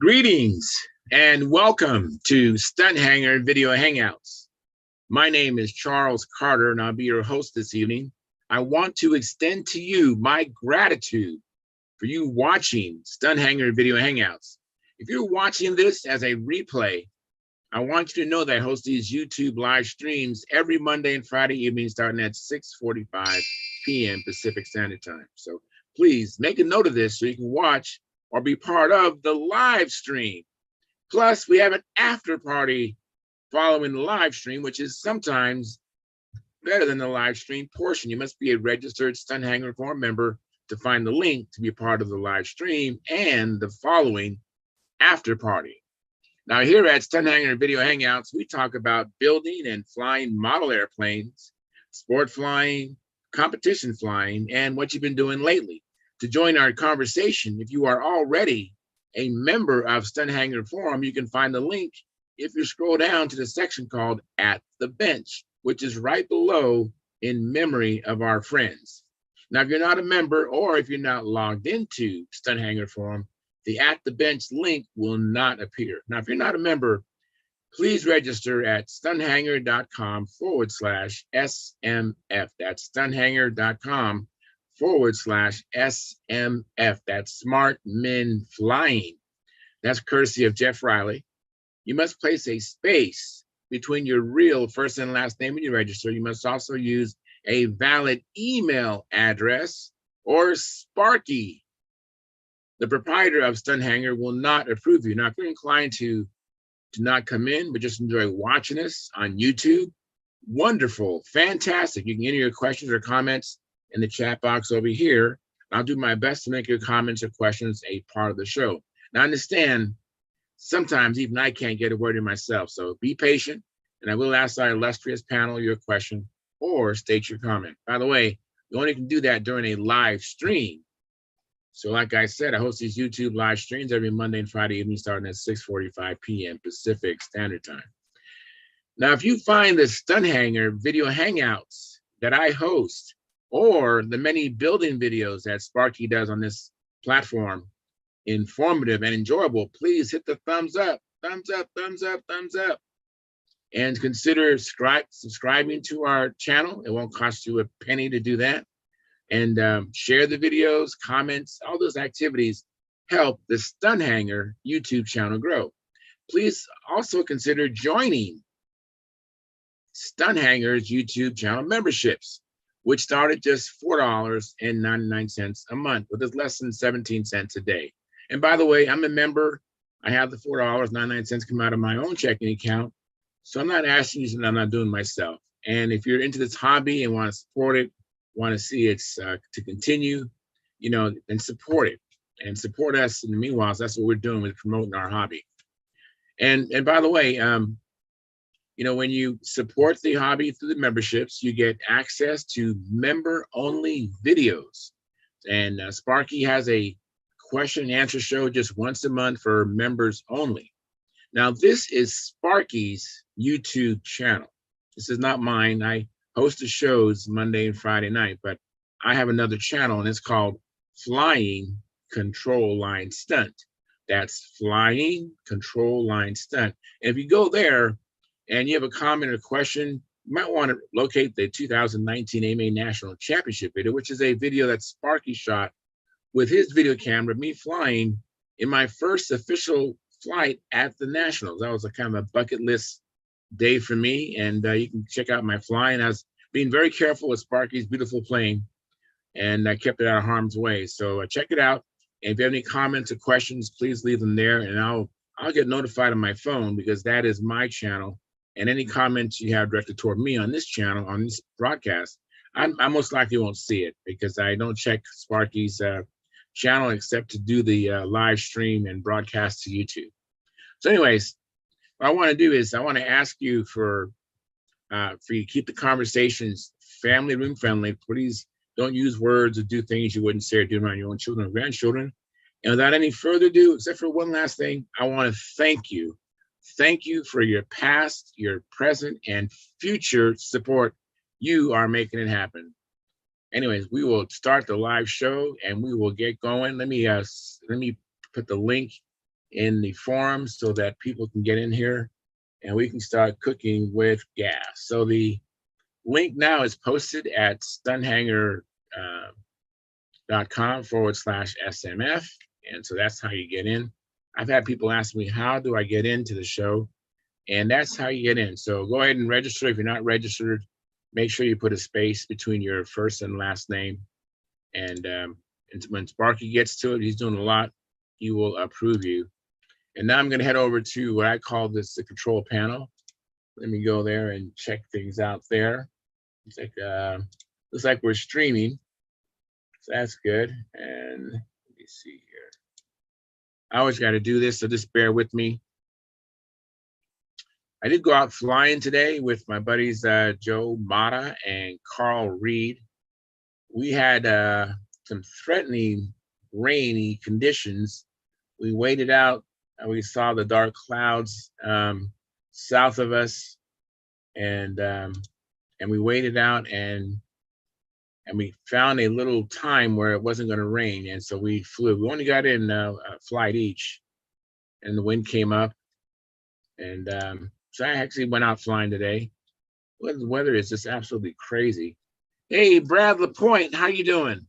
Greetings and welcome to Stunthangar Video Hangouts. My name is Charles Carter and I'll be your host this evening. I want to extend to you my gratitude for you watching Stunthangar Video Hangouts. If you're watching this as a replay, I want you to know that I host these YouTube live streams every Monday and Friday evening starting at 6:45 p.m. Pacific Standard Time. So please make a note of this so you can watch or be part of the live stream. Plus, we have an after party following the live stream, which is sometimes better than the live stream portion. You must be a registered Stunthangar Forum member to find the link to be a part of the live stream and the following after party. Now, here at Stunthangar Video Hangouts, we talk about building and flying model airplanes, sport flying, competition flying, and what you've been doing lately. To join our conversation, if you are already a member of Stunthangar Forum, you can find the link if you scroll down to the section called At the Bench, which is right below in memory of our friends. Now, if you're not a member or if you're not logged into Stunthangar Forum, the At the Bench link will not appear. Now, if you're not a member, please register at stunthangar.com/SMF. That's stunthangar.com/SMF. That's Smart Men Flying. That's courtesy of Jeff Riley. You must place a space between your real first and last name when you register. You must also use a valid email address or Sparky. The proprietor of Stunthangar will not approve you. Now, if you're inclined to not come in, but just enjoy watching us on YouTube, wonderful, fantastic. You can enter your questions or comments in the chat box over here. I'll do my best to make your comments or questions a part of the show. Now, understand, sometimes even I can't get a word in myself, so be patient, and I will ask our illustrious panel your question or state your comment. By the way, you only can do that during a live stream. So like I said, I host these YouTube live streams every Monday and Friday evening starting at 6:45 p.m. Pacific Standard Time. Now, if you find the Stunthangar Video Hangouts that I host or the many building videos that Sparky does on this platform informative and enjoyable, please hit the thumbs up, thumbs up, thumbs up, thumbs up. And consider subscribing to our channel. It won't cost you a penny to do that. And share the videos, comments, all those activities help the Stunthangar YouTube channel grow. Please also consider joining Stunthangar's YouTube channel memberships, which start at just $4.99 a month, which is less than 17 cents a day. And by the way, I'm a member. I have the $4.99 come out of my own checking account. So I'm not asking you something I'm not doing myself. And if you're into this hobby and want to support it, want to see it to continue, and support it and support us. In the meanwhile, that's what we're doing with promoting our hobby. And by the way, when you support the hobby through the memberships, you get access to member-only videos. And Sparky has a question and answer show just once a month for members only. Now, this is Sparky's YouTube channel. This is not mine. I host the shows Monday and Friday night, but I have another channel and it's called Flying Control Line Stunt. That's Flying Control Line Stunt. And if you go there and you have a comment or question, you might want to locate the 2019 AMA National Championship video, which is a video that Sparky shot with his video camera, me flying in my first official flight at the Nationals. That was a kind of a bucket list day for me, and you can check out my flying. I was being very careful with Sparky's beautiful plane, and I kept it out of harm's way. So check it out. And if you have any comments or questions, please leave them there, and I'll get notified on my phone because that is my channel. And any comments you have directed toward me on this channel, on this broadcast, I most likely won't see it because I don't check Sparky's channel except to do the live stream and broadcast to YouTube. So anyways, what I want to do is I want to ask you for you to keep the conversations family room friendly. Please don't use words or do things you wouldn't say or do around your own children or grandchildren. And without any further ado, except for one last thing, I want to thank you. Thank you for your past, your present, and future support. You are making it happen. Anyways, we will start the live show and we will get going. Let me put the link in the forum so that people can get in here and we can start cooking with gas. So the link now is posted at stunthanger.com/SMF. And so that's how you get in. I've had people ask me, how do I get into the show? And that's how you get in. So go ahead and register. If you're not registered, make sure you put a space between your first and last name. And when Sparky gets to it, he's doing a lot, he will approve you. And now I'm going to head over to what I call this the control panel. Let me go there and check things out there. It's like looks like we're streaming, so that's good. And let me see here. I always got to do this, so just bear with me. I did go out flying today with my buddies Joe Mata and Carl Reed. We had some threatening rainy conditions. We waited out and we saw the dark clouds south of us, and we waited out and we found a little time where it wasn't going to rain, and so we flew. We only got in a flight each, and the wind came up, and so I actually went out flying today. The weather is just absolutely crazy. Hey, Brad LaPointe, how you doing?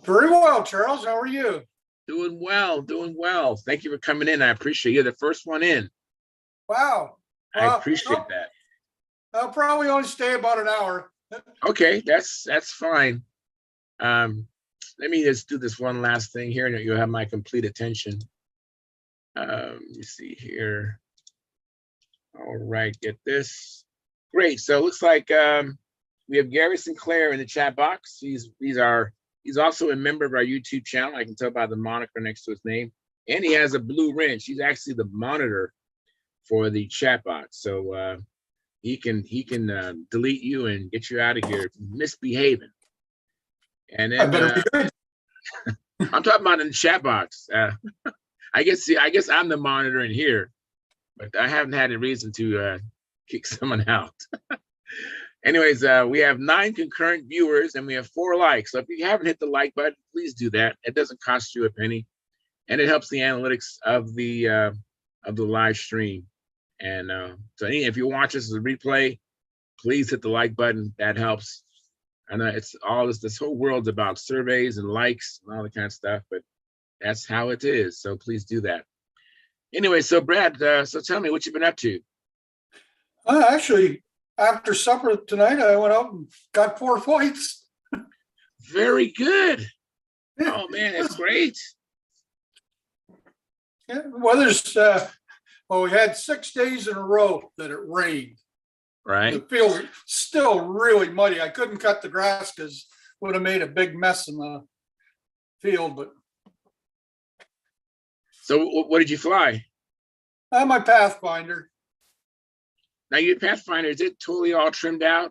Very well, Charles. How are you? Doing well, doing well. Thank you for coming in. I appreciate you. You're the first one in. Wow. I appreciate that. I'll probably only stay about an hour. Okay, that's fine. Let me just do this one last thing here, and you'll have my complete attention. Let me see here. All right, get this. Great. So it looks like we have Gary Sinclair in the chat box. He's also a member of our YouTube channel. I can tell by the moniker next to his name. And he has a blue wrench. He's actually the monitor for the chat box. So he can delete you and get you out of here misbehaving. And then I'm talking about in the chat box. I guess I'm the monitor in here, but I haven't had a reason to kick someone out. Anyways, we have 9 concurrent viewers and we have 4 likes. So if you haven't hit the like button, please do that. It doesn't cost you a penny, and it helps the analytics of the live stream. And so if you watch this as a replay, please hit the like button. That helps. I know it's all this whole world's about surveys and likes and all that kind of stuff, but that's how it is. So please do that. Anyway, so Brad, so tell me what you've been up to. Actually, after supper tonight, I went out and got 4 flights. Very good. Oh man, that's great. Yeah, weather's we had 6 days in a row that it rained. Right. The field's still really muddy. I couldn't cut the grass because it would have made a big mess in the field. But so, what did you fly? My Pathfinder. Now your Pathfinder, is it totally all trimmed out?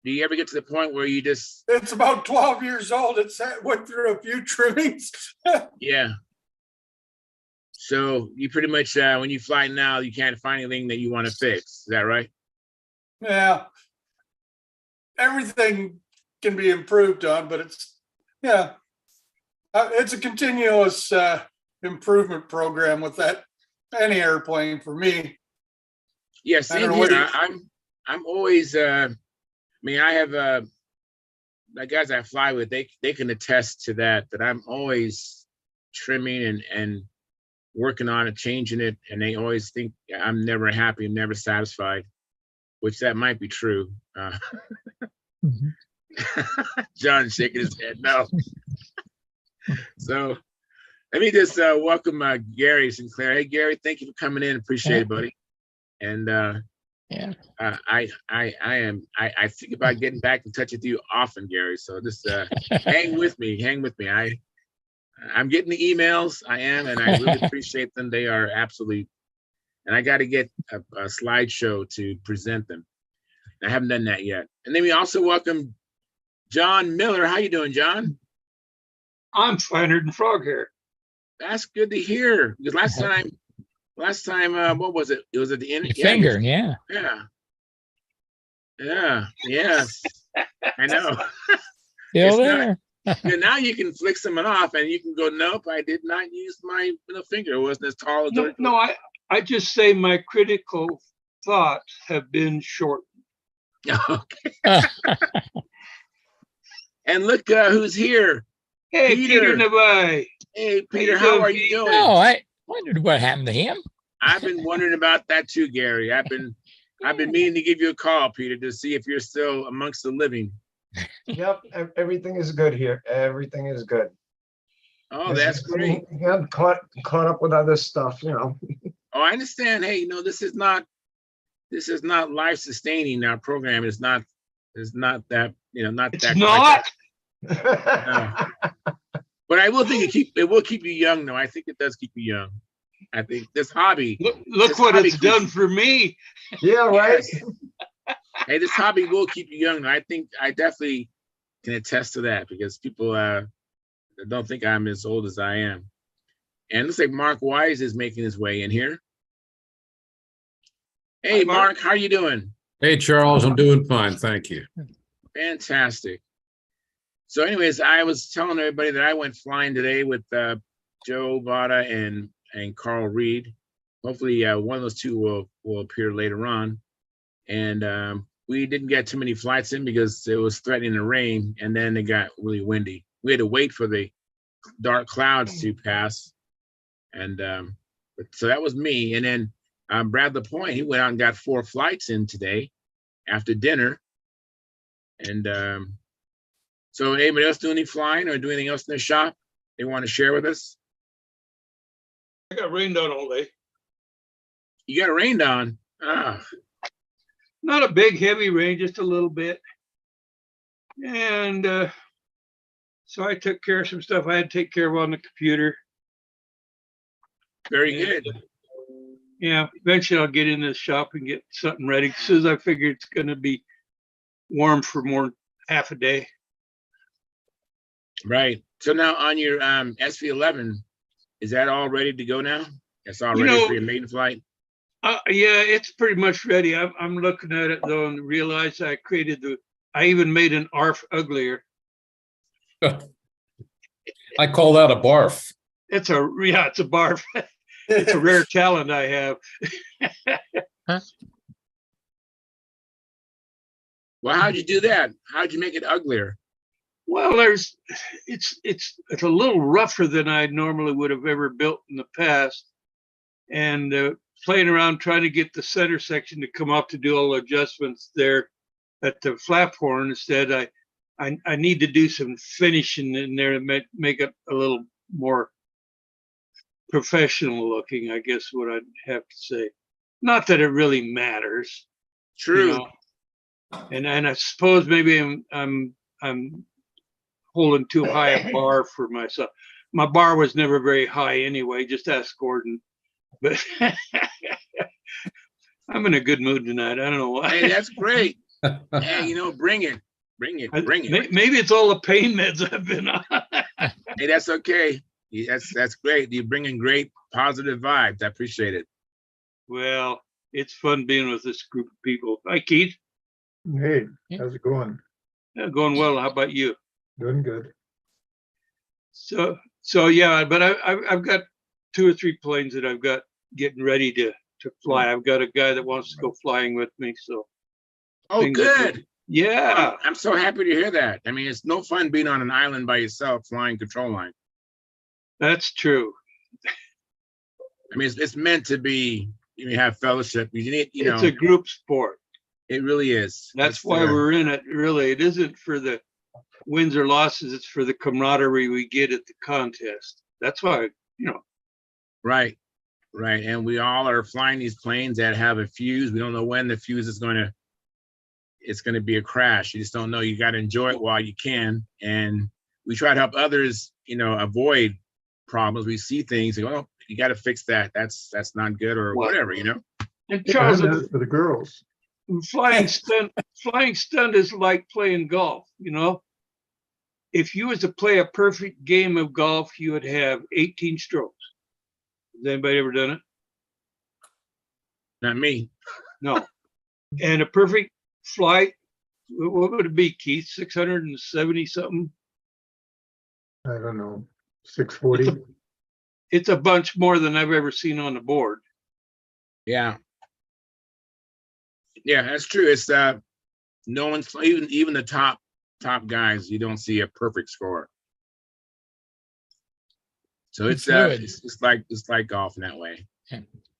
Do you ever get to the point where you just? It's about 12 years old. It went through a few trimmings. Yeah. So you pretty much, when you fly now, you can't find anything that you want to fix. Is that right? Yeah. Everything can be improved on, but it's a continuous improvement program with that any airplane for me. Yes, yeah, I'm always. I have the guys I fly with. They can attest to that. That I'm always trimming and working on it, changing it, and they always think I'm never happy, I'm never satisfied, which that might be true. John shaking his head no. So let me just welcome Gary Sinclair. Hey Gary, thank you for coming in. Appreciate it, buddy. And I think about getting back in touch with you often, Gary. So just hang with me. I'm getting the emails. I am, and I really appreciate them. They are absolutely, and I got to get a slideshow to present them. I haven't done that yet. And then we also welcome John Miller. How you doing, John? I'm flattered and frog hair. That's good to hear. Because last time, what was it? It was at the end. Finger, yeah. Yes. I know. Still there. Yeah, now you can flick someone off and you can go, nope, I did not use my middle finger. It wasn't as tall as No, I just say my critical thoughts have been shortened. Okay. And look who's here. Hey, Peter. Peter Navai. Hey, Peter, you how doing, are you Pete? doing? Oh, I wondered what happened to him. I've been wondering about that too, Gary. I've been meaning to give you a call, Peter, to see if you're still amongst the living. Yep, everything is good here. Everything is good. Oh, that's great. Yeah, caught up with other stuff, you know. Oh, I understand. Hey, this is not life sustaining. Our program is not that, not It's that. not. But I will think it will keep you young, though. I think it does keep you young. I think this hobby. Look this what hobby it's done for me. Yeah, right. Yes. Hey, this hobby will keep you young. I think I definitely can attest to that because people don't think I'm as old as I am. And it looks like Mark Wise is making his way in here. Hey, Hi, Mark. Mark, how are you doing? Hey, Charles, I'm doing fine. Thank you. Fantastic. So anyways, I was telling everybody that I went flying today with Joe Vada and Carl Reed. Hopefully one of those two will appear later on. And we didn't get too many flights in because it was threatening to rain, and then it got really windy. We had to wait for the dark clouds to pass. And so that was me. And then Brad LaPointe, he went out and got 4 flights in today after dinner. And so anybody else do any flying or do anything else in the shop they want to share with us? I got rained on all day. You got rained on. Ah, Not a big, heavy rain, just a little bit. And so I took care of some stuff I had to take care of on the computer. very good. Yeah, eventually I'll get into the shop and get something ready. As soon as I figure it's going to be warm for more than half a day. Right. So now on your SV11, is that all ready to go now? That's all You ready know- for your maiden flight? Yeah, it's pretty much ready. I'm looking at it though and realize I even made an ARF uglier. I call that a barf. It's a barf. It's a rare talent I have. Well, how'd you do that? How'd you make it uglier? Well, it's a little rougher than I normally would have ever built in the past, and playing around trying to get the center section to come up to do all the adjustments there at the flap horn. Instead, I need to do some finishing in there to make it a little more professional looking, I guess what I'd have to say. Not that it really matters. True. You know? And I suppose maybe I'm holding too high a bar for myself. My bar was never very high anyway. Just ask Gordon. But I'm in a good mood tonight. I don't know why. Hey, that's great. Hey, bring it. Maybe it's all the pain meds I've been on. Hey, that's okay. That's great. You're bringing great positive vibes. I appreciate it. Well, it's fun being with this group of people. Hi, Keith. Hey, how's it going? Yeah, going well. How about you? Doing good. So yeah, but I've got 2 or 3 planes that I've got getting ready to fly. I've got a guy that wants to go flying with me. So Oh, things are good. yeah. I'm so happy to hear that. I mean, it's no fun being on an island by yourself flying control line. That's true. I mean, it's meant to be. You have fellowship. You need, It's a group sport. It really is. That's why we're in it. Really, it isn't for the wins or losses. It's for the camaraderie we get at the contest. That's why, Right. And we all are flying these planes that have a fuse. We don't know when the fuse is it's going to be a crash. You just don't know. You got to enjoy it while you can. And we try to help others, avoid problems. We see things and go, oh, you got to fix that. That's not good or whatever, And Charles, For the girls. flying stunt is like playing golf. If you was to play a perfect game of golf, you would have 18 strokes. Has anybody ever done it? Not me. No. And a perfect flight, what would it be, Keith? 670 something? I don't know, 640. It's a bunch more than I've ever seen on the board. Yeah. Yeah, that's true. It's no one's even the top guys, you don't see a perfect score. So it's fluid. it's like golf in that way.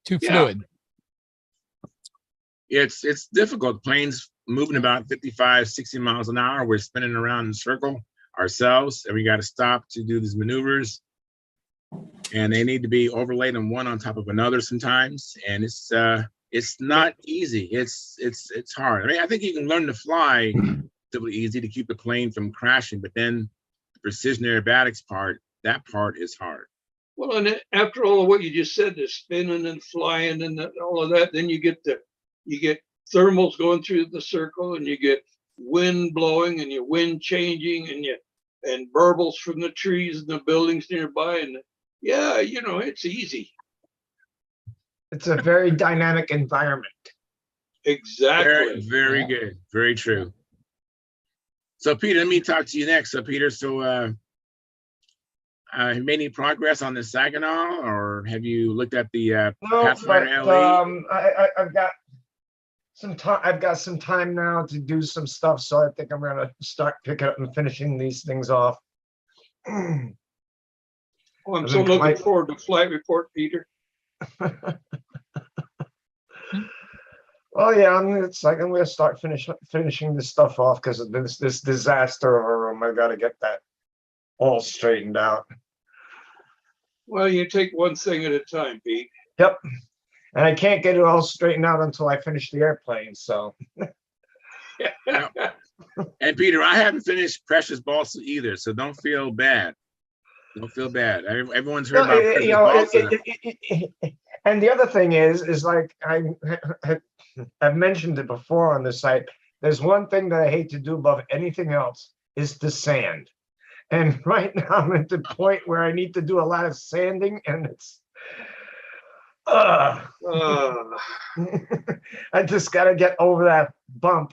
Too Yeah. fluid. It's difficult. Planes moving about 55, 60 miles an hour. We're spinning around in a circle ourselves, and we got to stop to do these maneuvers. And they need to be overlaid on one on top of another sometimes. And it's not easy. It's hard. I mean, I think you can learn to fly relatively easy to keep the plane from crashing, but then the precision aerobatics part, that part is hard. Well, and after all of what you just said, the spinning and flying and all of that, then you get thermals going through the circle, and you get wind blowing, and your wind changing, and burbles from the trees and the buildings nearby, and yeah, it's easy. It's a very dynamic environment. Exactly. Very good. Very true. So Peter, let me talk to you next. So Peter, have you made any progress on the Saginaw, or have you looked at the No, Pathfinder but LE? I've got some time. I've got some time now to do some stuff, so I think I'm gonna start picking up and finishing these things off. Oh, I'm I so think looking Mike- forward to flight report, Peter. Oh yeah, it's like I'm gonna start finishing this stuff off because of this disaster of a room. I gotta get that all straightened out. Well, you take one thing at a time, Pete. Yep. And I can't get it all straightened out until I finish the airplane. So And Peter, I haven't finished Precious Balsa either, so don't feel bad. Don't feel bad. Everyone's heard about Precious Balsa. And the other thing is like I've mentioned it before on the site. There's one thing that I hate to do above anything else is the sand. And right now I'm at the point where I need to do a lot of sanding, and it's I just gotta get over that bump.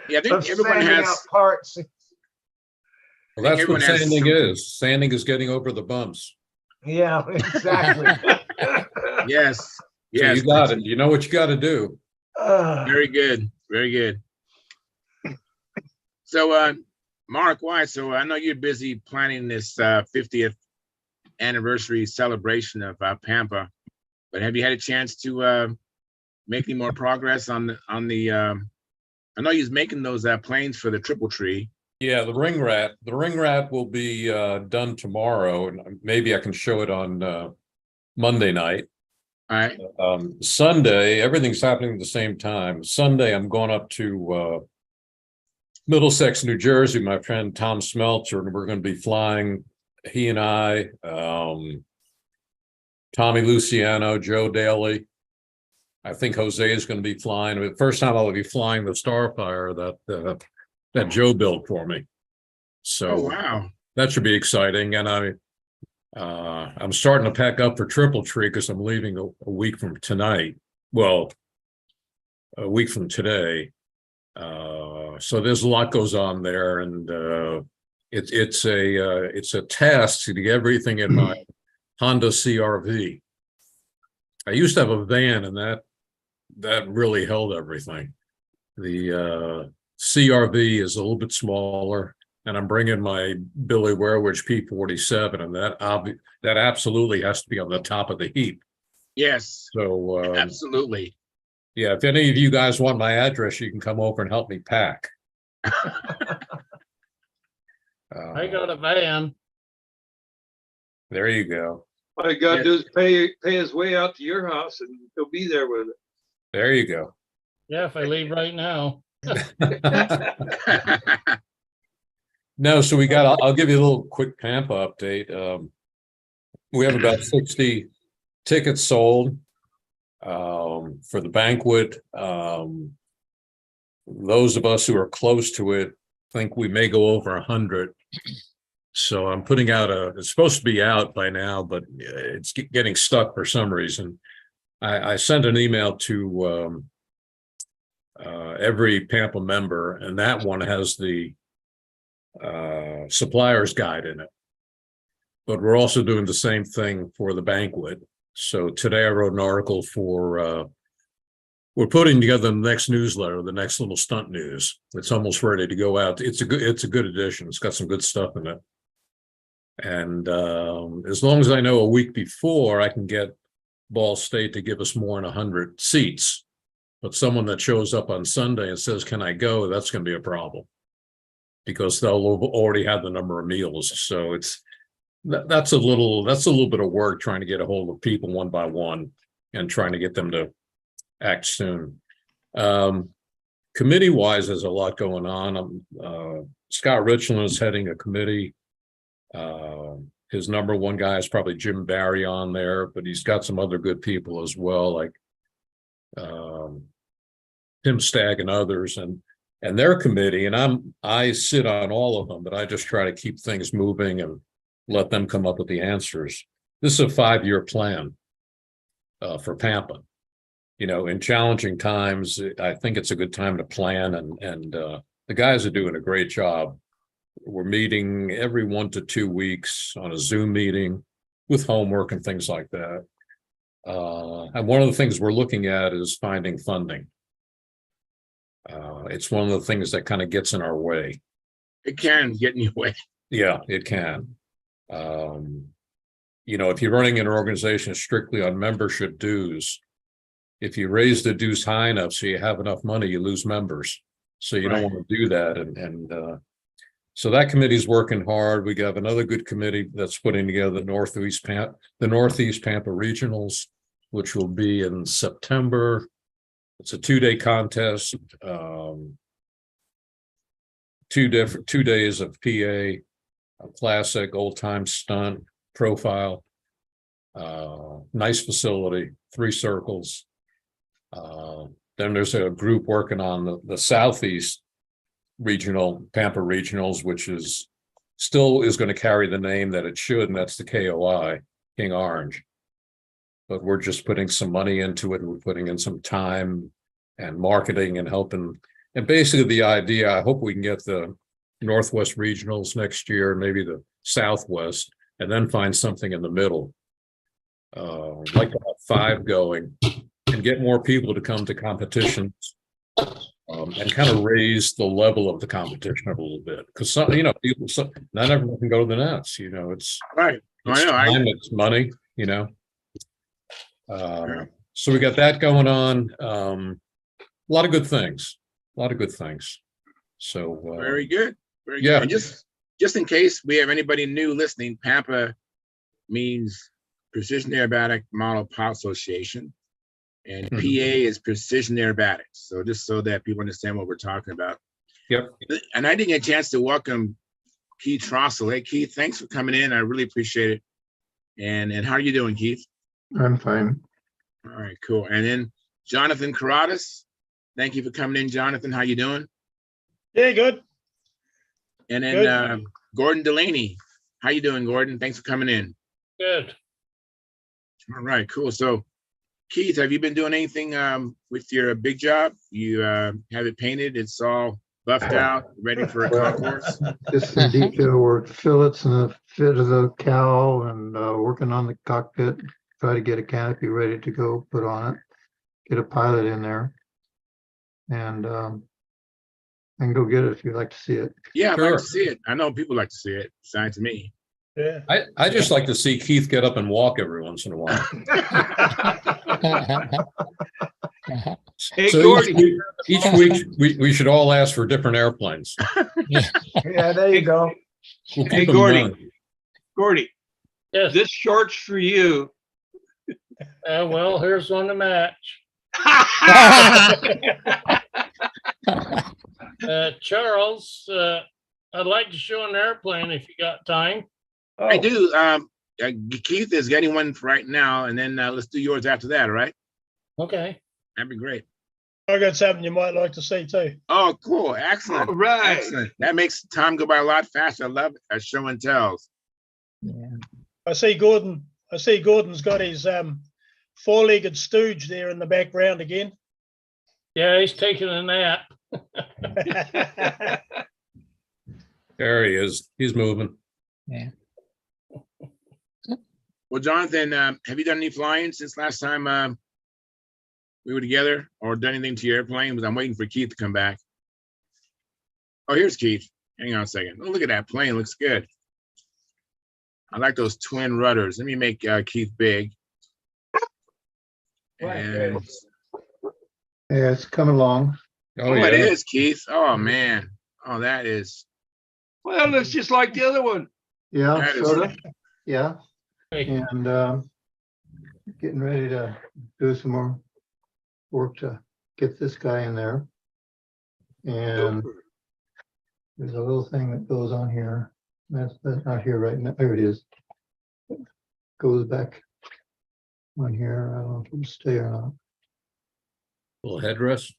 Yeah, I think of everyone sanding has. out parts. Well, that's everyone what has sanding some- is. Sanding is getting over the bumps. Yeah, exactly. Yes. So Yes. you got it. You know what you got to do. Very good. Very good. So, Mark, why? So I know you're busy planning this 50th anniversary celebration of Pampa, but have you had a chance to make any more progress on the? I know he's making those planes for the Triple Tree. Yeah, the ring rat. The ring rat will be done tomorrow, and maybe I can show it on Monday night. All right. Sunday, everything's happening at the same time. Sunday, I'm going up to Middlesex, New Jersey, my friend Tom Smeltzer, and we're going to be flying, he and I, Tommy Luciano, Joe Daly. I think Jose is going to be flying. The first time I'll be flying the Starfire that Joe built for me. So Oh, wow. that should be exciting. And I'm starting to pack up for Triple Tree because I'm leaving a week from tonight. Well, a week from today. So there's a lot goes on there, and it's a task to get everything in my Honda CRV. I used to have a van, and that really held everything. The CRV is a little bit smaller, and I'm bringing my Billy Warewich P47, and that absolutely has to be on the top of the heap. Yes. So Absolutely. yeah, if any of you guys want my address, you can come over and help me pack. I got a van. There you go. All you gotta do is pay his way out to your house, and he'll be there with There you go. Yeah, if I leave right now. No, so I'll give you a little quick Pampa update. We have about 60 tickets sold for the banquet. Those of us who are close to it think we may go over 100. So I'm putting out it's supposed to be out by now, but it's getting stuck for some reason. I sent an email to every Pampa member, and that one has the supplier's guide in it. But we're also doing the same thing for the banquet. So today I wrote an article for, we're putting together the next newsletter, the next little stunt news. It's almost ready to go out. It's a good edition. It's got some good stuff in it. And as long as I know a week before, I can get Ball State to give us more than 100 seats. But someone that shows up on Sunday and says, "Can I go?" That's going to be a problem, because they'll already have the number of meals. So that's a little bit of work trying to get a hold of people one by one and trying to get them to act soon. Committee wise, there's a lot going on. Scott Richland is heading a committee. His number one guy is probably Jim Barry on there, but he's got some other good people as well, like Tim Stagg and others, and their committee. And I sit on all of them, but I just try to keep things moving and let them come up with the answers. This is a 5-year plan for Pampa. You know, in challenging times, I think it's a good time to plan, and the guys are doing a great job. We're meeting every 1 to 2 weeks on a Zoom meeting with homework and things like that. And one of the things we're looking at is finding funding. It's one of the things that kind of gets in our way. It can get in your way. Yeah, it can. You know, if you're running an organization strictly on membership dues, if you raise the dues high enough so you have enough money, you lose members. So you don't want to do that. And so that committee is working hard. We have another good committee that's putting together the Northeast Pampa Regionals, which will be in September. It's a 2-day contest, 2 days of PA, a classic old time stunt profile, nice facility, 3 circles. Then there's a group working on the Southeast regional Pampa regionals, which is still going to carry the name that it should, and that's the KOI, King Orange. But we're just putting some money into it, and we're putting in some time and marketing and helping. And basically the idea, I hope we can get the Northwest regionals next year, maybe the Southwest, and then find something in the middle. I'd like to have 5 going and get more people to come to competitions. And kind of raise the level of the competition a little bit, because some, you know, not everyone can go to the nets. You know, it's Right. it's time, it's money. You know, so we got that going on. A lot of good things. So Very good. Very yeah. good. And just in case we have anybody new listening, Pampa means Precision Aerobatic Model Pilot Association. And PA is Precision Aerobatics. So just so that people understand what we're talking about. Yep. And I didn't get a chance to welcome Keith Trossel. Hey, Keith, thanks for coming in. I really appreciate it. And how are you doing, Keith? I'm fine. All right, cool. And then Jonathan Karadas. Thank you for coming in, Jonathan. How you doing? Yeah, good. And then Gordon Delaney. How you doing, Gordon? Thanks for coming in. Good. All right, cool. So Keith, have you been doing anything with your big job? You have it painted, it's all buffed out, ready for a concourse? Just some detail work, fillets and the fit of the cowl, and working on the cockpit, try to get a canopy ready to go, put on it, get a pilot in there. And go get it if you'd like to see it. Yeah, I'd Sure. like to see it. I know people like to see it, besides me. Yeah. I just like to see Keith get up and walk every once in a while. Hey, So Gordy. each week we should all ask for different airplanes. Yeah, there you go. We'll Hey, keep them Gordy. young. Gordy, Yes. this short's for you. Well, here's one to match. Charles, I'd like to show an airplane if you got time. I do. Keith is getting one for right now, and then let's do yours after that, all right? Okay. That'd be great. I got something you might like to see too. Oh, cool. Excellent. All right. Excellent. That makes time go by a lot faster. I love it. Show and tells. I see Gordon's got his 4-legged stooge there in the background again. Yeah, he's taking a nap. There he is. He's moving. Well, Jonathan, have you done any flying since last time we were together, or done anything to your airplane? Because I'm waiting for Keith to come back. Oh, here's Keith. Hang on a second. Oh, look at that plane. Looks good. I like those twin rudders. Let me make Keith big. And Yeah, it's coming along. Oh, it yeah. is, Keith. Oh man. Oh, that is. Well, it's just like the other one. Yeah, That is- sort of. Yeah, Hey, and getting ready to do some more work to get this guy in there. And there's a little thing that goes on here. That's not here right now. There it is. Goes back on here. I don't know if it'll stay or not. Little headrest.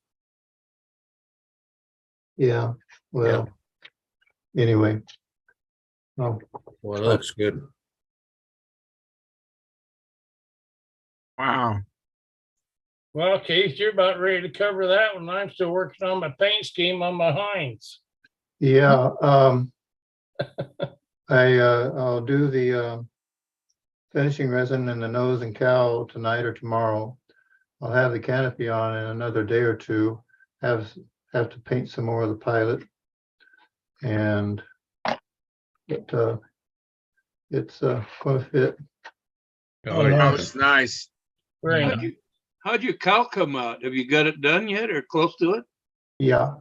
Yeah, well, anyway. Oh, Well, that looks good. Wow. well, Keith, you're about ready to cover that one. I'm still working on my paint scheme on my Heinz. yeah, I'll do the finishing resin in the nose and cowl tonight or tomorrow. I'll have the canopy on in another day or two. Have to paint some more of the pilot. And it's going to fit. Oh, Oh, yeah. it's nice. Very How'd nice. how'd your cow come out? Have you got it done yet or close to it? Yeah,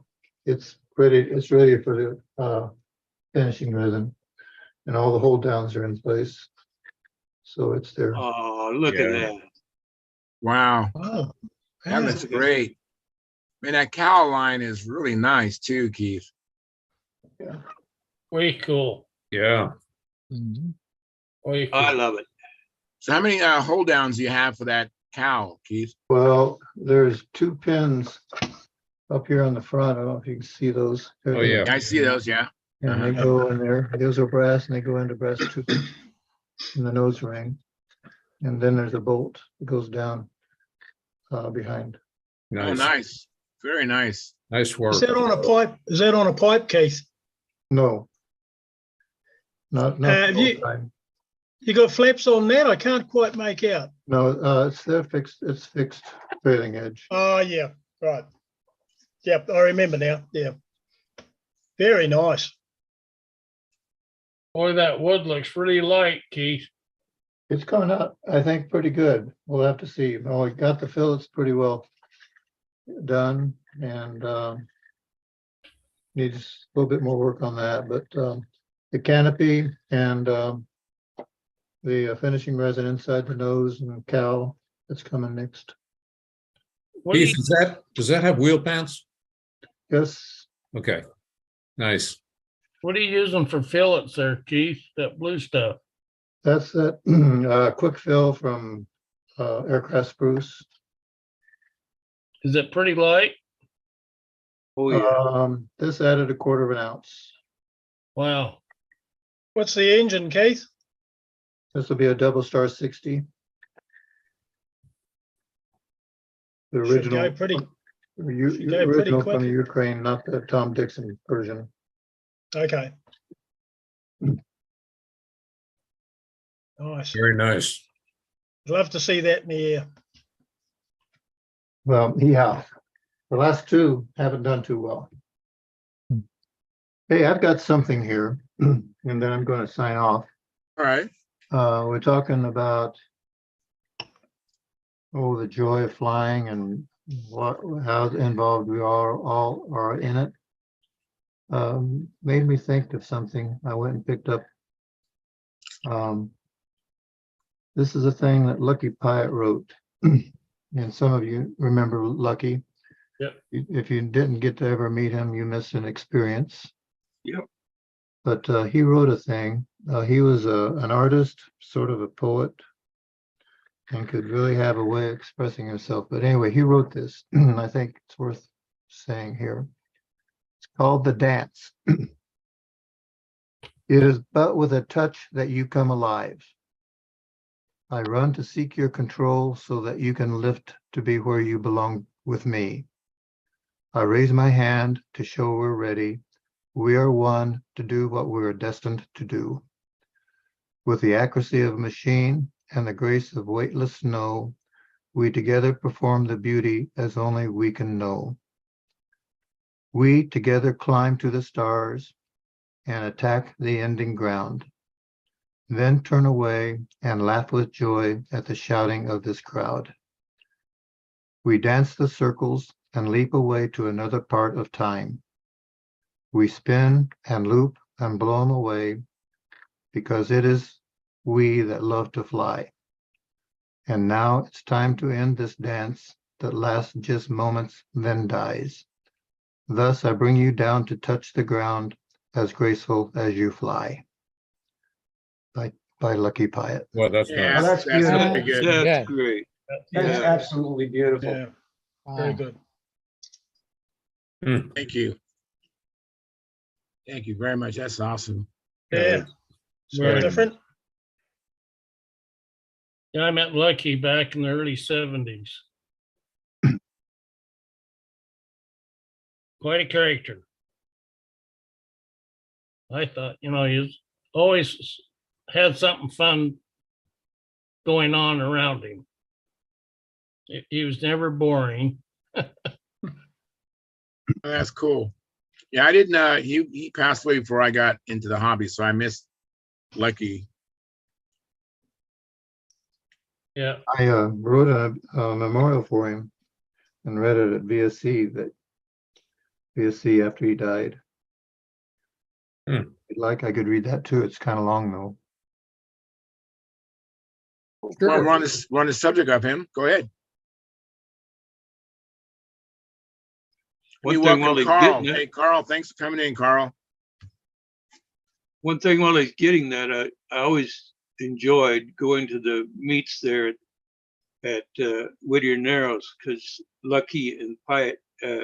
it's ready. It's ready for the finishing resin, and all the hold downs are in place. So it's there. Oh, look at Yeah. that. Wow. Oh, That yeah. looks great. Man, that cowl line is really nice too, Keith. Way cool. Yeah. Mhm. Way I cool. love it. So how many hold downs do you have for that cowl, Keith? Well, there's 2 pins up here on the front. I don't know if you can see those. Oh, yeah. I see those, yeah. And they go in there. Those are brass and they go into brass too in the nose ring. And then there's a bolt that goes down behind. Oh, Nice. nice. Very nice. Nice work. Is that on a pipe? Is that on a pipe, Keith? No. Not the Have whole you- time. You got flaps on that? I can't quite make out. No, it's there fixed. It's fixed trailing edge. Oh, yeah, right. Yep, I remember now. Yeah. Very nice. Boy, that wood looks really light, Keith. It's coming out, I think, pretty good. We'll have to see. Oh, we got the fillets pretty well done and needs a little bit more work on that, but the canopy and the finishing resin inside the nose and cowl, that's coming next. What do you, Keith, does that have wheel pants? Yes, Okay. Nice. what are you using for fillets there, Keith? That blue stuff? that's that quick fill from aircraft spruce. Is it pretty light? Oh, yeah. This added 1/4 ounce. Wow. What's the engine, Keith? This will be a double star 60. The Should original. go pretty, should go pretty Original from quick. the Ukraine, not the Tom Dixon version. Okay. Nice. Very nice. Love to see that in the air. Well, yeah, the last 2 haven't done too well. Hey, I've got something here, and then I'm going to sign off. All right. We're talking about the joy of flying and how involved we all are in it. Made me think of something. I went and picked up. This is a thing that Lucky Pyatt wrote, and some of you remember Lucky. Yep. If you didn't get to ever meet him, you missed an experience. Yep. But he wrote a thing. He was an artist, sort of a poet, and could really have a way of expressing himself. But anyway, he wrote this, and I think it's worth saying here. It's called The Dance. It is but with a touch that you come alive. I run to seek your control so that you can lift to be where you belong with me. I raise my hand to show we're ready. We are one to do what we are destined to do. With the accuracy of a machine and the grace of weightless snow, we together perform the beauty as only we can know. We together climb to the stars and attack the ending ground, then turn away and laugh with joy at the shouting of this crowd. We dance the circles and leap away to another part of time. We spin and loop and blow them away because it is we that love to fly. And now it's time to end this dance that lasts just moments, then dies. Thus I bring you down to touch the ground as graceful as you fly. By Lucky Pyatt. Well, that's Yeah, nice. that's that's beautiful. very good. Yeah. That's great. That's Yeah. absolutely beautiful. Yeah, very Wow. good. Thank you. Thank you very much. That's awesome. Yeah, it's no Right. different. Yeah, I met Lucky back in the early 70s. Quite a character. I thought, he's always had something fun going on around him. He was never boring. That's cool. Yeah, I didn't. He passed away before I got into the hobby, so I missed Lucky. Yeah. I wrote a memorial for him and read it at VSC after he died. Hmm. If you'd like, I could read that too. It's kind of long though. Well, we're on the subject of him. Go ahead. One You thing welcome, while he's Carl. getting that, Hey, Carl, thanks for coming in, Carl. one thing while he's getting that, I always enjoyed going to the meets there at Whittier Narrows because Lucky and Pyatt,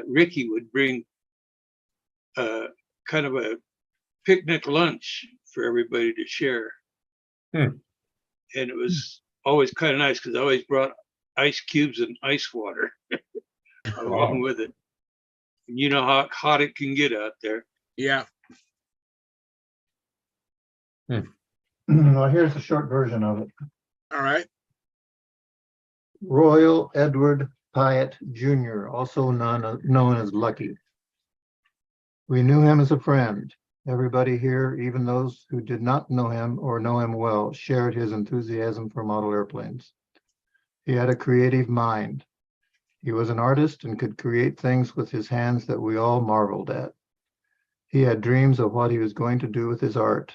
Ricky would bring kind of a picnic lunch for everybody to share. Hmm. And it was always kind of nice because I always brought ice cubes and ice water along with it. And you know how hot it can get out there. Yeah. Well, here's a short version of it. All right. Royal Edward Pyatt Jr., also known as Lucky. We knew him as a friend. Everybody here, even those who did not know him or know him well, shared his enthusiasm for model airplanes. He had a creative mind. He was an artist and could create things with his hands that we all marveled at. He had dreams of what he was going to do with his art,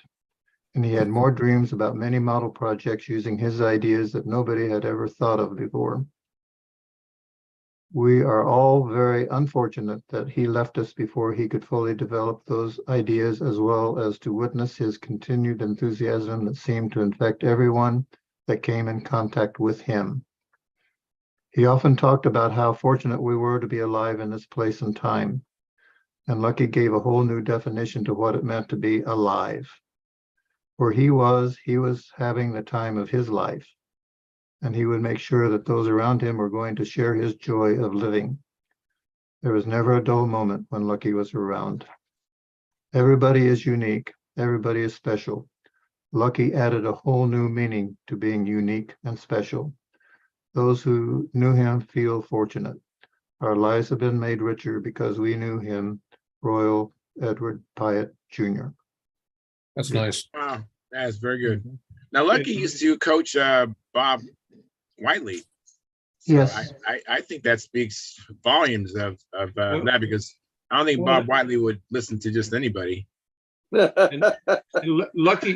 and he had more dreams about many model projects using his ideas that nobody had ever thought of before. We are all very unfortunate that he left us before he could fully develop those ideas, as well as to witness his continued enthusiasm that seemed to infect everyone that came in contact with him. He often talked about how fortunate we were to be alive in this place and time, and Lucky gave a whole new definition to what it meant to be alive. Where he was having the time of his life, and he would make sure that those around him were going to share his joy of living. There was never a dull moment when Lucky was around. Everybody is unique. Everybody is special. Lucky added a whole new meaning to being unique and special. Those who knew him feel fortunate. Our lives have been made richer because we knew him, Royal Edward Pyatt Jr. That's nice. Wow. That's very good. Now, Lucky used to coach Bob Whiteley. So Yes. I think that speaks volumes of that, because I don't think Well, Bob Whiteley would listen to just anybody. And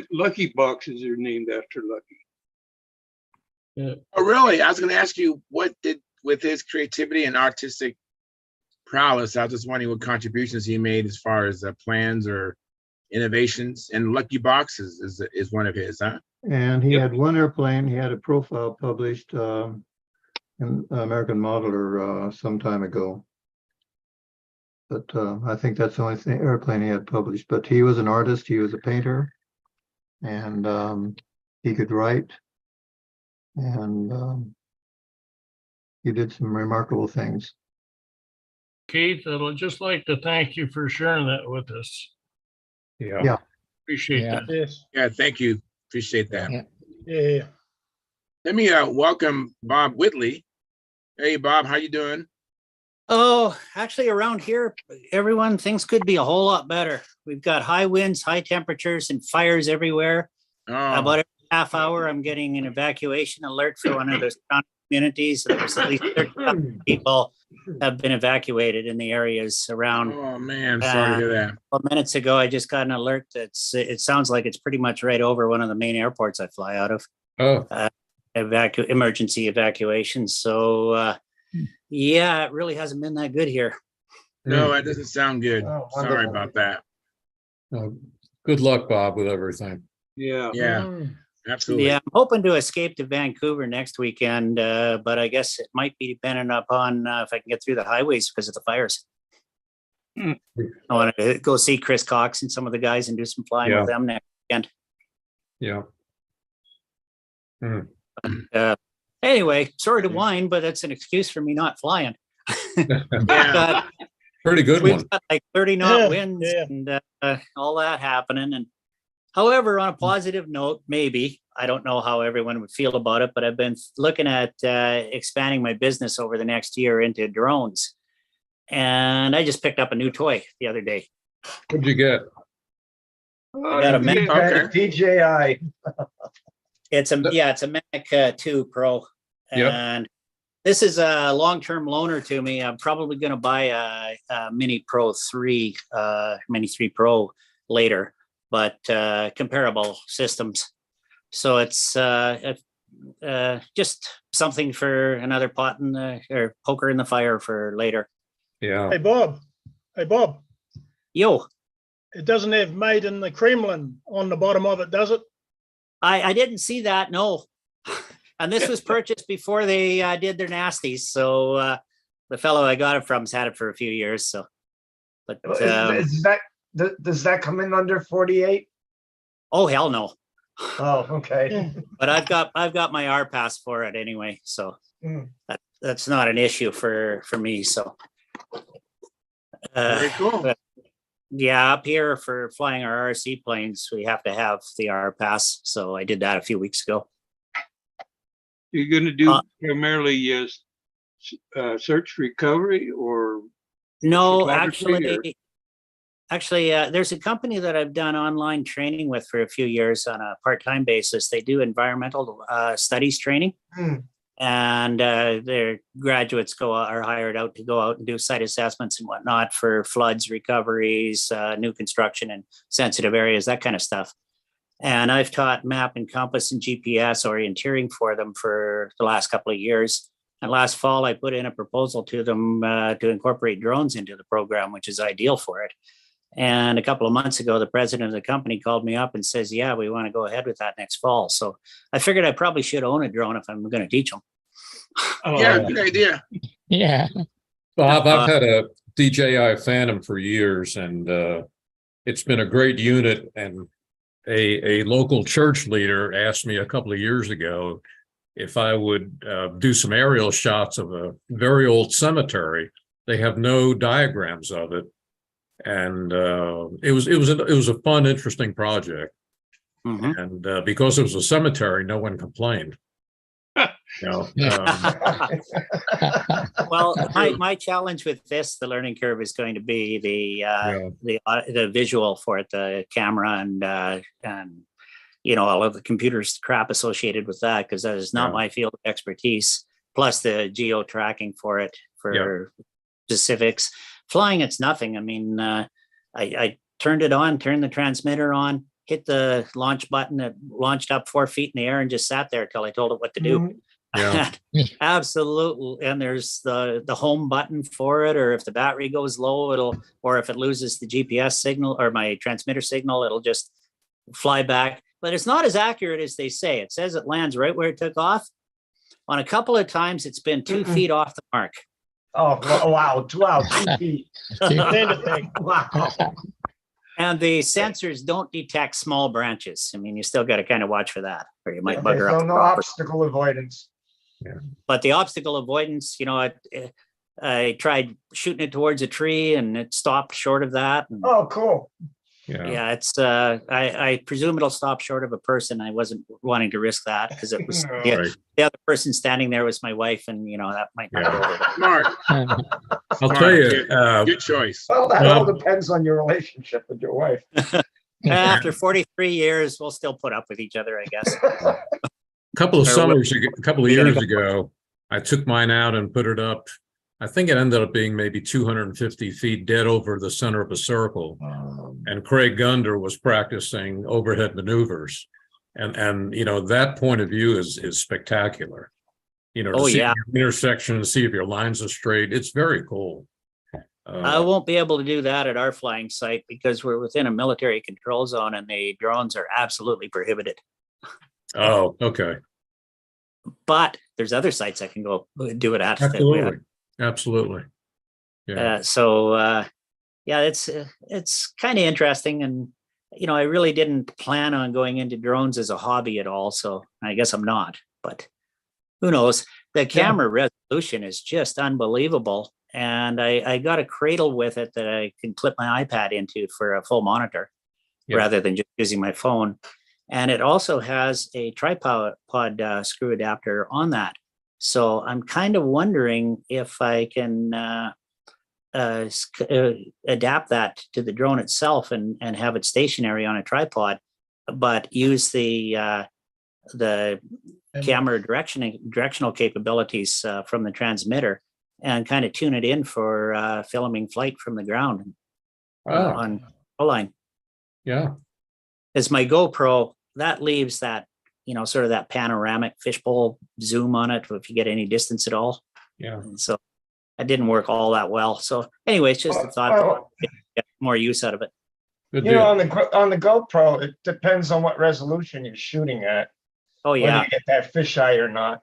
Lucky boxes are named after Lucky. Oh, really? I was going to ask you, what did, with his creativity and artistic prowess, I was just wondering what contributions he made as far as plans or innovations. And Lucky Boxes is one of his, huh? And he Yep. had one airplane. He had a profile published in American Modeler some time ago. But I think that's the only airplane he had published. But he was an artist. He was a painter, and he could write. And he did some remarkable things. Keith, I'd just like to thank you for sharing that with us. Yeah. Yeah. Appreciate Yeah. that. Yes, Yeah, thank you. Appreciate that. Yeah. yeah. Let me welcome Bob Whitley. Hey, Bob, how you doing? Oh, actually, around here, everyone, things could be a whole lot better. We've got high winds, high temperatures, and fires everywhere. Oh, About every half hour, I'm getting an evacuation alert for one of the surrounding communities. There's at least 30 people have been evacuated in the areas around. oh man, sorry to hear that. A couple minutes ago, I just got an alert that's, it sounds like it's pretty much right over one of the main airports I fly out of. Oh, Emergency evacuations. So, yeah, it really hasn't been that good here. No, that doesn't sound good. Oh, Sorry wonderful. about that. good luck, Bob, with everything. Yeah. Yeah, Mm. absolutely. Yeah, I'm hoping to escape to Vancouver next weekend, but I guess it might be dependent upon if I can get through the highways because of the fires. Hmm. I want to go see Chris Cox and some of the guys and do some flying Yeah. with them next weekend. Yeah. Anyway, sorry to whine, but that's an excuse for me not flying. Yeah. But Pretty good we've one. got like 30 knot Yeah, winds yeah. and all that happening. And however, on a positive note, maybe I don't know how everyone would feel about it, but I've been looking at expanding my business over the next year into drones. And I just picked up a new toy the other day. What'd you get? I got a Mac. Okay. DJI. It's a Mac 2 Pro, Yep. and this is a long-term loaner to me. I'm probably going to buy a Mini Pro 3, Mini 3 Pro later, but comparable systems. So it's just something for another pot in the or poker in the fire for later. Yeah. Hey, Bob. Hey, Bob. Yo, It doesn't have made in the Kremlin on the bottom of it, does it? I didn't see that. No. And this was purchased before they did their nasties. So the fellow I got it from's had it for a few years. So, but Does that come in under 48? oh hell no. Oh, okay. But I've got my R pass for it anyway. So Mm. that's not an issue for me. So Very cool. but yeah, up here for flying our RC planes, we have to have the R pass. So I did that a few weeks ago. You're going to do primarily search recovery or No, photography, actually, there's a company that I've done online training with for a few years on a part-time basis. They do environmental studies training, Mm. and their graduates are hired out to go out and do site assessments and whatnot for floods, recoveries, new construction in sensitive areas, that kind of stuff. And I've taught map and compass and GPS orienteering for them for the last couple of years. And last fall, I put in a proposal to them to incorporate drones into the program, which is ideal for it. And a couple of months ago, the president of the company called me up and says, yeah, we want to go ahead with that next fall. So I figured I probably should own a drone if I'm going to teach them. Yeah, good idea. Yeah. Bob, I've had a DJI Phantom for years, and it's been a great unit. And a local church leader asked me a couple of years ago if I would do some aerial shots of a very old cemetery. They have no diagrams of it, and it was a fun, interesting project. Mhm. And because it was a cemetery, no one complained. You know, Well, my challenge with this, the learning curve is going to be the visual for it, the camera and you know, all of the computers crap associated with that, because that is not Yeah. my field of expertise. Plus the geo tracking for it for specifics. Flying, it's nothing. I mean, I turned it on, turned the transmitter on, hit the launch button, it launched up 4 feet in the air and just sat there till I told it what to do. Mm. Yeah. Absolutely. And there's the home button for it, or if the battery goes low, or if it loses the GPS signal or my transmitter signal, it'll just fly back. But it's not as accurate as they say. It says it lands right where it took off. On a couple of times, it's been 2 feet off the mark. Oh, wow. 2 feet. Landed thing. Wow. And the sensors don't detect small branches. I mean, you still got to kind of watch for that, or you might Okay, bugger so up the no crop or obstacle avoidance. But the obstacle avoidance, you know, I tried shooting it towards a tree and it stopped short of that. And Oh, cool. Yeah, it's, I presume it'll stop short of a person. I wasn't wanting to risk that because it was, No. yeah, Right. the other person standing there was my wife and, you know, that might not go over. Smart. I'll tell you, Good choice. Well, that all Well- depends on your relationship with your wife. After 43 years, we'll still put up with each other, I guess. a couple of Or summers ago, a couple of You're gonna years ago, I took mine out and put it up. I think it ended up being maybe 250 feet dead over the center of a circle. And Craig Gunder was practicing overhead maneuvers. And you know, that point of view is spectacular. You know, to Oh, see yeah. your intersection, to see if your lines are straight. It's very cool. I won't be able to do that at our flying site because we're within a military control zone and the drones are absolutely prohibited. Oh, okay. But there's other sites I can go do it at. that we have. Absolutely. Yeah. Yeah, it's kind of interesting, and you know, I really didn't plan on going into drones as a hobby at all, so I guess I'm not. But who knows? The camera resolution is just unbelievable, and I got a cradle with it that I can clip my iPad into for a full monitor, Yeah. rather than just using my phone. And it also has a tripod screw adapter on that. So I'm kind of wondering if I can adapt that to the drone itself and have it stationary on a tripod, but use the camera directional capabilities from the transmitter and kind of tune it in for filming flight from the ground on a line. Yeah. As my GoPro, that leaves that, you know, sort of that panoramic fishbowl zoom on it if you get any distance at all. Yeah. And so that didn't work all that well. So anyway, it's just a thought to get more use out of it. Good You know, deal. on the GoPro, it depends on what resolution you're shooting at. Oh, Whether yeah. you get that fisheye or not.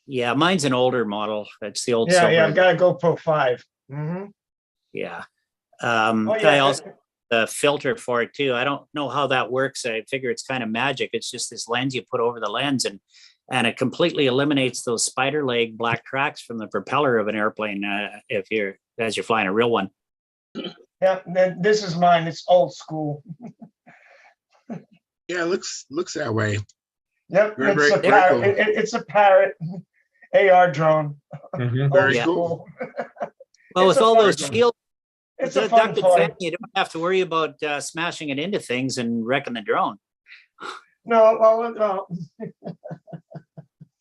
Yeah. Mine's an older model. It's the old Yeah, silver. I've got a GoPro 5. Mhm. Yeah. Oh, I also the filter for it too. I don't know how that works. I figure it's kind of magic. It's just this lens you put over the lens and it completely eliminates those spider leg black tracks from the propeller of an airplane as you're flying a real one. Yeah, this is mine. It's old school. Yeah, it looks that way. Yep, Very, it's a very parrot. cool. It's a Parrot AR drone. Mhm. Very Yeah. cool. Well, It's with a all fun those drone. shields, It's the a fun ducted toy. fan, you don't have to worry about smashing it into things and wrecking the drone. No, well, no.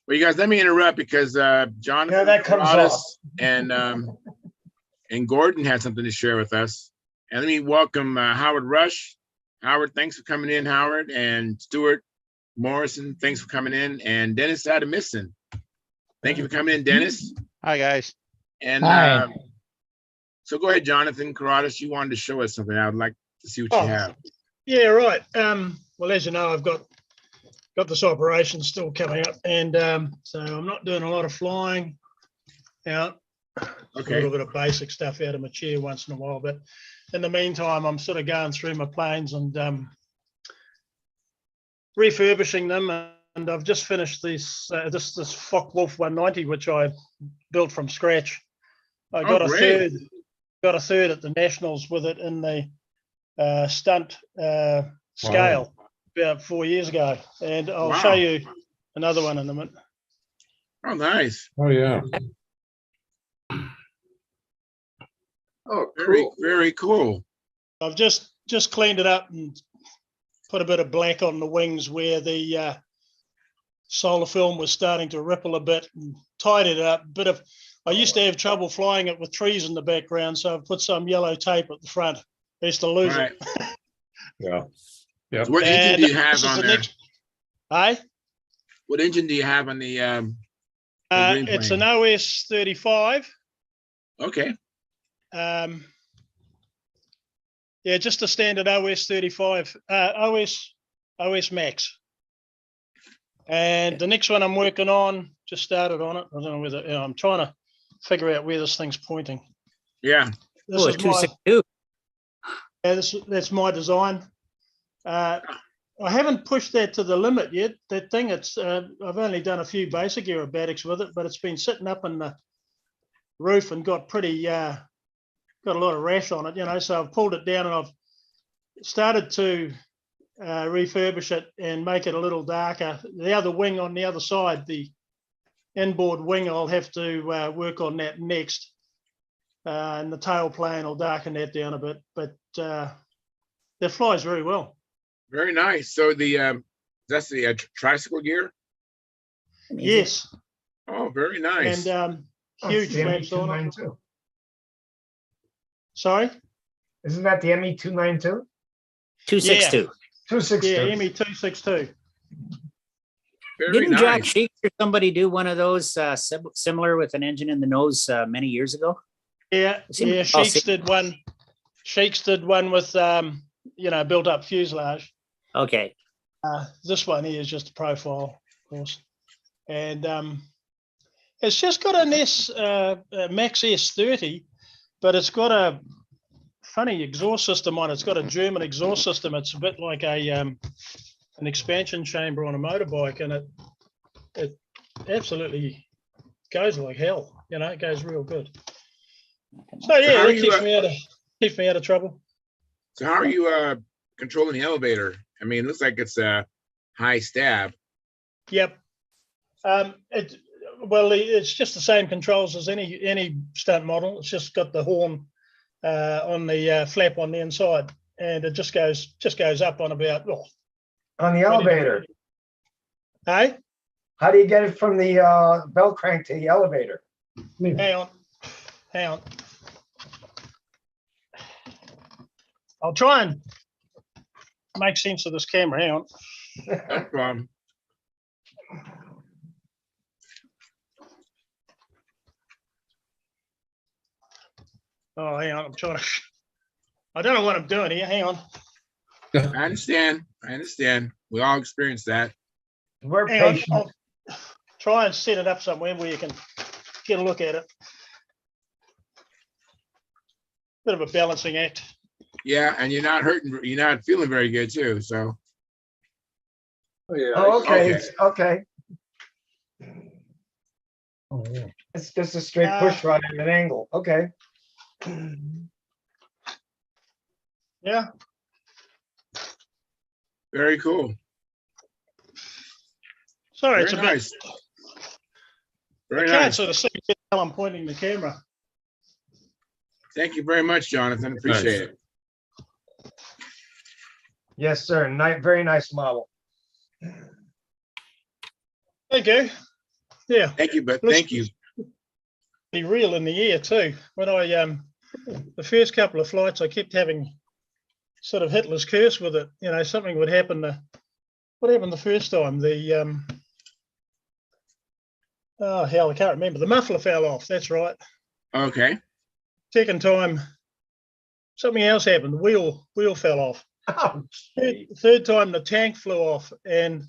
Well, you guys, let me interrupt because Jonathan Yeah, that comes Corrales off. and Gordon had something to share with us. And let me welcome Howard Rush. Howard, thanks for coming in, Howard. And Stuart Morrison, thanks for coming in. And Dennis Adamison. Thank you for coming in, Dennis. Hi, guys. And Hi. so go ahead, Jonathan Corrales. You wanted to show us something. I would like to see what Oh. you have. Yeah, right. Well, as you know, I've got this operation still coming up, and so I'm not doing a lot of flying out. A Okay. little bit of basic stuff out of my chair once in a while, but in the meantime, I'm sort of going through my planes and refurbishing them. And I've just finished this Focke-Wulf 190, which I built from scratch. I got great. a third at the Nationals with it in the stunt scale about 4 years ago, and I'll show Wow. you another one in a minute. Oh, nice. Oh, yeah. Oh, Very, very cool. I've just cleaned it up and put a bit of black on the wings where the solar film was starting to ripple a bit, and tidied it up. I used to have trouble flying it with trees in the background, so I've put some yellow tape at the front. I used to lose Right. it. Yeah. Yeah. So what engine do you have this is on the there? Hey? What engine do you have on the green It's plane? an OS 35. Okay. Yeah, just a standard OS 35, OS Max. And the next one I'm working on, just started on it. I don't know whether, I'm trying to figure out where this thing's pointing. Yeah. This Oh, a is my, 262. yeah, that's my design. I haven't pushed that to the limit yet. That thing, I've only done a few basic aerobatics with it, but it's been sitting up in the roof and got a lot of rash on it, so I've pulled it down and I've started to refurbish it and make it a little darker. The other wing on the other side, the inboard wing, I'll have to work on that next. And the tail plane, I'll darken that down a bit, but that flies very well. Very nice. So that's the tricycle gear. Yes, Oh, very nice. and Oh, it's huge the flaps on it. ME292. Sorry? Isn't that the ME292? 262. 262. Yeah, ME262. Very Didn't Jack nice. Sheets or somebody do one of those similar with an engine in the nose many years ago? Yeah, It seemed yeah, to all Sheiks seem- did one. Sheiks did one with, built up fuselage. Okay. This one here is just a profile, of course. And it's just got an Max S30, but it's got a funny exhaust system on it. It's got a German exhaust system. It's a bit like an expansion chamber on a motorbike, and it absolutely goes like hell. It goes real good. So yeah, how are it you, keeps me out of trouble. So how are you controlling the elevator? I mean, it looks like it's a high stab. Yep. It's just the same controls as any stunt model. It's just got the horn on the flap on the inside, and it just goes up on about On the 20 to elevator. 30. Hey, How do you get it from the bell crank to the elevator? hang on. I'll try and make sense of this camera. Hang on. No problem. Oh, hang on. I'm trying to. I don't know what I'm doing here. Hang on. I understand. We all experience that. We're Hang on. patient. I'll try and set it up somewhere where you can get a look at it. Bit of a balancing act. Yeah, and you're not feeling very good too. So Oh, okay, Okay. okay. It's just a straight push rod at an angle. Okay. Yeah. very cool. Sorry, Very it's a nice. bit. Very I can't nice. sort of see it while I'm pointing the camera. Thank you very much, Jonathan. Appreciate it. Yes, sir. Very nice model. Thank you. Yeah, Thank you, but Let's- thank you. be real in the air too. When I the first couple of flights, I kept having sort of Hitler's curse with it. Something would happen. What happened the first time? Oh hell, I can't remember. The muffler fell off. That's right. Okay. Second time, something else happened. The wheel fell off. Oh, Third time, the tank flew off, and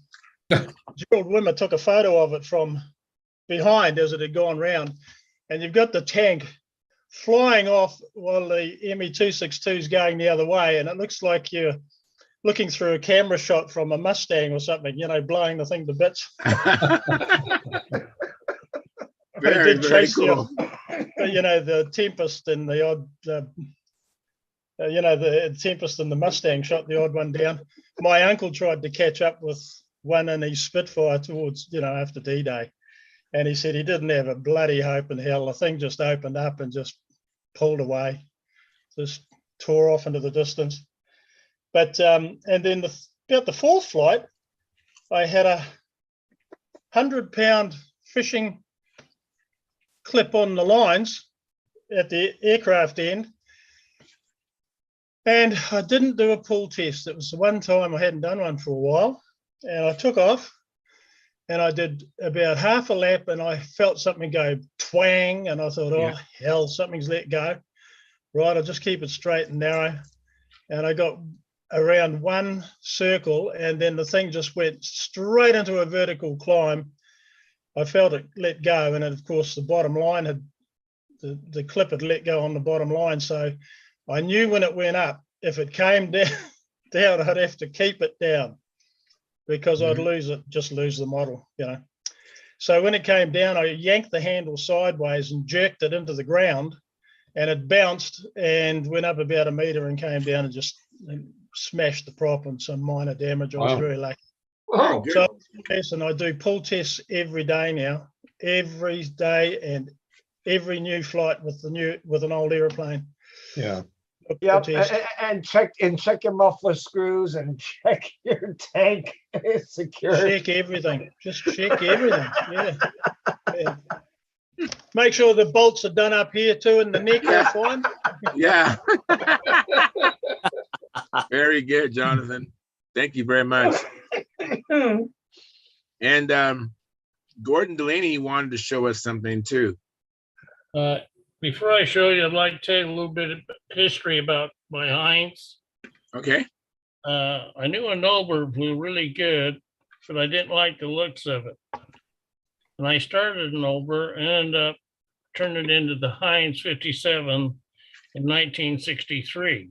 Gerald Wimmer took a photo of it from behind as it had gone round. And you've got the tank flying off while the ME262 is going the other way, and it looks like you're looking through a camera shot from a Mustang or something, blowing the thing to bits. Very, did very chase the cool. The Tempest and the odd, the Tempest and the Mustang shot the odd one down. My uncle tried to catch up with one in his Spitfire towards, after D-Day. And he said he didn't have a bloody hope in hell. The thing just opened up and just pulled away, just tore off into the distance. But, and then about the fourth flight, I had a 100-pound fishing clip on the lines at the aircraft end. And I didn't do a pull test. It was the one time I hadn't done one for a while. And I took off and I did about half a lap and I felt something go twang. And I thought, oh, hell, something's let go. Right, I'll just keep it straight and narrow. And I got around one circle and then the thing just went straight into a vertical climb. I felt it let go, and of course the bottom line had the clip had let go on the bottom line. So I knew when it went up, if it came down, I'd have to keep it down because I'd lose the model, So when it came down, I yanked the handle sideways and jerked it into the ground, and it bounced and went up about 1 meter and came down and just smashed the prop and some minor damage. I was Wow. very lucky. Oh, good. So yes, and I do pull tests every day now, every day, and every new flight with an old airplane. Yeah. Pull Yep, test. and check your muffler screws and check your tank security. Check everything. Just check everything. Yeah. Yeah. Make sure the bolts are done up here too in the neck. They're fine. Yeah. Very good, Jonathan. Thank you very much. And Gordon Delaney wanted to show us something too. Before I show you, I'd like to tell you a little bit of history about my Heinz. Okay. I knew a Nober flew really good, but I didn't like the looks of it. And I started an Nober and ended up turning it into the Heinz 57 in 1963.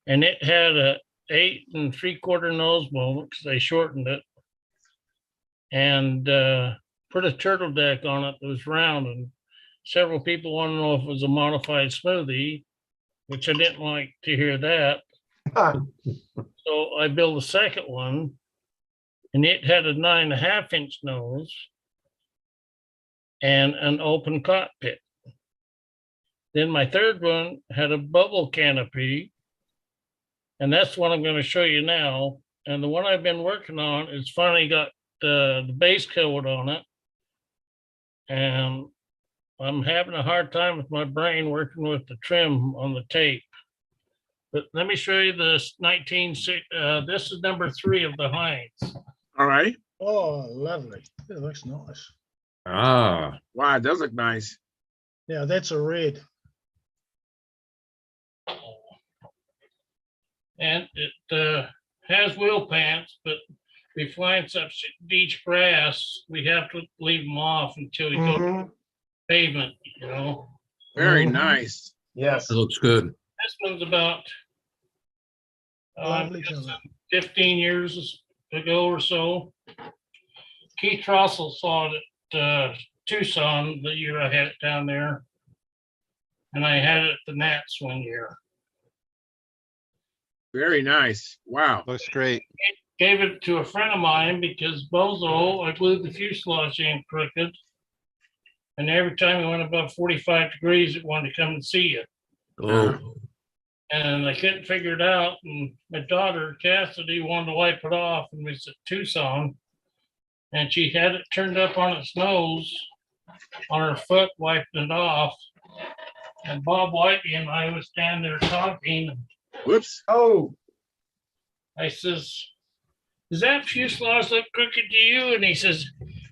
And it had a 8 3/4 nose bone because they shortened it, and put a turtle deck on it that was round. And several people want to know if it was a modified smoothie, which I didn't like to hear that. So I built a second one, and it had a 9.5-inch nose and an open cockpit. Then my third one had a bubble canopy, and that's what I'm going to show you now. And the one I've been working on is finally got the base coat on it. And I'm having a hard time with my brain working with the trim on the tape. But let me show you this this is number 3 of the Heinz. All right. Oh, lovely. It looks nice. Ah, Wow, it does look nice. Now that's a red. And it has wheel pants, but we flying such beach brass, we have to leave them off until we go to Mhm. pavement, you know. Very Mhm. nice. Yes. it looks good. This one's about Lovely color. 15 years ago or so. Keith Russell saw it at Tucson the year I had it down there. And I had it at the Nats one year. Very nice. Wow. Looks great. Gave it to a friend of mine because Bozo, I glued the fuselage in crooked. And every time it went above 45 degrees, it wanted to come and see you. Oh, And I couldn't figure it out. And my daughter, Cassidy, wanted to wipe it off. And we was at Tucson. And she had it turned up on its nose on her foot, wiping it off. And Bob Whitey and I was standing there talking. And Whoops. Oh, I says, does that fuselage look crooked to you? And he says,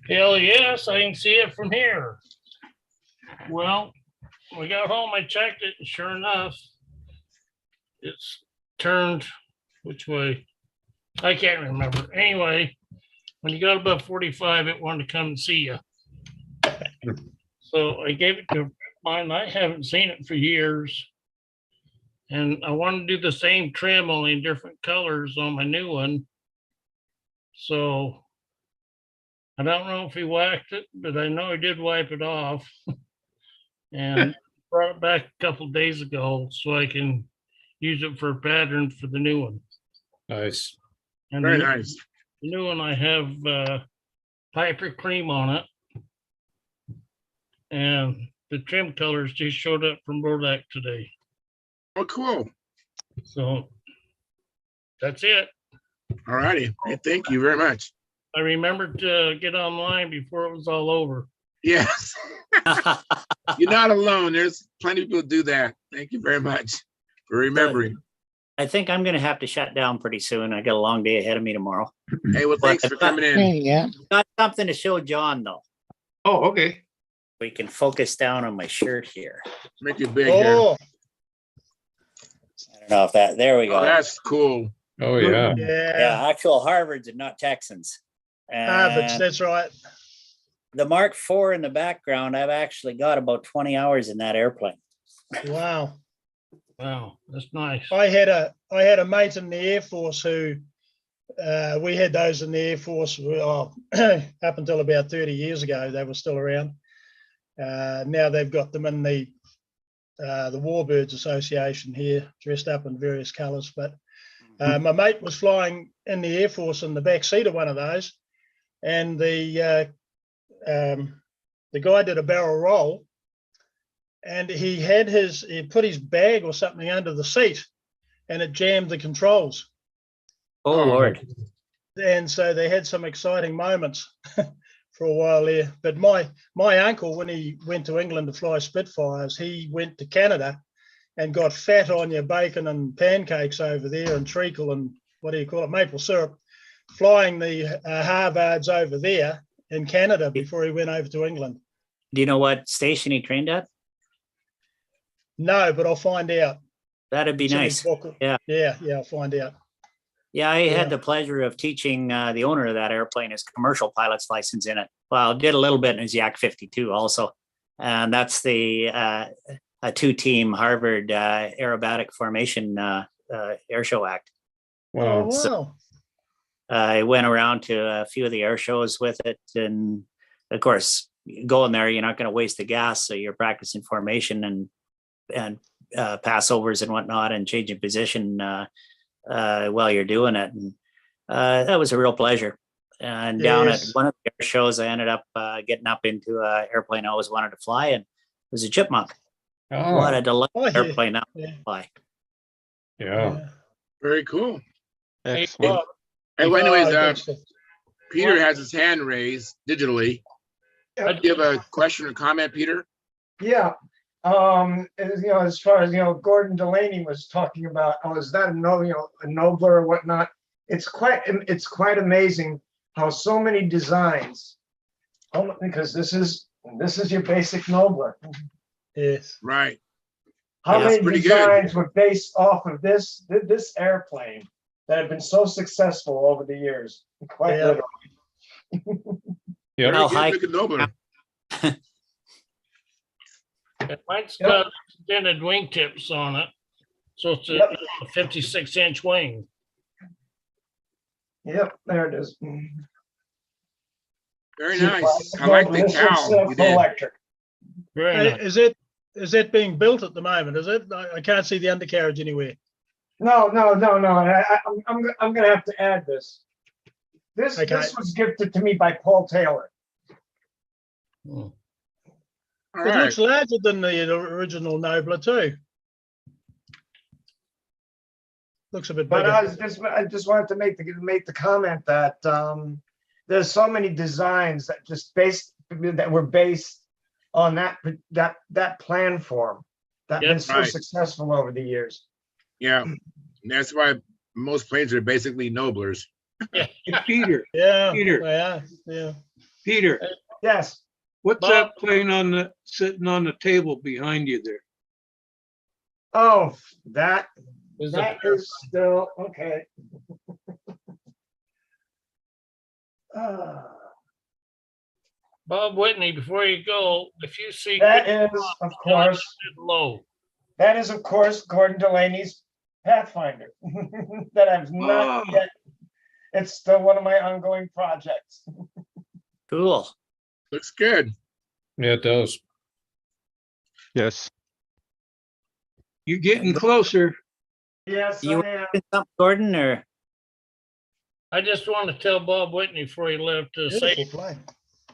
hell yes, I can see it from here. Well, we got home, I checked it, and sure enough, it's turned which way? I can't remember. Anyway, when you got above 45, it wanted to come and see you. So I gave it to a friend of mine. I haven't seen it for years. And I want to do the same trim, only in different colors on my new one. So I don't know if he whacked it, but I know he did wipe it off. And brought it back a couple of days ago so I can use it for a pattern for the new one. nice. And Very the nice. new one, I have Piper cream on it. And the trim colors just showed up from Rodak today. Oh, cool. So that's it. All righty. Hey, thank you very much. I remembered to get online before it was all over. Yes. You're not alone. There's plenty of people do that. Thank you very much for remembering. I think I'm gonna have to shut down pretty soon. I got a long day ahead of me tomorrow. Hey, well, thanks for coming in. Yeah. Got something to show John though. Oh, okay. We can focus down on my shirt here. Make it big here. Oh, I don't know if there we Oh, go. that's cool. Oh, yeah. yeah. Yeah, actual Harvards and not Texans. Harvards, And that's right. the Mark IV in the background, I've actually got about 20 hours in that airplane. Wow. Wow, that's nice. I had a mate in the Air Force who we had those in the Air Force up until about 30 years ago. They were still around. Now they've got them in the Warbirds Association here, dressed up in various colours. But My mate was flying in the Air Force in the back seat of one of those, and the guy did a barrel roll, and he put his bag or something under the seat, and it jammed the controls. Oh, Lord. And so they had some exciting moments for a while there. But my uncle, when he went to England to fly Spitfires, he went to Canada and got fat on your bacon and pancakes over there and treacle and what do you call it, maple syrup, flying the Harvards over there in Canada before he went over to England. Do you know what station he trained at? No, but I'll find out. That'd be It's in nice. his book. Yeah. Yeah, I'll find out. Yeah, I Yeah. had the pleasure of teaching the owner of that airplane his commercial pilot's license in it. Well, did a little bit in his Yak 52 also. And that's the a two-team Harvard aerobatic formation air show act. Oh, Wow. So- wow. I went around to a few of the air shows with it. And of course, going there, you're not going to waste the gas. So you're practicing formation and passovers and whatnot and changing position while you're doing it. And that was a real pleasure. And down at Yes. one of the air shows, I ended up getting up into an airplane I always wanted to fly, and it was a Chipmunk. What a Oh, delightful Oh, yeah. airplane that Yeah. to fly. yeah. Very cool. Hey, Excellent. Bob, Hey, well, anyways, Oh, good stuff. Peter has his hand raised digitally. Uh, Do you have a question or comment, Peter? Yeah, as far as, Gordon Delaney was talking about, is that a nobler or whatnot? It's quite amazing how so many designs, because this is your basic nobler. Yes. Right. How Yeah, many that's pretty good. designs were based off of this airplane that have been so successful over the years? Quite Yeah. literally. Yep. How Very high- good, Nobler. mine's Yep. got extended wingtips on it. So it's Yep. a 56-inch wing. Yep, there it is. Very See, nice. I like the this one's, cowl you did. electric. Very Hey, nice. is it being built at the moment? Is it? I can't see the undercarriage anywhere. No. I'm gonna have to add this. This Okay. was gifted to me by Paul Taylor. Hmm. All It right. looks larger than the original Nobler too. Looks a bit But bigger. I just wanted to make the comment that there's so many designs that were based on that plan form that Yep. been so Right. successful over the years. Yeah. And that's why most planes are basically Noblers. Hey, Peter, Yeah. Peter. Yeah. Peter, Yes. what's Bob. that plane sitting on the table behind you there? Oh, that Is that a- is still okay. Ah, Bob Whitney, before you go, if you see that is, of course. low, That is, of course, Gordon Delaney's Pathfinder that I've not Oh. yet. It's still one of my ongoing projects. Cool. Looks good. Yeah, it does. Yes. You're getting closer. Yes, You I am. Something, Gordon, or I just want to tell Bob Whitney before he left to say, Beautiful plane.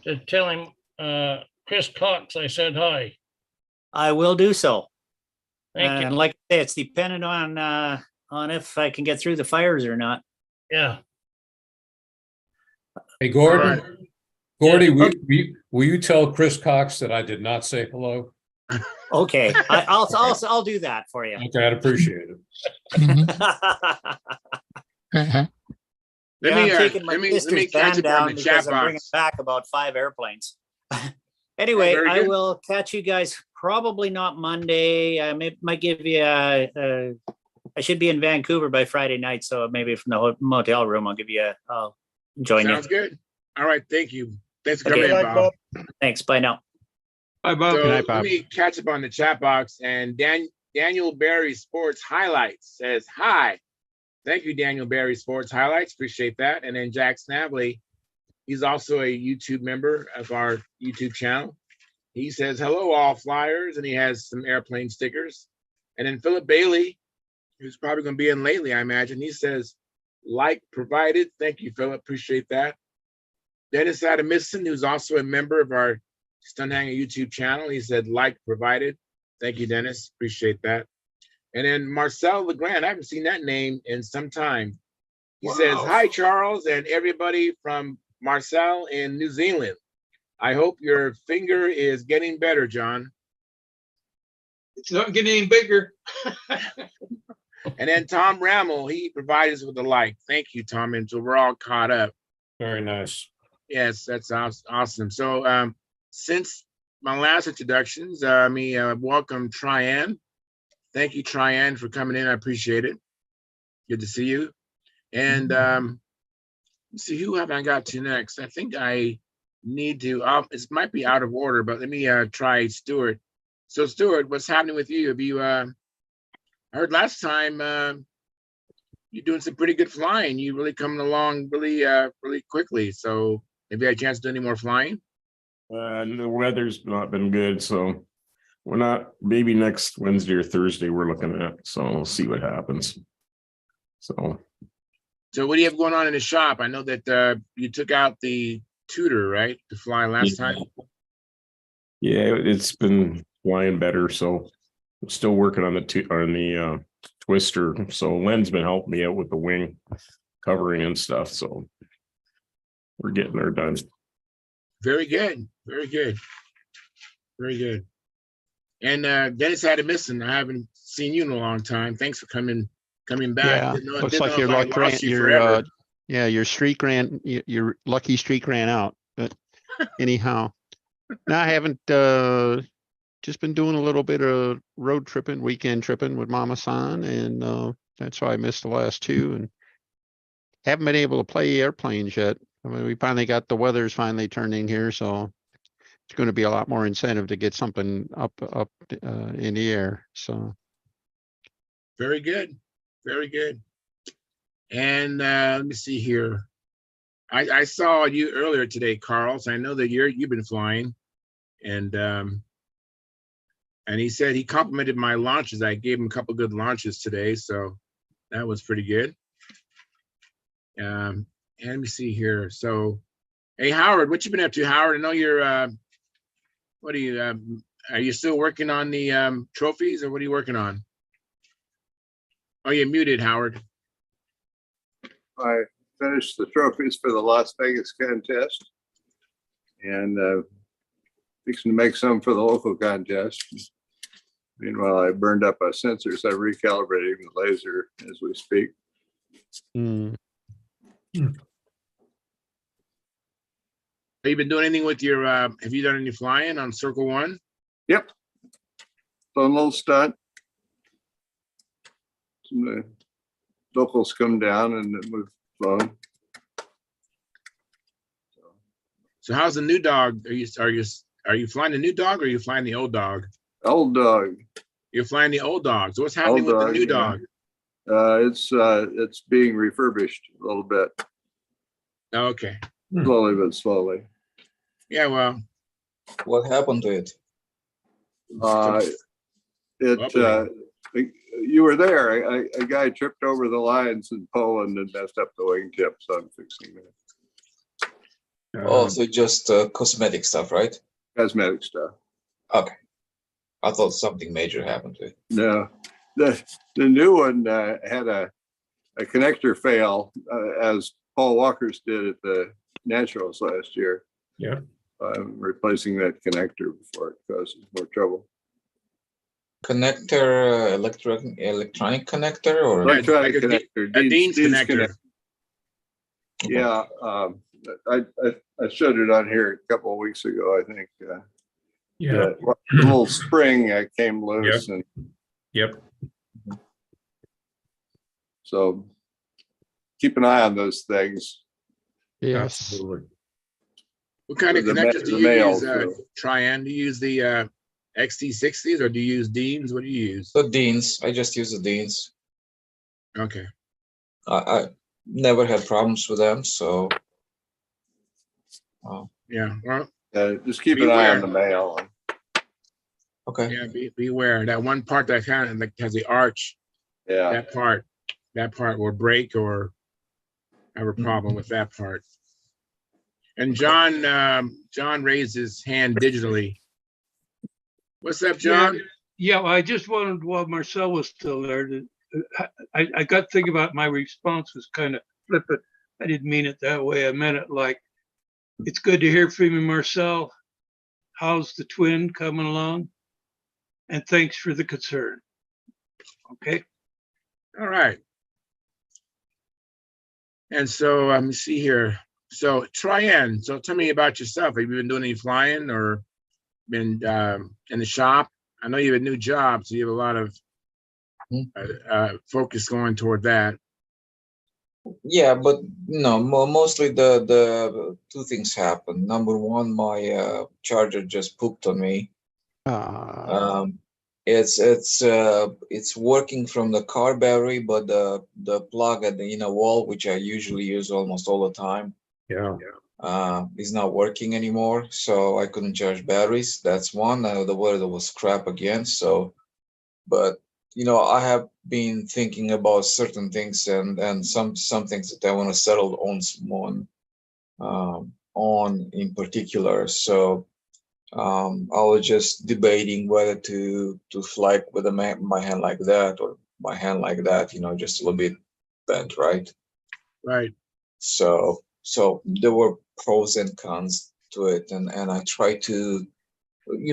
to tell him, Chris Cox, I said hi. I will do so. Thank you. And like I say, it's dependent on if I can get through the fires or not. Yeah. Hey, Gordon. All right. Gordy, will you tell Chris Cox that I did not say hello? Okay, I'll do that for you. Okay, I'd appreciate it. Mhm. Let Yeah, me, I'm taking my let me sister's catch band up on down the chat because I'm bringing box. back about 5 airplanes. Anyway, very I good. will catch you guys probably not Monday. I might give you I should be in Vancouver by Friday night, so maybe from the motel room, I'll join Sounds you. good. All right. Thank you. Thanks for Okay. coming in, Good night, Bob. Bob. Thanks. Bye now. Bye, Bob. So Good night, let Bob. me catch up on the chat box. And Daniel Barry Sports Highlights says, hi. Thank you, Daniel Barry Sports Highlights. Appreciate that. And then Jack Snavely, he's also a YouTube member of our YouTube channel. He says, hello, all flyers. And he has some airplane stickers. And then Philip Bailey, who's probably going to be in lately, I imagine. He says, like provided. Thank you, Philip. Appreciate that. Dennis Adamison, who's also a member of our Stunthangar YouTube channel. He said, like provided. Thank you, Dennis. Appreciate that. And then Marcel Legrand, I haven't seen that name in some time. He says, hi, Charles, and everybody from Marcel in New Zealand. I hope your finger is getting better, John. It's not getting any bigger. And then Tom Rammel, he provided us with a like. Thank you, Tom. And so we're all caught up. Very nice. Yes, that's awesome. So since my last introductions, welcome Tryan. Thank you, Tryan, for coming in. I appreciate it. Good to see you. And let's see, who have I got to next? I think I need to, it might be out of order, but let me try Stuart. So Stuart, what's happening with you? Have you, I heard last time you're doing some pretty good flying. You really coming along really quickly. So have you had a chance to do any more flying? The weather's not been good, so we're not, maybe next Wednesday or Thursday we're looking at, so we'll see what happens. So what do you have going on in the shop? I know that you took out the tutor, right, to fly last time? yeah, it's been flying better, so I'm still working on the twister. So Len's been helping me out with the wing covering and stuff, so we're getting her done. Very good. Very good. Very good. And Dennis Adamison, I haven't seen you in a long time. Thanks for coming back. Yeah, Didn't know- looks didn't like know your if I luck ran, lost you forever. your streak ran, your lucky streak ran out. But anyhow, no, I haven't, just been doing a little bit of road tripping, weekend tripping with Mama San, and that's why I missed the last two, and haven't been able to play airplanes yet. I mean, we finally got the weather's finally turning here, so it's going to be a lot more incentive to get something up in the air. So Very good. Very good. And let me see here. I saw you earlier today, Carl. So I know that you've been flying, and he said he complimented my launches. I gave him a couple good launches today, so that was pretty good. And let me see here. So, hey Howard, what you been up to, Howard? I know you're. What are you still working on the trophies, or what are you working on? Oh, you're muted, Howard. I finished the trophies for the Las Vegas contest, and fixing to make some for the local contest. Meanwhile, I burned up my sensors. I'm recalibrating the laser as we speak. Have you been doing anything with your, have you done any flying on Circle One? Yep. Fun little stunt. Some locals come down and then we've flown. So how's the new dog? Are you flying the new dog, or are you flying the old dog? Old dog. You're flying the old dog. So what's happening Old with dog, the new yeah. dog? It's being refurbished a little bit, Oh, okay. slowly but slowly. Yeah, well, What happened to it? You were there. A guy tripped over the lines in Poland and messed up the wingtip, so I'm fixing that. Oh, so just cosmetic stuff, right? Cosmetic stuff. Okay. I thought something major happened to it. No, the new one had a connector fail, as Paul Walker's did at the Naturals last year. Yeah. I'm replacing that connector before it causes more trouble. Connector, electronic connector, or Electronic like connector. a Dean's connector. Yeah, I showed it on here a couple of weeks ago, I think. Yeah. The little spring came loose, and Yep. so keep an eye on those things. yes, Absolutely. What kind of The connectors do the you male, use, so. Tryan? Do you use the XT60s, or do you use Deans? What do you use? the Deans? I just use the Deans. Okay. I never had problems with them, so. Yeah. Well, Just keep an eye on the Beware. male. Okay. yeah, beware. That one part that kind of like has the arch, Yeah. that part will break or have a problem with that part. And John raised his hand digitally. What's up, John? Yeah, I just wanted, while Marcel was still there, I got thinking about my response was kind of flippant. I didn't mean it that way. I meant it like, it's good to hear from you, Marcel. How's the twin coming along? And thanks for the concern. Okay. All right. And so let me see here. So Tryon, so tell me about yourself. Have you been doing any flying or been in the shop? I know you have a new job, so you have a lot of focus going toward that. Yeah, but no, mostly the two things happen. Number one, my charger just pooped on me. It's working from the car battery, but the plug at the inner wall, which I usually use almost all the time, is not working anymore. So I couldn't charge batteries. That's one. The weather was crap again. So, but I have been thinking about certain things and some things that I want to settle on in particular. So I was just debating whether to fly with my hand like that or my hand like that, just a little bit bent, right? Right. So there were pros and cons to it, and I tried to,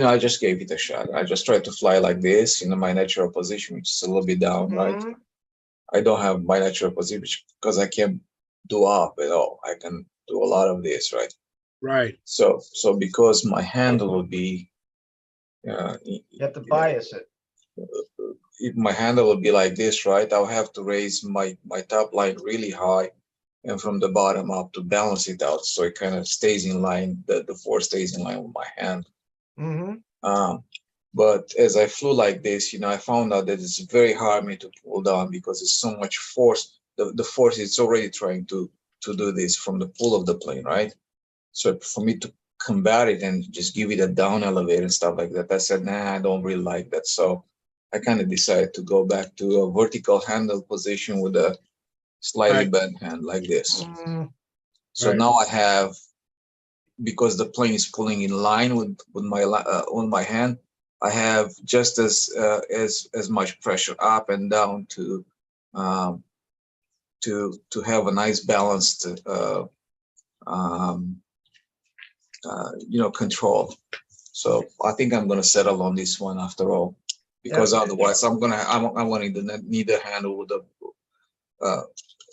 I just gave it a shot. I just tried to fly like this, my natural position, which is a little bit down, right? I don't have my natural position because I can't do up at all. I can do a lot of this, right? Right. So because my handle would be, You have to bias it. if my handle would be like this, right? I'll have to raise my top line really high and from the bottom up to balance it out, so it kind of stays in line. The force stays in line with my hand. But as I flew like this, I found out that it's very hard for me to pull down because it's so much force. The force is already trying to do this from the pull of the plane, right? So for me to combat it and just give it a down elevator and stuff like that, I said, nah, I don't really like that. So I kind of decided to go back to a vertical handle position with a slightly bent hand like this. So now I have, because the plane is pulling in line with my on my hand, I have just as much pressure up and down to have a nice balanced control. So I think I'm gonna settle on this one after all, because otherwise I'm gonna need a handle with a.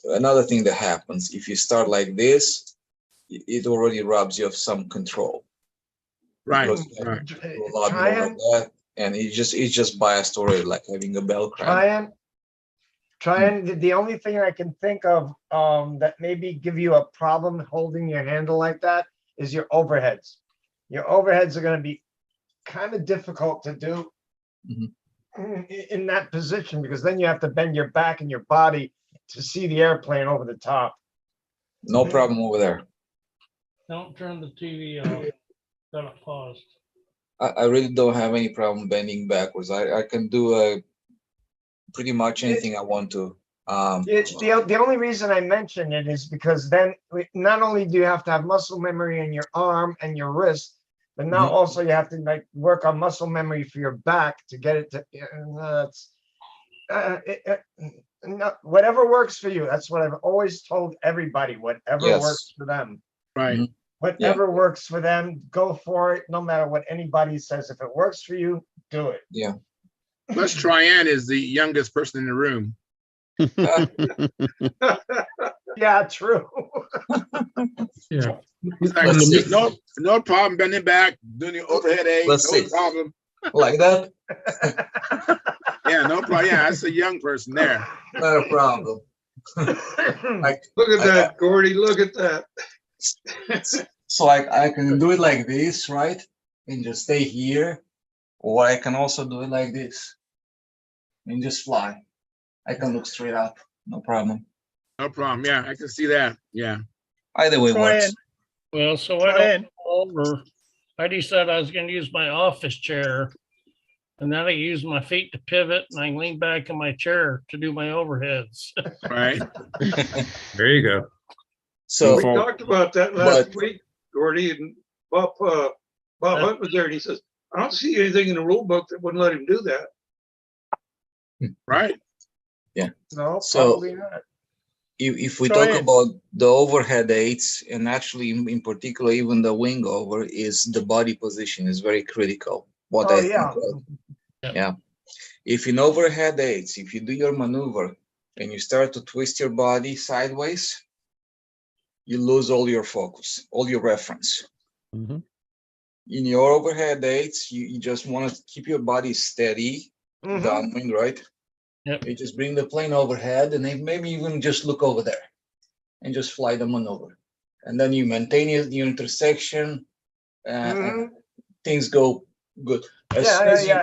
Another thing that happens if you start like this, it already robs you of some control. Right. Because you have to do a lot more of that, and it's just biased already, like having a bell crank. Tryon, the only thing I can think of that maybe give you a problem holding your handle like that is your overheads. Your overheads are going to be kind of difficult to do in that position, because then you have to bend your back and your body to see the airplane over the top. No problem over there. Don't turn the TV off. Got it paused. I really don't have any problem bending backwards. I can do pretty much anything I want to. The only reason I mention it is because then not only do you have to have muscle memory in your arm and your wrist, but now also you have to work on muscle memory for your back to get it to. Whatever works for you. That's what I've always told everybody. Whatever works for them. Right. Whatever works for them, go for it. No matter what anybody says, if it works for you, do it. Yeah. Plus, Tryon is the youngest person in the room. Yeah, true. Yeah. Like, no problem bending back, doing the overhead A. No problem. Like that. Yeah, no problem. Yeah, that's a young person there. Not a problem. Look at that, Gordy. Look at that. So I can do it like this, right? And just stay here. Or I can also do it like this. And just fly. I can look straight up. No problem. No problem. Yeah, I can see that. Yeah. Either way works. Well, so I decided I was going to use my office chair And then I use my feet to pivot and I lean back in my chair to do my overheads. Right. There you go. So We talked about that last week, Gordy, and Bob Hunt was there and he says, I don't see anything in the rule book that wouldn't let him do that. Right. No, So- probably not. if we Go talk ahead. about the overhead aids, and actually in particular even the wing over, is the body position is very critical. What Oh, I think, yeah. right? Yeah. If in overhead aids, if you do your maneuver and you start to twist your body sideways, you lose all your focus, all your reference. Mhm. In your overhead aids, you just want to keep your body steady, Mhm. downwind, right? Yep. You just bring the plane overhead and then maybe even just look over there and just fly the maneuver. And then you maintain your intersection, and things go good. As soon as you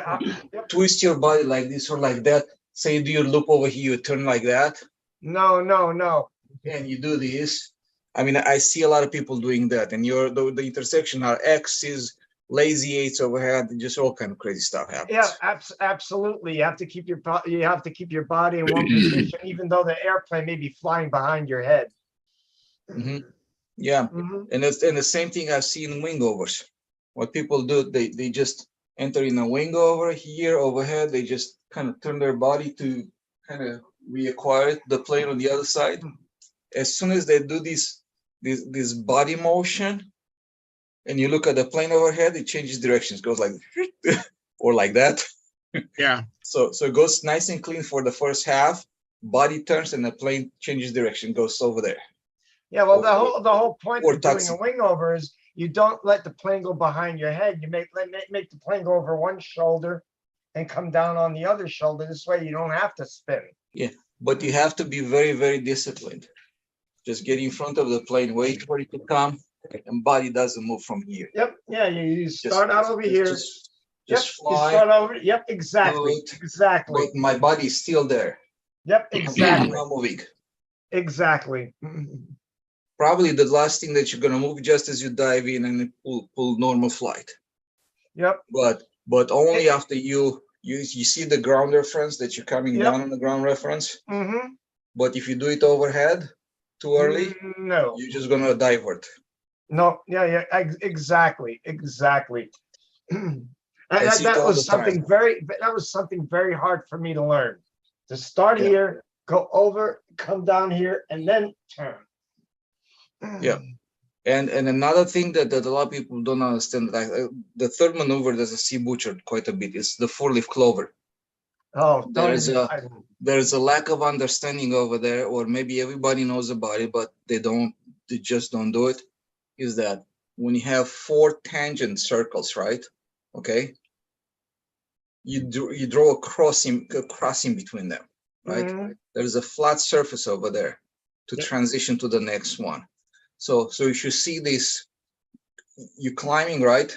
Yep. twist your body like this or like that, say do your loop over here, you turn like that, No, no, no. and you do this. I mean, I see a lot of people doing that, and the intersection are X's, lazy eights overhead, and just all kind of crazy stuff happens. Yeah, absolutely. You have to keep your body in one position, even though the airplane may be flying behind your head. Mhm. Yeah, Mhm. and the same thing I've seen in wing overs. What people do, they just enter in a wing over here overhead. They just kind of turn their body to kind of reacquire the plane on the other side. As soon as they do this body motion, and you look at the plane overhead, it changes directions, goes like or like that. Yeah. So it goes nice and clean for the first half. Body turns and the plane changes direction, goes over there. Yeah, well, Or- the whole point or of doing taxi. a wing over is you don't let the plane go behind your head. You make the plane go over one shoulder and come down on the other shoulder. This way you don't have to spin. But you have to be very, very disciplined. Just get in front of the plane, wait for it to come, and body doesn't move from here. Yep. Yeah, you Just- start out over here. Just Yep. You fly, start over. Yep. Exactly. Good. Exactly. but my body is still there. Yep. I'm Exactly. not moving. Exactly. Probably the last thing that you're gonna move just as you dive in and pull normal flight. Yep. But only after you see the ground reference that you're coming Yep. down on the ground reference. Mm-hmm. But if you do it overhead too early, No. you're just gonna divert. No. Yeah. Exactly. Exactly. I see it That all was the something very hard for me to learn. To start Yeah. here, go over, come down here, and then turn. Yeah. And another thing that a lot of people don't understand, like the third maneuver that I see butchered quite a bit is the 4-leaf clover. Oh, There's a lack of understanding over there, or maybe everybody knows about it, but they just don't do it. Is that when you have 4 tangent circles, right? Okay. You draw a crossing between them, right? Mhm. There's a flat surface over there to Yep. transition to the next one. So if you see this, you climbing, right?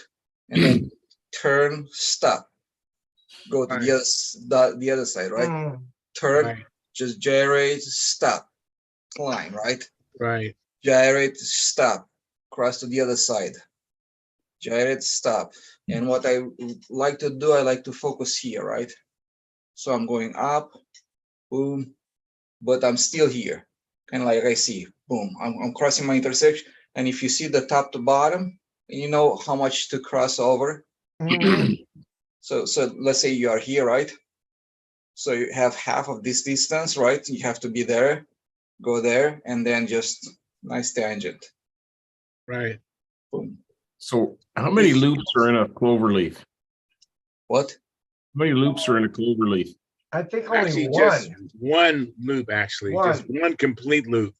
And then turn, stop, go to the other side, right? Mm. Turn, Right. just gyrate, stop, climb, right? Right. Gyrate, stop, cross to the other side. Gyrate, stop. And what I like to do, I like to focus here, right? So I'm going up, boom, but I'm still here. Kind of like I see, boom, I'm crossing my intersection. And if you see the top to bottom, you know how much to cross over. Mhm. So let's say you are here, right? So you have half of this distance, right? You have to be there, go there, and then just nice tangent. Right. Boom. So how many loops are in a clover leaf? What? How many loops are in a clover leaf? I think only Actually, one. just one loop, actually. Just one complete loop.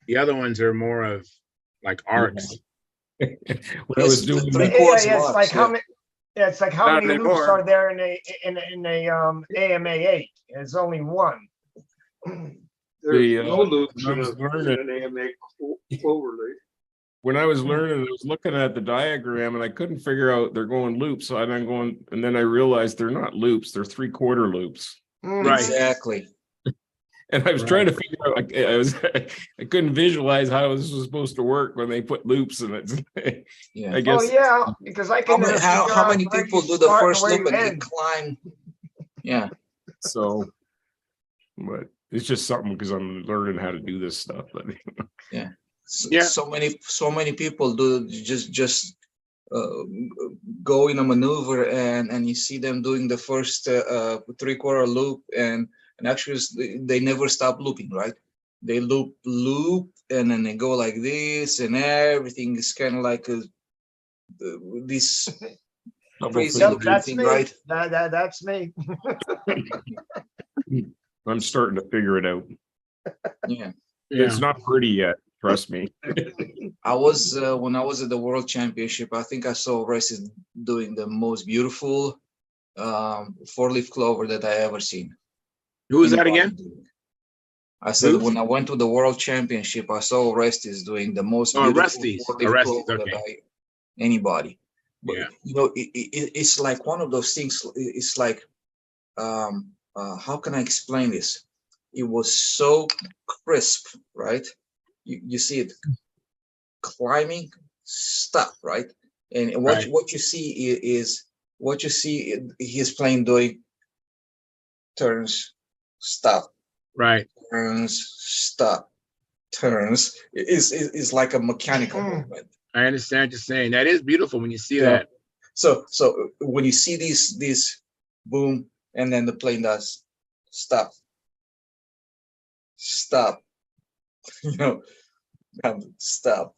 The other ones are more of like arcs. When I was doing three that, quarters Yeah, it's marks, like yeah. how many. Yeah, it's like how Not many loops anymore. are there in a AMA 8? It's only one. There's The, no loops when I in was learning- an AMA clover leaf. when I was learning, I was looking at the diagram and I couldn't figure out they're going loops. So and then I realized they're not loops, they're 3/4 loops. Mhm. Right. Exactly. And I was trying to figure out, like, I couldn't visualize how this was supposed to work when they put loops in it. Yeah. I Oh, guess, yeah, because I can never How figure out many where people you do the start and first where loop you and they end. climb? Yeah. so, but it's just something because I'm learning how to do this stuff, but Yeah. Yeah. So many people do just go in a maneuver and you see them doing the first 3/4 loop and actually they never stop looping, right? They loop and then they go like this and everything is kind of like this crazy Yep, looking that's thing, me. right? That's me. I'm starting to figure it out. Yeah. It's not pretty yet, trust me. I was when I was at the World Championship, I think I saw races doing the most beautiful 4-leaf clover that I ever seen. Who was that Anybody again? doing. I said Who? when I went to the World Championship, I saw Orestes doing the most Oh, beautiful Orestes. 4-leaf Orestes, clover okay. that anybody. But Yeah. you know, it's like one of those things. It's like how can I explain this? It was so crisp, right? You see it climbing, stop, right? And Right. what you see is what you see his plane doing turns, stop, Right. turns, stop, turns. Is like a mechanical movement. I understand what you're saying. That is beautiful when you see Yeah. that. So when you see this boom, and then the plane does stop, stop, you know, stop.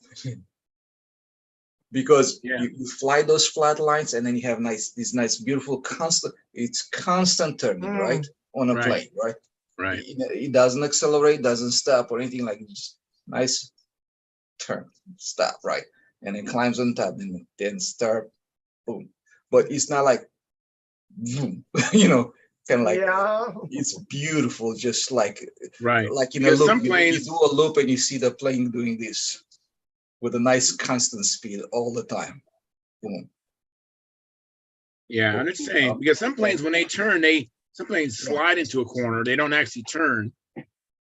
Because Yeah. you fly those flat lines and then you have these nice beautiful constant turning, right? On a Right. plane, right? Right. It doesn't accelerate, doesn't stop or anything, like just nice turn, stop, right? And it climbs on top and then start, boom. But it's not like boom, you know, kind of like Yeah. it's beautiful, just like Right. in a Because loop. some You planes, do a loop and you see the plane doing this with a nice constant speed all the time. Boom. yeah, I'm just saying, because some planes, when they turn, some planes slide into a corner. They don't actually turn.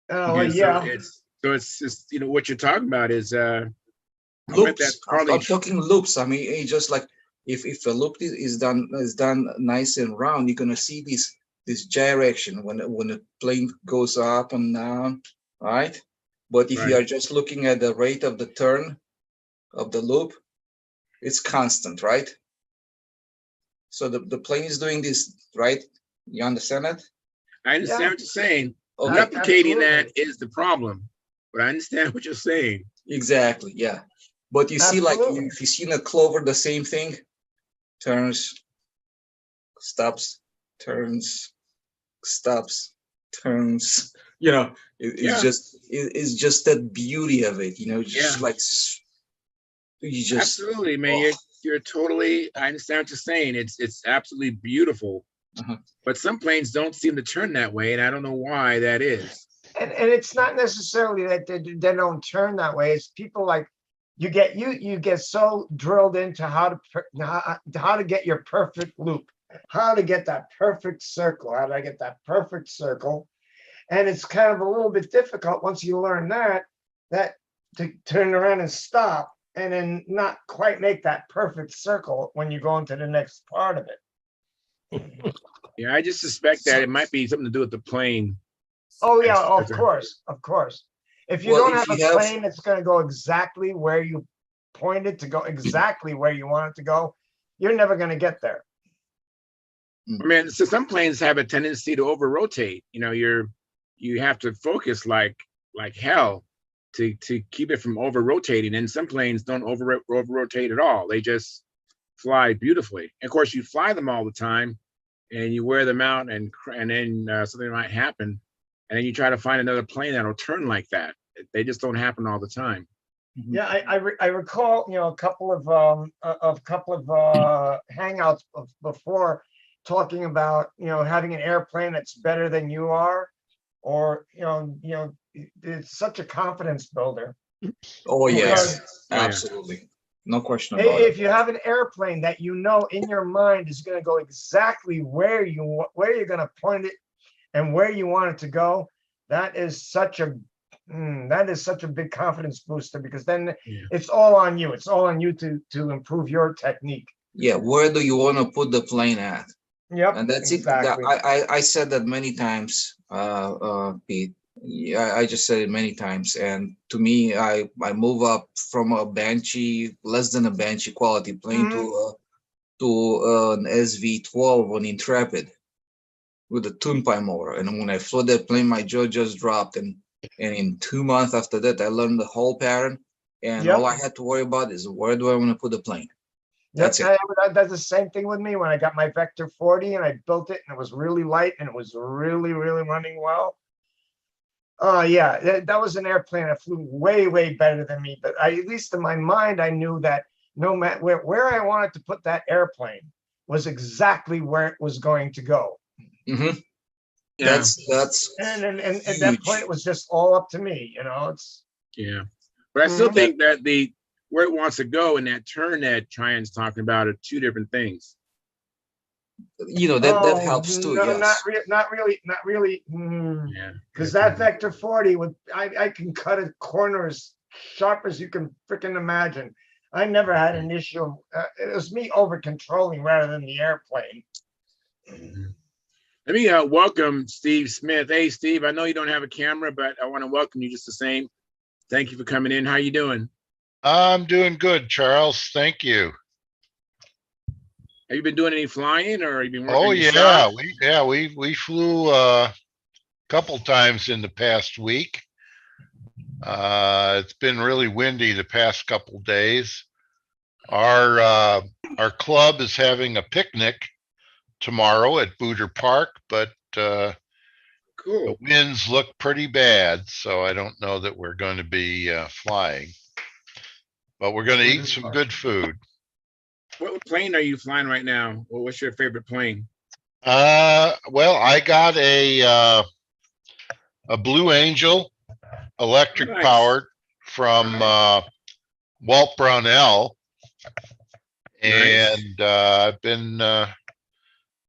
Oh, And yeah. so it's just, you know, what you're talking about is I bet Loops. that's probably I'm talking loops. I mean, it's just like if a loop is done nice and round, you're gonna see this gyration when the plane goes up and down, right? But if you right. are just looking at the rate of the turn of the loop, it's constant, right? So the plane is doing this, right? You understand that? I understand Yeah. what you're saying. Okay. Replicating that Absolutely. is the problem, but I understand what you're saying. Exactly. Yeah. But you see, like Absolutely. if you see in a clover, the same thing, turns, stops, turns, stops, turns. You know, Yeah. it's just that beauty of it. You know, just Yeah. like you just. Absolutely, man. Oh, You're totally. I understand what you're saying. It's absolutely beautiful, uh-huh. but some planes don't seem to turn that way, and I don't know why that is. And it's not necessarily that they don't turn that way. It's people like you get so drilled into how to get your perfect loop, how to get that perfect circle, how to get that perfect circle. And it's kind of a little bit difficult once you learn that to turn around and stop and then not quite make that perfect circle when you go into the next part of it. Yeah, I just suspect that it might be something to do with the plane. Oh, yeah, of That's- course, of course. If you Well, don't if have you a have- plane that's gonna go exactly where you point it to go, exactly where you want it to go, you're never gonna get there. I mean, so some planes have a tendency to over rotate. You know, you have to focus like hell to keep it from over rotating. And some planes don't over rotate at all. They just fly beautifully. And of course, you fly them all the time, and you wear them out, and then something might happen, and then you try to find another plane that'll turn like that. They just don't happen all the time. Yeah, I recall, a couple of hangouts before talking about, having an airplane that's better than you are, or, it's such a confidence builder. Oh yes, Because Oh, yeah. absolutely, no question about if it. you have an airplane that in your mind is going to go exactly where you're going to point it and where you want it to go, that is such a big confidence booster, because then Yeah. it's all on you. It's all on you to improve your technique. Yeah, where do you want to put the plane at? Yep. And that's exactly. it. I said that many times, Pete. Yeah, I just said it many times. And to me, I move up from a Banshee, less than a Banshee quality plane to an SV-12 on Intrepid with a turnpike motor. And when I flew that plane, my jaw just dropped. And in 2 months after that, I learned the whole pattern. And Yep. all I had to worry about is where do I want to put the plane? That's it. That's the same thing with me when I got my Vector 40 and I built it and it was really light and it was really, really running well. Oh yeah, that was an airplane that flew way, way better than me. But at least in my mind, I knew that no matter where I wanted to put that airplane was exactly where it was going to go. Mm-hmm. Yeah. That's And at that huge. point, it was just all up to me. It's Yeah. But I still Mhm. think that where it wants to go and that turn that Cheyenne talking about are two different things. That helps too. No, Yes. not really. Yeah. Because that Vector 40 I can cut a corner as sharp as you can freaking imagine. I never had an issue. It was me over controlling rather than the airplane. Mhm. Let me welcome Steve Smith. Hey, Steve, I know you don't have a camera, but I want to welcome you just the same. Thank you for coming in. How you doing? I'm doing good, Charles. Thank you. Have you been doing any flying or have you been working Oh in your yeah, shop? we flew a couple times in the past week. It's been really windy the past couple days. Our club is having a picnic tomorrow at Booter Park, but the Cool. winds look pretty bad, so I don't know that we're going to be flying. But we're going to eat some good food. What plane are you flying right now? Or what's your favorite plane? Well, I got a Blue Angel electric Nice. powered from Walt Brownell, Nice. and I've been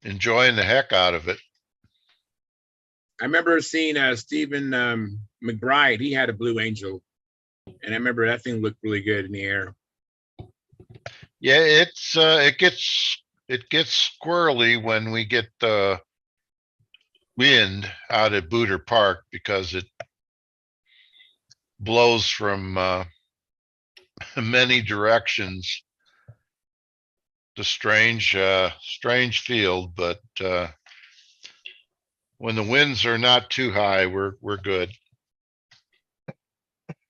enjoying the heck out of it. I remember seeing Stephen McBride. He had a Blue Angel, and I remember that thing looked really good in the air. Yeah, it gets squirrely when we get the wind out at Booter Park because it blows from many directions. The strange field, but when the winds are not too high, we're good.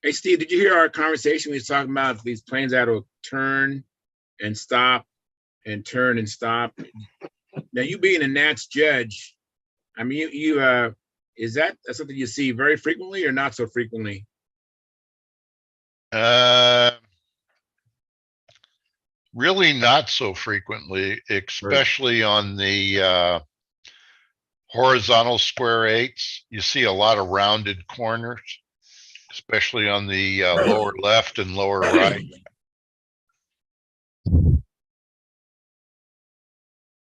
Hey, Steve, did you hear our conversation? We was talking about these planes that'll turn and stop and turn and stop. Now, you being a Nats judge, I mean, you is that something you see very frequently or not so frequently? Really not so frequently, especially on the horizontal square eights. You see a lot of rounded corners, especially on the lower left and lower right.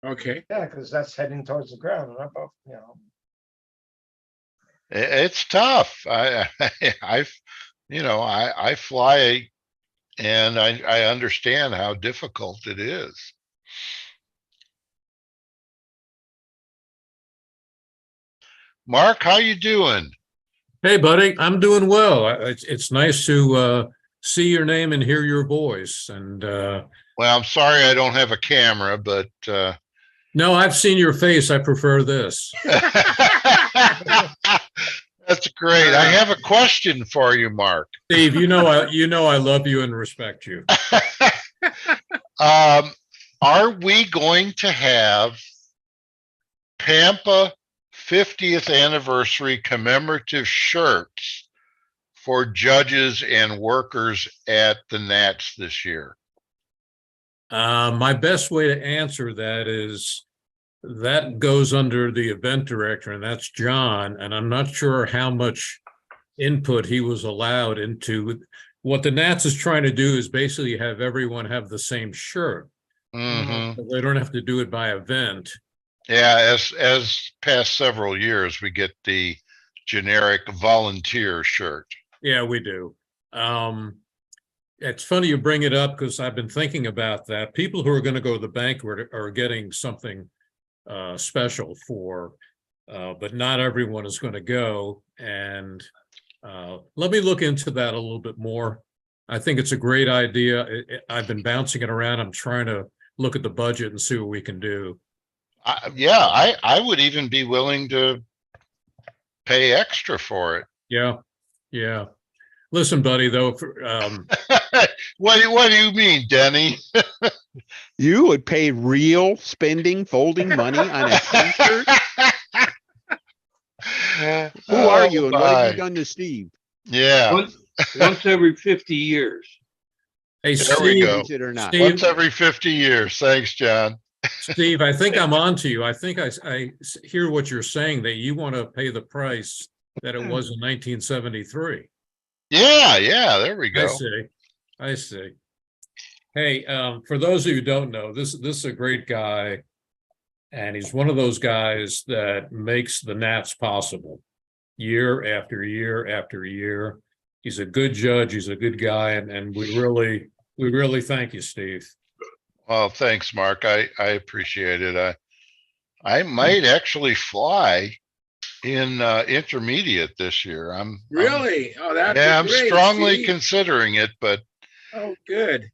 Okay. Yeah, because that's heading towards the ground. It's tough. I fly, and I understand how difficult it is. Mark, how you doing? Hey, buddy, I'm doing well. It's nice to see your name and hear your voice. And well, I'm sorry I don't have a camera, but no, I've seen your face. I prefer this. That's great. I have a question for you, Mark. Steve, you know I love you and respect you. Are we going to have Pampa 50th anniversary commemorative shirts for judges and workers at the Nats this year? My best way to answer that is that goes under the event director, and that's John. And I'm not sure how much input he was allowed into. What the Nats is trying to do is basically have everyone have the same shirt. Mm-hmm. So they don't have to do it by event. Yeah, as past several years, we get the generic volunteer shirt. Yeah, we do. It's funny you bring it up because I've been thinking about that. People who are going to go to the banquet are getting something special for, but not everyone is going to go. And let me look into that a little bit more. I think it's a great idea. I've been bouncing it around. I'm trying to look at the budget and see what we can do. I would even be willing to pay extra for it. Yeah, yeah. Listen, buddy, though, What do you mean, Denny? You would pay real spending, folding money on a t-shirt? Who are you and what have you done to Steve? Yeah. Once every 50 years. Hey, There we Steve, go. Is it or not? Steve, Once every 50 years. Thanks, John. Steve, I think I'm on to you. I think I hear what you're saying, that you want to pay the price that it was in 1973. Yeah, there we go. I see. Hey, for those of you who don't know, this is a great guy, and he's one of those guys that makes the Nats possible year after year after year. He's a good judge. He's a good guy, and we really thank you, Steve. Well, thanks, Mark. I appreciate it. I might actually fly in intermediate this year. Really? Oh, that'd be I'm great, strongly Steve. considering it, but Oh, good.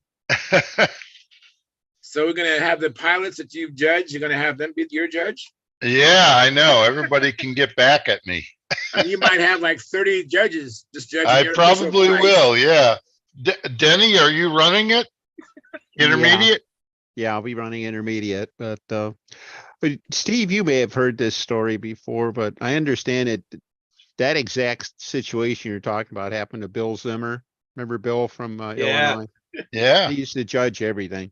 So we're gonna have the pilots that you've judged. You're gonna have them be your judge. yeah, I know. Everybody can get back at me. And you might have like 30 judges just judging. I your initial probably price. will. Yeah. Denny, are you running it? Intermediate? Yeah, I'll be running intermediate, but Steve, you may have heard this story before, but I understand it. That exact situation you're talking about happened to Bill Zimmer. Remember Bill from Illinois? Yeah. He used to judge everything.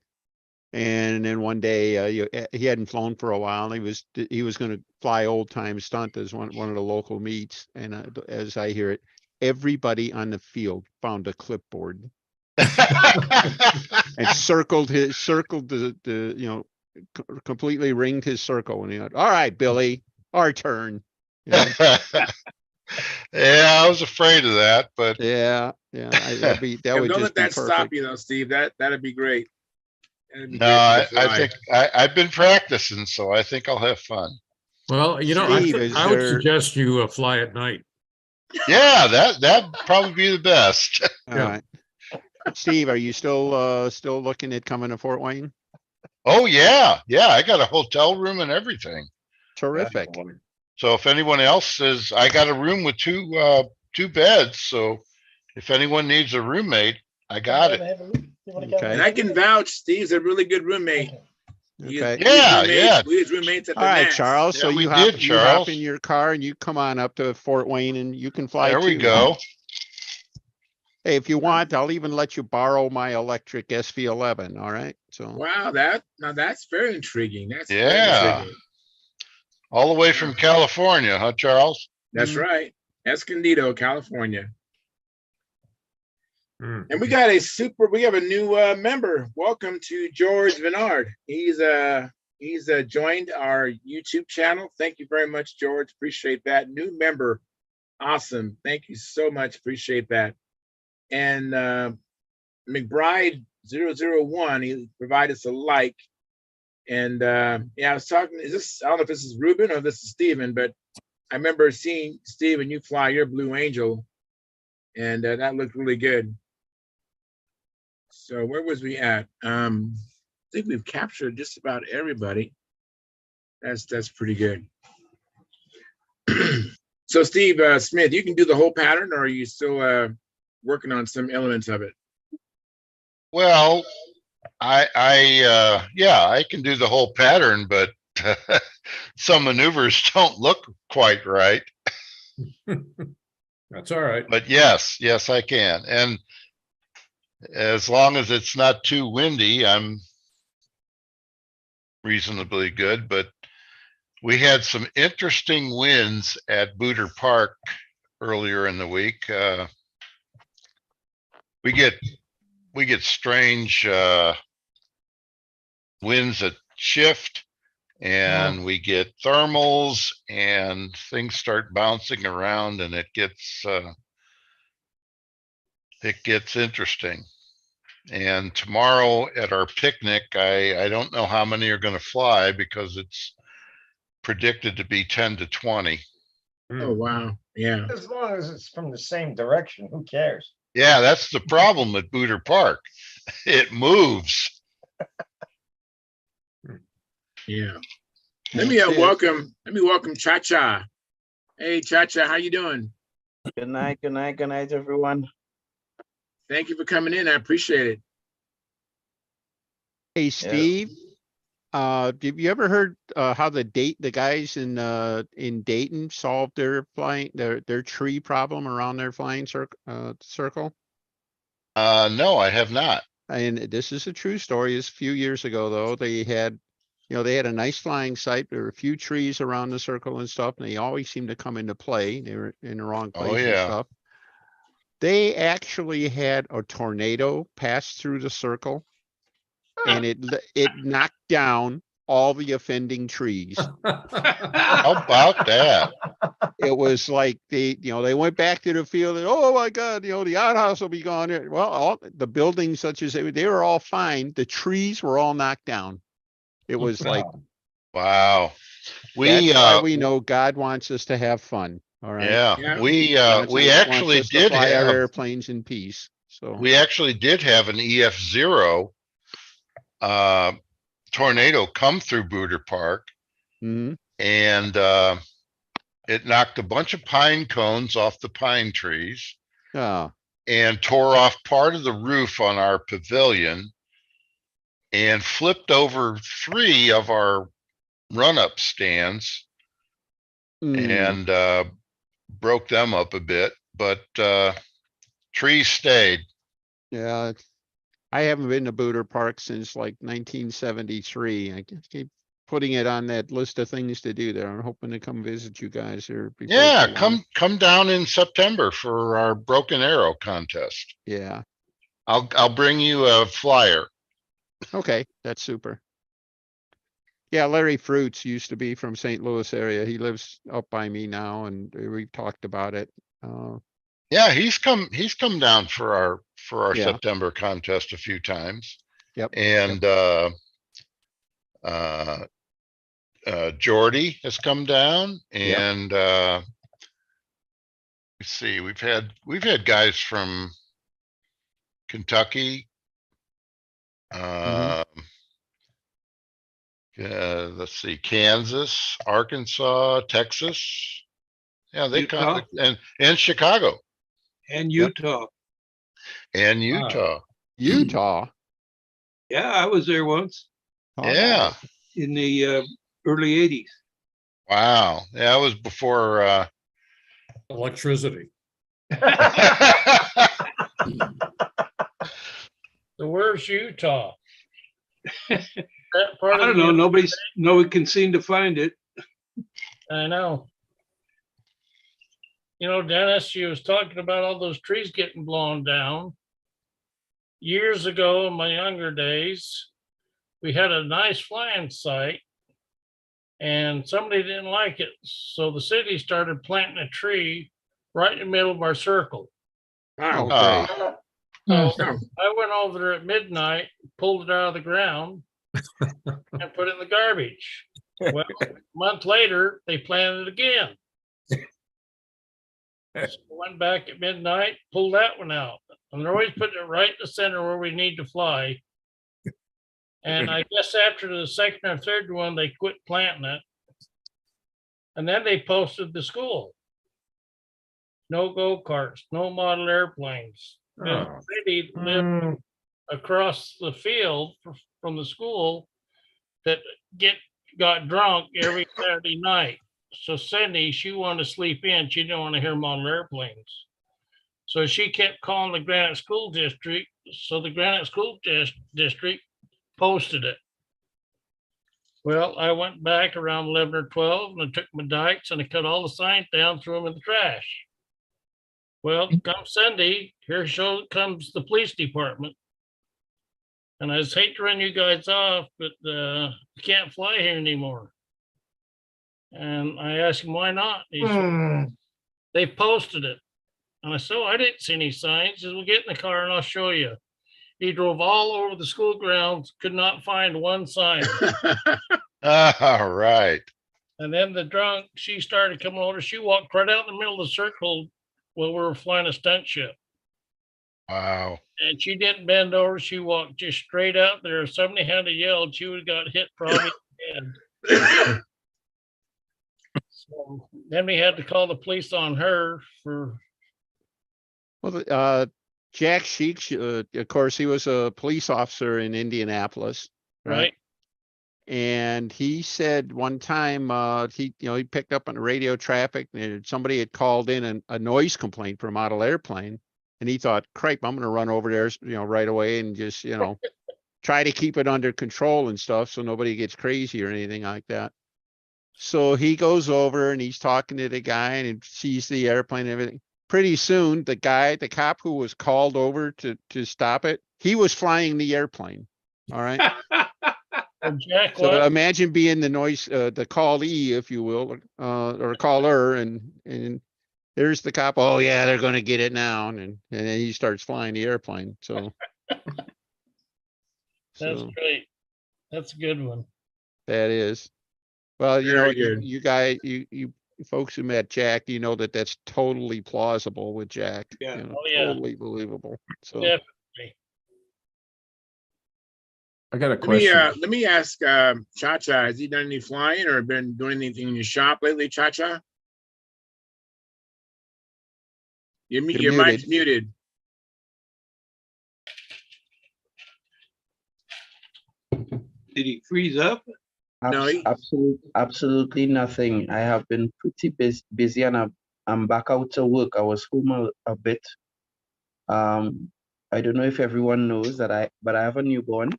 And then one day he hadn't flown for a while. And he was going to fly old time stunt as one of the local meets. And as I hear it, everybody on the field found a clipboard and circled the completely ringed his circle. And he went, "All right, Billy, our turn." You know? Yeah, I was afraid of that, but Yeah. That would Don't just let be that stop perfect. you though, Steve. That'd be great. no, I think I've been practicing, so I think I'll have fun. Well, Steve, I would suggest you fly at night. Yeah, that'd probably be the best. All right. Steve, are you still looking at coming to Fort Wayne? Oh yeah, I got a hotel room and everything. Terrific. So if anyone else says, I got a room with two beds, so if anyone needs a roommate, I got it. Okay. And I can vouch, Steve's a really good roommate. Okay. Yeah. We was roommates at the All right, Nats. Charles. Yeah, So we you did, hop Charles. in your car and you come on up to Fort Wayne and you can fly There we too. go. Hey, if you want, I'll even let you borrow my electric SV11. All right. So Wow, that's very intriguing. That's very Yeah. intriguing. All the way from California, huh, Charles? That's right. Escondido, California. Mm. And we have a new member. Welcome to George Vinard. He's joined our YouTube channel. Thank you very much, George. Appreciate that. New member. Awesome. Thank you so much. Appreciate that. And McBride 001, he provided us a like. And I was talking, I don't know if this is Ruben or this is Steven, but I remember seeing Steven, you fly your Blue Angel, and that looked really good. So where was we at? I think we've captured just about everybody. That's pretty good. So Steve Smith, you can do the whole pattern, or are you still working on some elements of it? Well, I can do the whole pattern, but some maneuvers don't look quite right. That's all right. But yes, I can. And as long as it's not too windy, I'm reasonably good. But we had some interesting winds at Booter Park earlier in the week. We get strange winds that shift And we get thermals and things start bouncing around and it gets interesting. And tomorrow at our picnic, I don't know how many are going to fly because it's predicted to be 10 to 20. Oh, wow. Yeah. As long as it's from the same direction, who cares? Yeah, that's the problem at Booter Park. It moves. Yeah. Let me welcome Cha-Cha. Hey, Cha-Cha, how you doing? Good night, everyone. Thank you for coming in. I appreciate it. Hey, Steve, have you ever heard how the guys in Dayton solved their tree problem around their flying circle? No, I have not. And this is a true story. It's a few years ago, though. They had a nice flying site. There were a few trees around the circle and stuff, and they always seemed to come into play. They were in the wrong place and stuff. They actually had a tornado pass through the circle, and it knocked down all the offending trees. How about that? It was like they went back to the field and, oh my God, the outhouse will be gone. Well, all the buildings such as they were all fine. The trees were all knocked down. It was like, wow. That's why we know God wants us to have fun. All right. Yeah. We actually did fly have our airplanes in peace. So we actually did have an EF0 tornado come through Booter Park. Mhm. And it knocked a bunch of pine cones off the pine trees. Oh. And tore off part of the roof on our pavilion and flipped over 3 of our run-up stands and broke them up a bit, but trees stayed. Yeah, I haven't been to Booter Park since like 1973. I keep putting it on that list of things to do there. I'm hoping to come visit you guys here. Yeah, come down in September for our Broken Arrow contest. Yeah. I'll bring you a flyer. Okay, that's super. Yeah, Larry Fruits used to be from St. Louis area. He lives up by me now, and we've talked about it. Yeah, he's come down for our Yeah. September contest a few times. Yep. And Jordy has come down, and let's see, we've had guys from Kentucky. Let's see, Kansas, Arkansas, Texas. Yeah, they come, and Chicago. And Utah. And Utah. Utah. Yeah, I was there once. Yeah. In the early 80s. Wow. Yeah, that was before electricity. So where's Utah? That part I don't know. Nobody can seem to find it. I know. You know, Dennis, she was talking about all those trees getting blown down. Years ago, in my younger days, we had a nice flying site and somebody didn't like it. So the city started planting a tree right in the middle of our circle. Wow. So I went over there at midnight, pulled it out of the ground and put it in the garbage. Well, a month later, they planted it again. So I went back at midnight, pulled that one out. And they're always putting it right in the center where we need to fly. And I guess after the second or third one, they quit planting it. And then they posted the school. No go-karts, no model airplanes. And the city lived across the field from the school that got drunk every Saturday night. So Cindy, she wanted to sleep in. She didn't want to hear model airplanes. So she kept calling the Granite School District. So the Granite School District posted it. Well, I went back around 11 or 12 and I took my dikes and I cut all the signs down, threw them in the trash. Well, come Sunday, here comes the police department. And I just hate to run you guys off, but you can't fly here anymore. And I asked him, why not? He said, they posted it. And I said, oh, I didn't see any signs. He says, well, get in the car and I'll show you. He drove all over the school grounds, could not find one sign. All right. And then the drunk, she started coming over. She walked right out in the middle of the circle while we were flying a stunt ship. Wow. And she didn't bend over. She walked just straight out there. If somebody had yelled, she would have got hit probably in the head. So then we had to call the police on her for. Well, Jack Sheik, of course, he was a police officer in Indianapolis. Right. And he said one time he picked up on the radio traffic and somebody had called in a noise complaint for a model airplane. And he thought, cripe, I'm going to run over there, right away and just, try to keep it under control and stuff so nobody gets crazy or anything like that. So he goes over and he's talking to the guy and sees the airplane and everything. Pretty soon, the cop who was called over to stop it, he was flying the airplane. All right. Jack, so imagine being the noise, the callee, if you will, or caller, and there's the cop. Oh yeah, they're going to get it now, and then he starts flying the airplane. So that's great. That's a good one. That is. Well, Very good. you guys, you folks who met Jack, you know that's totally plausible with Jack. Yeah. Totally believable. So. Definitely. I got a question. Let me ask Cha-Cha, has he done any flying or been doing anything in your shop lately, Cha-Cha? Your mic's muted. Did he freeze up? No, Absolutely nothing. I have been pretty busy and I'm back out to work. I was home a bit. I don't know if everyone knows that I have a newborn.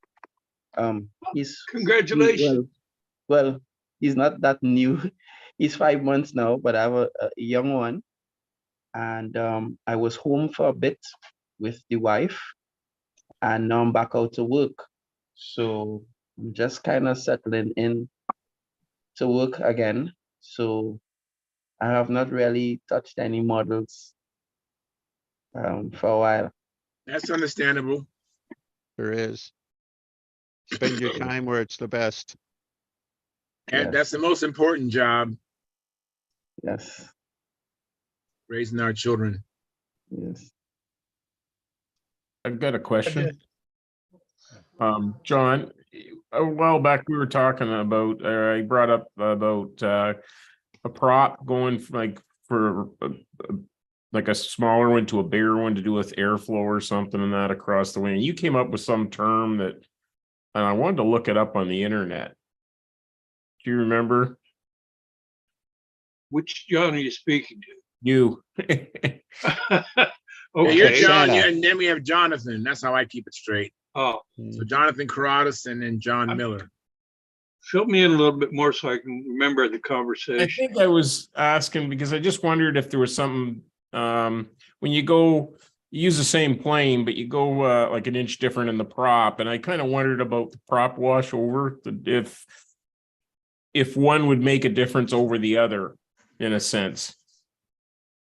Congratulations. Well, he's not that new. He's 5 months now, but I have a young one. And I was home for a bit with the wife, and now I'm back out to work. So I'm just kind of settling in to work again. So I have not really touched any models for a while. That's understandable. There is. Spend your time where it's the best. And that's the most important job. Yes. Raising our children. Yes. I've got a question. John, a while back we were talking about, I brought up about a prop going for like a smaller one to a bigger one to do with airflow or something and that across the wing. You came up with some term that, and I wanted to look it up on the internet. Do you remember? Which John are you speaking to? You. Okay. You're John, and then we have Jonathan. That's how I keep it straight. Oh. So Jonathan Carradus and then John Miller. Fill me in a little bit more so I can remember the conversation. I think I was asking because I just wondered if there was something, when you go, you use the same plane, but you go like an inch different in the prop. And I kind of wondered about the prop wash over, if one would make a difference over the other, in a sense.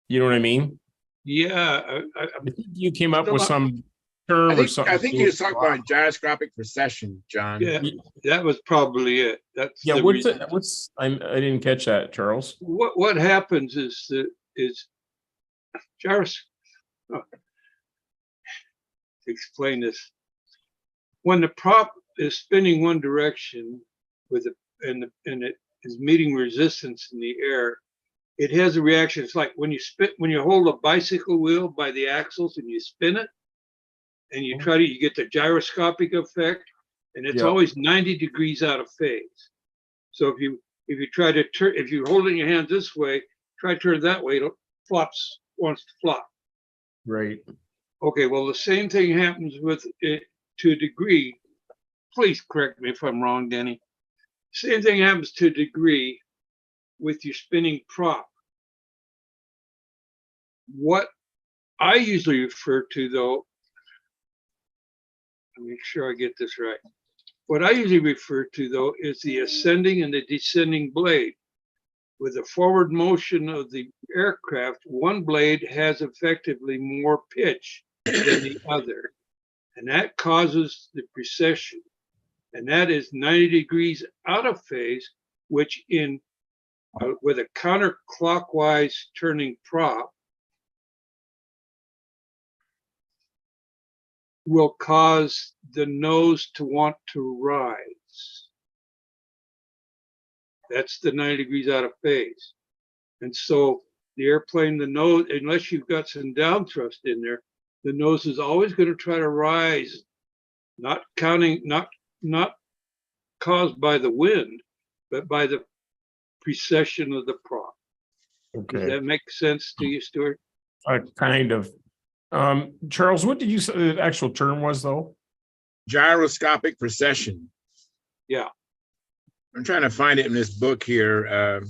You know what I mean? Yeah. I think you came up with some term or something. I think you was talking about gyroscopic precession, John. Yeah, that was probably it. That's yeah. the What's reason. it? I didn't catch that, Charles. What happens is gyroscope. To explain this, when the prop is spinning one direction and it is meeting resistance in the air, it has a reaction. It's like when you hold a bicycle wheel by the axles and you spin it, and you get the gyroscopic effect, and it's always 90 degrees out of phase. So if you try to turn, if you're holding your hand this way, try to turn it that way, it wants to flop. Right. Okay, well, the same thing happens with it to a degree. Please correct me if I'm wrong, Denny. Same thing happens to a degree with your spinning prop. What I usually refer to, though, make sure I get this right. What I usually refer to though is the ascending and the descending blade. With the forward motion of the aircraft, one blade has effectively more pitch than the other, and that causes the precession. And that is 90 degrees out of phase, which with a counterclockwise turning prop will cause the nose to want to rise. That's the 90 degrees out of phase. And so the airplane, the nose, unless you've got some down thrust in there, the nose is always going to try to rise, not caused by the wind, but by the precession of the prop. Does Okay, that make sense to you, Stuart? kind of. Charles, what did you say the actual term was though? Gyroscopic precession. Yeah. I'm trying to find it in this book here.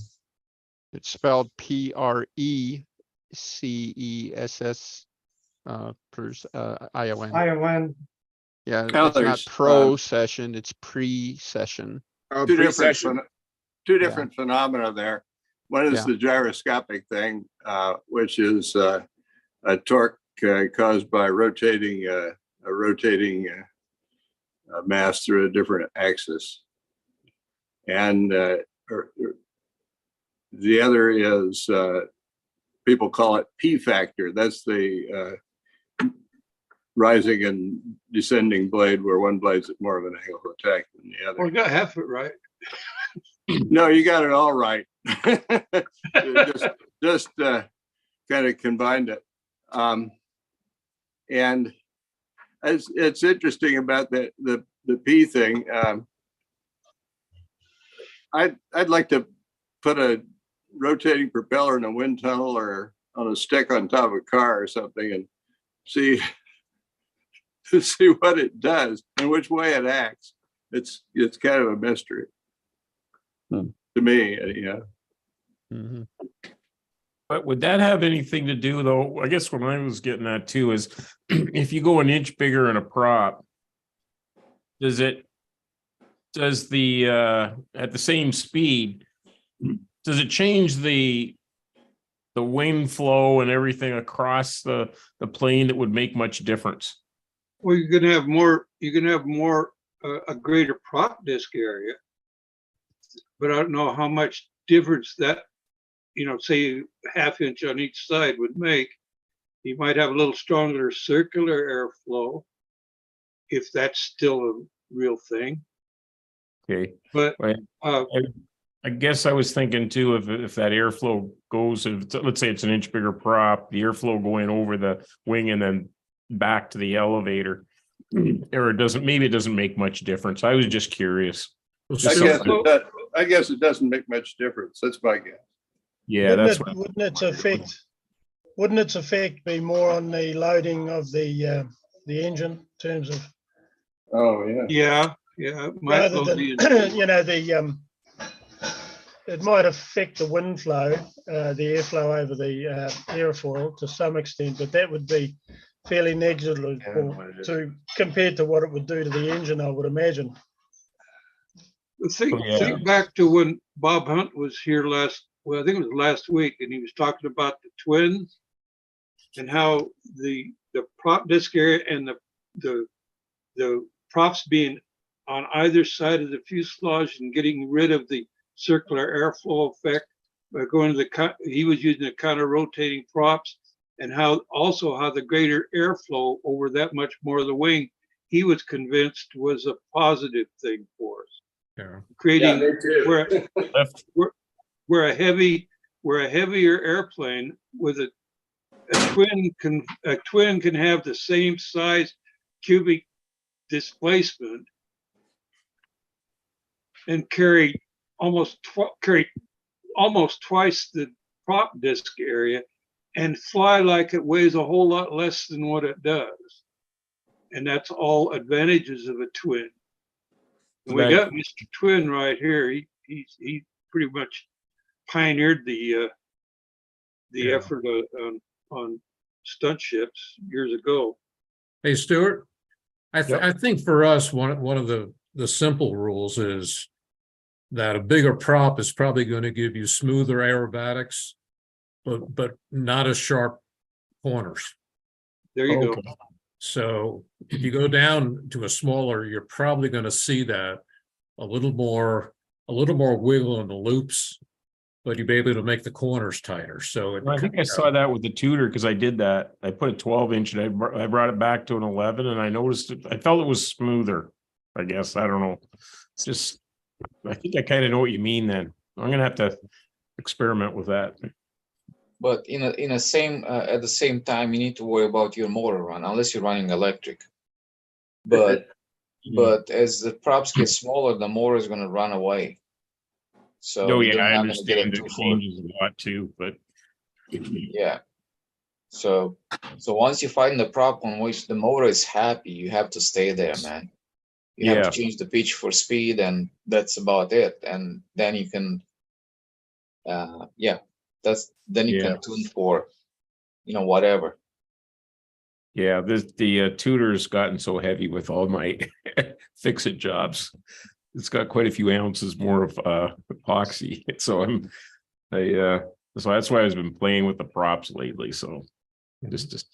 It's spelled Precess, ION. ION. Yeah, it's Colors, not pro-session, it's pre-session. Oh, two different, precession. two different phenomena there. One is Yeah. the gyroscopic thing, which is a torque caused by rotating a mass through a different axis. And the other is people call it P factor. That's the rising and descending blade, where one blade's at more of an angle of attack than the other. Well, you got half it right. No, you got it all right. just kind of combined it. And it's interesting about the P thing. I'd like to put a rotating propeller in a wind tunnel or on a stick on top of a car or something and see what it does and which way it acts. It's kind of a mystery to me. Yeah. Mhm. But would that have anything to do though? I guess what I was getting at too is if you go an inch bigger in a prop, does the at the same speed, does it change the wind flow and everything across the plane that would make much difference? Well, you can have more a greater prop disc area, but I don't know how much difference that, say half inch on each side would make. You might have a little stronger circular airflow if that's still a real thing. Okay. But I guess I was thinking too, if that airflow goes, let's say it's an inch bigger prop, the airflow going over the wing and then back to the elevator, or it doesn't make much difference. I was just curious. I guess it doesn't make much difference. That's my guess. Yeah, Wouldn't its effect be more on the loading of the engine in terms of Oh yeah. Yeah. rather than it might affect the wind flow, the airflow over the airfoil to some extent, but that would be fairly negligible compared to what it would do to the engine, I would imagine. Think back to when Bob Hunt was here I think it was last week, and he was talking about the twins and how the prop disc area and the props being on either side of the fuselage and getting rid of the circular airflow effect by going to he was using the counter rotating props, and how the greater airflow over that much more of the wing, he was convinced was a positive thing for us. Yeah. Creating where a heavier airplane with a twin can have the same size cubic displacement and carry almost twice the prop disc area and fly like it weighs a whole lot less than what it does. And that's all advantages of a twin. And we got Mr. Twin right here. He pretty much pioneered the effort on stunt ships years ago. Hey, Stuart, I think for us, one of the simple rules is that a bigger prop is probably going to give you smoother aerobatics, but not as sharp corners. There you go. Okay. So if you go down to a smaller, you're probably going to see that a little more wiggle in the loops, but you'll be able to make the corners tighter. So I think I saw that with the Tudor because I did that. I put a 12-inch and I brought it back to an 11, and I noticed I felt it was smoother. I guess I don't know. It's just I think I kind of know what you mean. Then I'm gonna have to experiment with that. But in a same at the same time, you need to worry about your motor run unless you're running electric. But as the props get smaller, the motor is going to run away. So Oh you're yeah, I not going to get understand it it too far. changes a lot too, but Yeah. So once you find the prop on which the motor is happy, you have to stay there, man. You have Yeah. to change the pitch for speed, and that's about it. And then you can, then you can tune for, whatever. yeah, the Tudor's gotten so heavy with all my fix-it jobs. It's got quite a few ounces more of epoxy. So so that's why I've been playing with the props lately. So just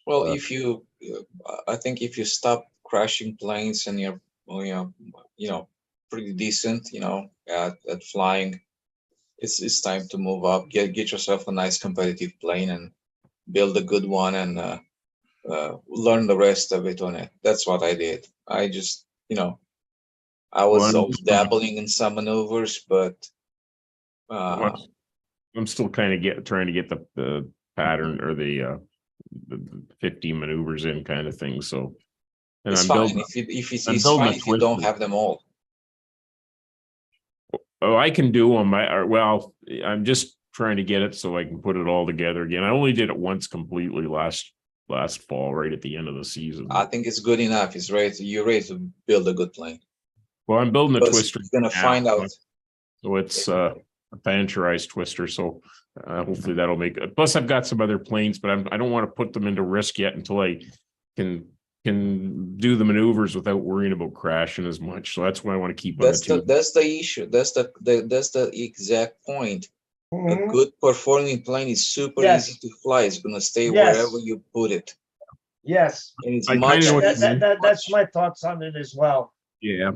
Well, I think if you stop crashing planes and you're, pretty decent, at flying, it's time to move up. Get yourself a nice competitive plane and build a good one, and learn the rest of it on it. That's what I did. I just, I was always dabbling in some maneuvers, but I'm still kind of trying to get the pattern or the 50 maneuvers in kind of thing. So, and it's I'm fine building. it's fine if you don't have them all. Oh, I can do them. Well, I'm just trying to get it so I can put it all together again. I only did it once completely last fall, right at the end of the season. I think it's good enough. You're ready to build a good plane. Well, I'm building a Because twister. you're gonna find out. So it's a bancherized twister. So hopefully that'll make it. Plus, I've got some other planes, but I don't want to put them into risk yet until I can do the maneuvers without worrying about crashing as much. So that's why I want to keep on the That's the issue. That's the exact point. A good performing plane is super easy to fly. It's gonna stay wherever you put it. Yes. And it's That's my thoughts on it as well. Yeah.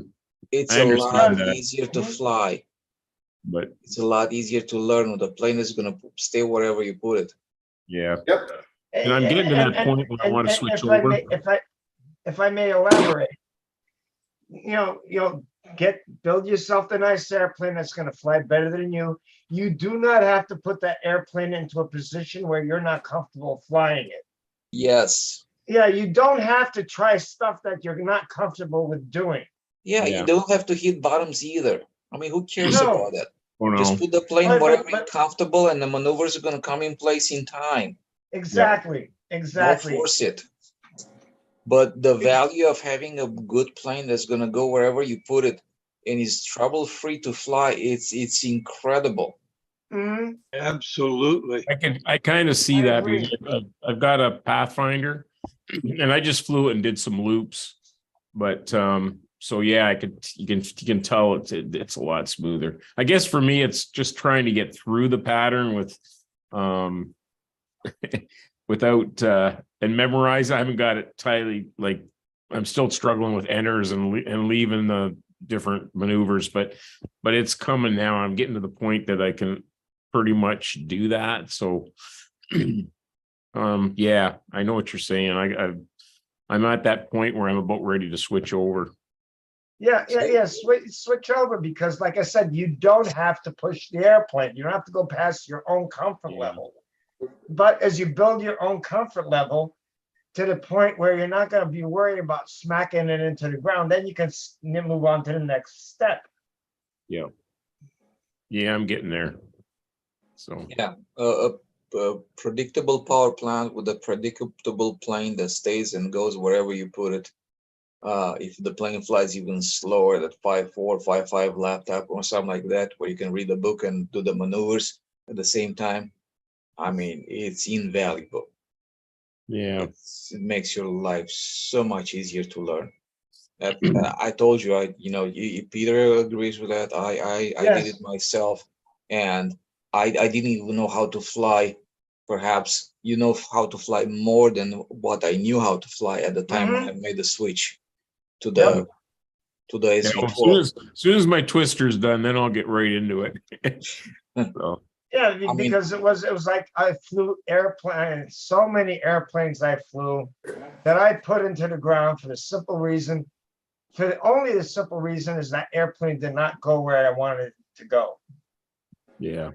It's I a understand lot that. easier to fly, but it's a lot easier to learn. The plane is gonna stay wherever you put it. Yeah. Yep. And I'm getting to that point where I want to switch over. If I may elaborate, build yourself a nice airplane that's going to fly better than you. You do not have to put that airplane into a position where you're not comfortable flying it. Yes. Yeah, you don't have to try stuff that you're not comfortable with doing. Yeah, you don't have to hit bottoms either. I mean, who cares about that? Oh, no. Just put the plane wherever you're comfortable, and the maneuvers are going to come in place in time. Exactly. Don't force it. But the value of having a good plane that's going to go wherever you put it and is trouble-free to fly, it's incredible. Absolutely. I kind of see that because I've got a Pathfinder and I just flew it and did some loops. But so yeah, you can tell it's a lot smoother. I guess for me, it's just trying to get through the pattern with without and memorize. I haven't got it tightly, like I'm still struggling with enters and leaving the different maneuvers, but it's coming now. I'm getting to the point that I can pretty much do that. So yeah, I know what you're saying. I'm at that point where I'm about ready to switch over. Yeah. Switch over, because like I said, you don't have to push the airplane. You don't have to go past your own comfort level. But as you build your own comfort level to the point where you're not going to be worried about smacking it into the ground, then you can move on to the next step. Yeah, I'm getting there. So yeah, a predictable power plant with a predictable plane that stays and goes wherever you put it. If the plane flies even slower, that 5.4, 5.5 laptop or something like that, where you can read the book and do the maneuvers at the same time, I mean, it's invaluable. Yeah. It makes your life so much easier to learn. I told you, Peter agrees with that. I did it myself, and I didn't even know how to fly. Perhaps you know how to fly more than what I knew how to fly at the time when I made the switch to the Yeah, well, SV12. as soon as my twister's done, then I'll get right into it. So, Yeah, I mean- because it was like I flew airplanes, so many airplanes I flew that I put into the ground for the simple reason, only the simple reason is that airplane did not go where I wanted it to go. yeah.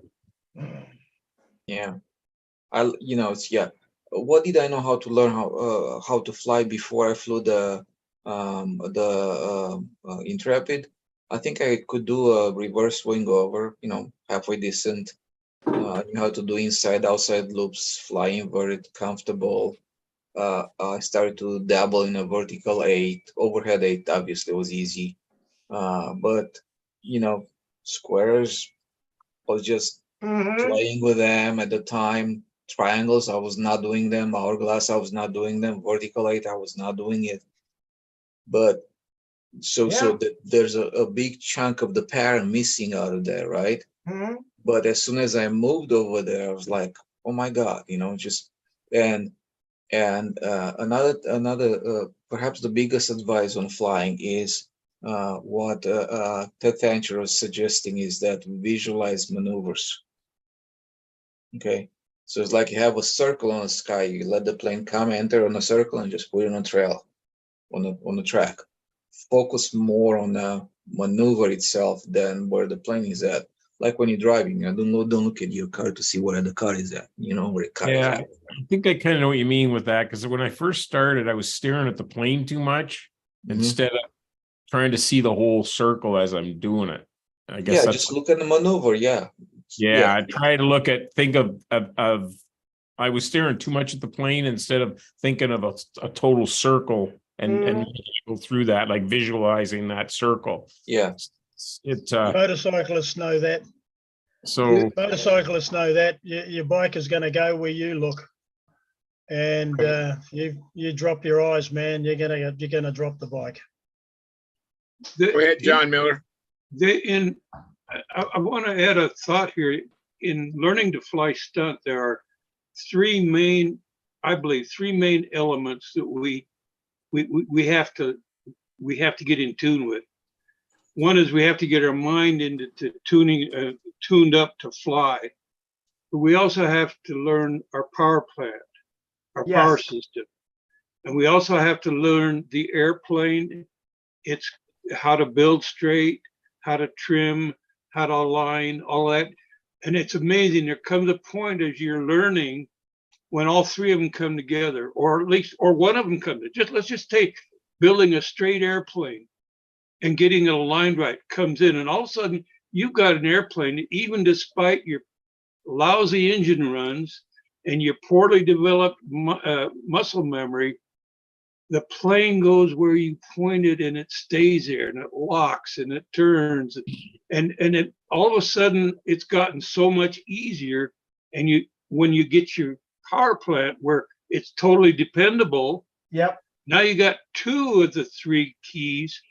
Yeah, What did I know how to learn how to fly before I flew the Intrepid? I think I could do a reverse wing over, halfway decent. I knew how to do inside outside loops, fly inverted, comfortable. I started to dabble in a vertical 8, overhead 8 obviously was easy. But squares was just playing with them at the time. Triangles, I was not doing them. Hourglass, I was not doing them. Vertical 8, I was not doing it. But there's a big chunk of the pattern missing out of there, right? But as soon as I moved over there, I was like, oh my God, and another perhaps the biggest advice on flying is what Ted Tancher was suggesting is that we visualize maneuvers. Okay, so it's like you have a circle on the sky, you let the plane come, enter on a circle, and just put it on a trail, on the track. Focus more on the maneuver itself than where the plane is at. Like when you're driving, don't look at your car to see where the car is at. Where the car is at. I think I kind of know what you mean with that, because when I first started, I was staring at the plane too much instead of trying to see the whole circle as I'm doing it. I guess that's just look at the maneuver. I try to think of I was staring too much at the plane instead of thinking of a total circle and go through that, like visualizing that circle. Yeah. Motorcyclists know that. So Motorcyclists know that your bike is going to go where you look, and you drop your eyes, man. You're gonna drop the bike. Go ahead, John Miller. I want to add a thought here. In learning to fly stunt, there are three main elements that we have to get in tune with. One is we have to get our mind into tuned up to fly, but we also have to learn our power plant, our power system, and we also have to learn the airplane. It's how to build straight, how to trim, how to align, all that. And it's amazing. There comes a point as you're learning when all three of them come together, or one of them comes together. Let's just take building a straight airplane and getting it aligned right comes in. And all of a sudden you've got an airplane, even despite your lousy engine runs and your poorly developed muscle memory, the plane goes where you point it and it stays there and it locks and it turns and it all of a sudden it's gotten so much easier. And when you get your power plant where it's totally dependable, now you got two of the three keys,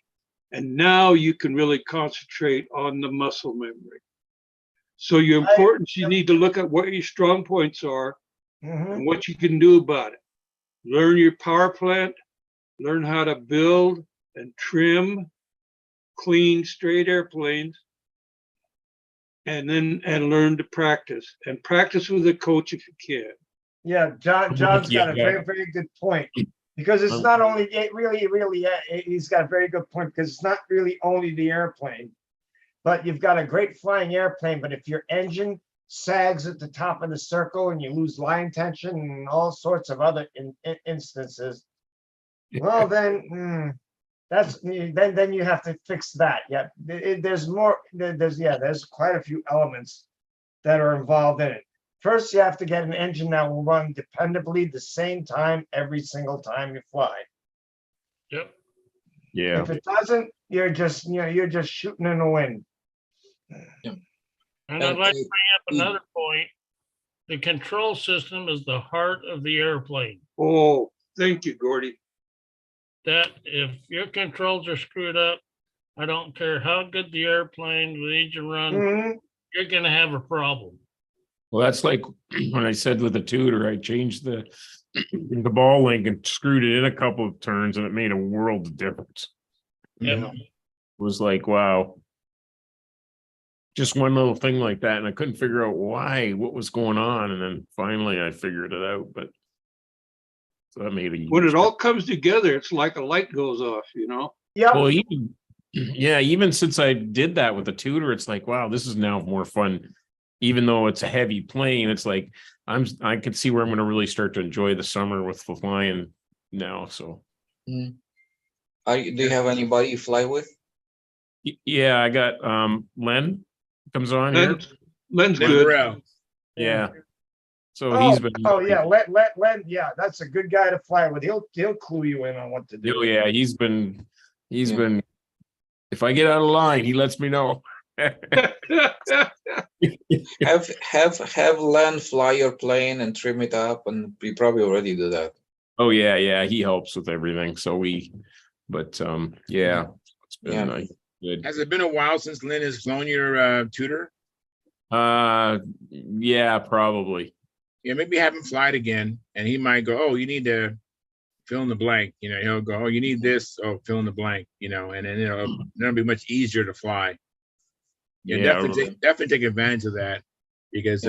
and now you can really concentrate on the muscle memory. So your importance, you need to look at what your strong points are and what you can do about it. Learn your power plant, learn how to build and trim clean, straight airplanes, and learn to practice with a coach if you can. Yeah, John's got a very, very good point, because it's not only he's got a very good point, because it's not really only the airplane, but you've got a great flying airplane, but if your engine sags at the top of the circle and you lose line tension and all sorts of other instances, well, then then you have to fix that. There's quite a few elements that are involved in it. First, you have to get an engine that will run dependably the same time every single time you fly. Yep. Yeah. If it doesn't, you're just shooting in the wind. And I'd like to bring up another point the control system is the heart of the airplane. Oh, thank you, Gordy. That if your controls are screwed up, I don't care how good the airplane, the engine run, Mhm. you're gonna have a problem. Well, that's like when I said with the tutor, I changed the ball link and screwed it in a couple of turns and it made a world of difference. Yeah. It was like, wow. Just one little thing like that. And I couldn't figure out what was going on. And then finally I figured it out. But so that made a When it all comes together, it's like a light goes off, you know? Yep. well, even since I did that with the tutor, it's like, wow, this is now more fun. Even though it's a heavy plane, it's like I can see where I'm going to really start to enjoy the summer with flying now. So Do you have anybody you fly with? yeah, I got Len comes on here. Len's Len good. Burrell. Yeah. So Oh, he's been. yeah, let, yeah, that's a good guy to fly with. He'll clue you in on what to do. Oh yeah, he's been. If I get out of line, he lets me know. Have Len fly your plane and trim it up, and we probably already do that. Oh yeah, he helps with everything. So yeah, it's been nice. Good. Has it been a while since Lynn has flown your tutor? Yeah, probably. Yeah, maybe have him fly it again, and he might go, "Oh, you need to fill in the blank." You know, he'll go, "Oh, you need this." Oh, fill in the blank. You know, and then it'll be much easier to fly. Yeah, definitely take advantage of that, because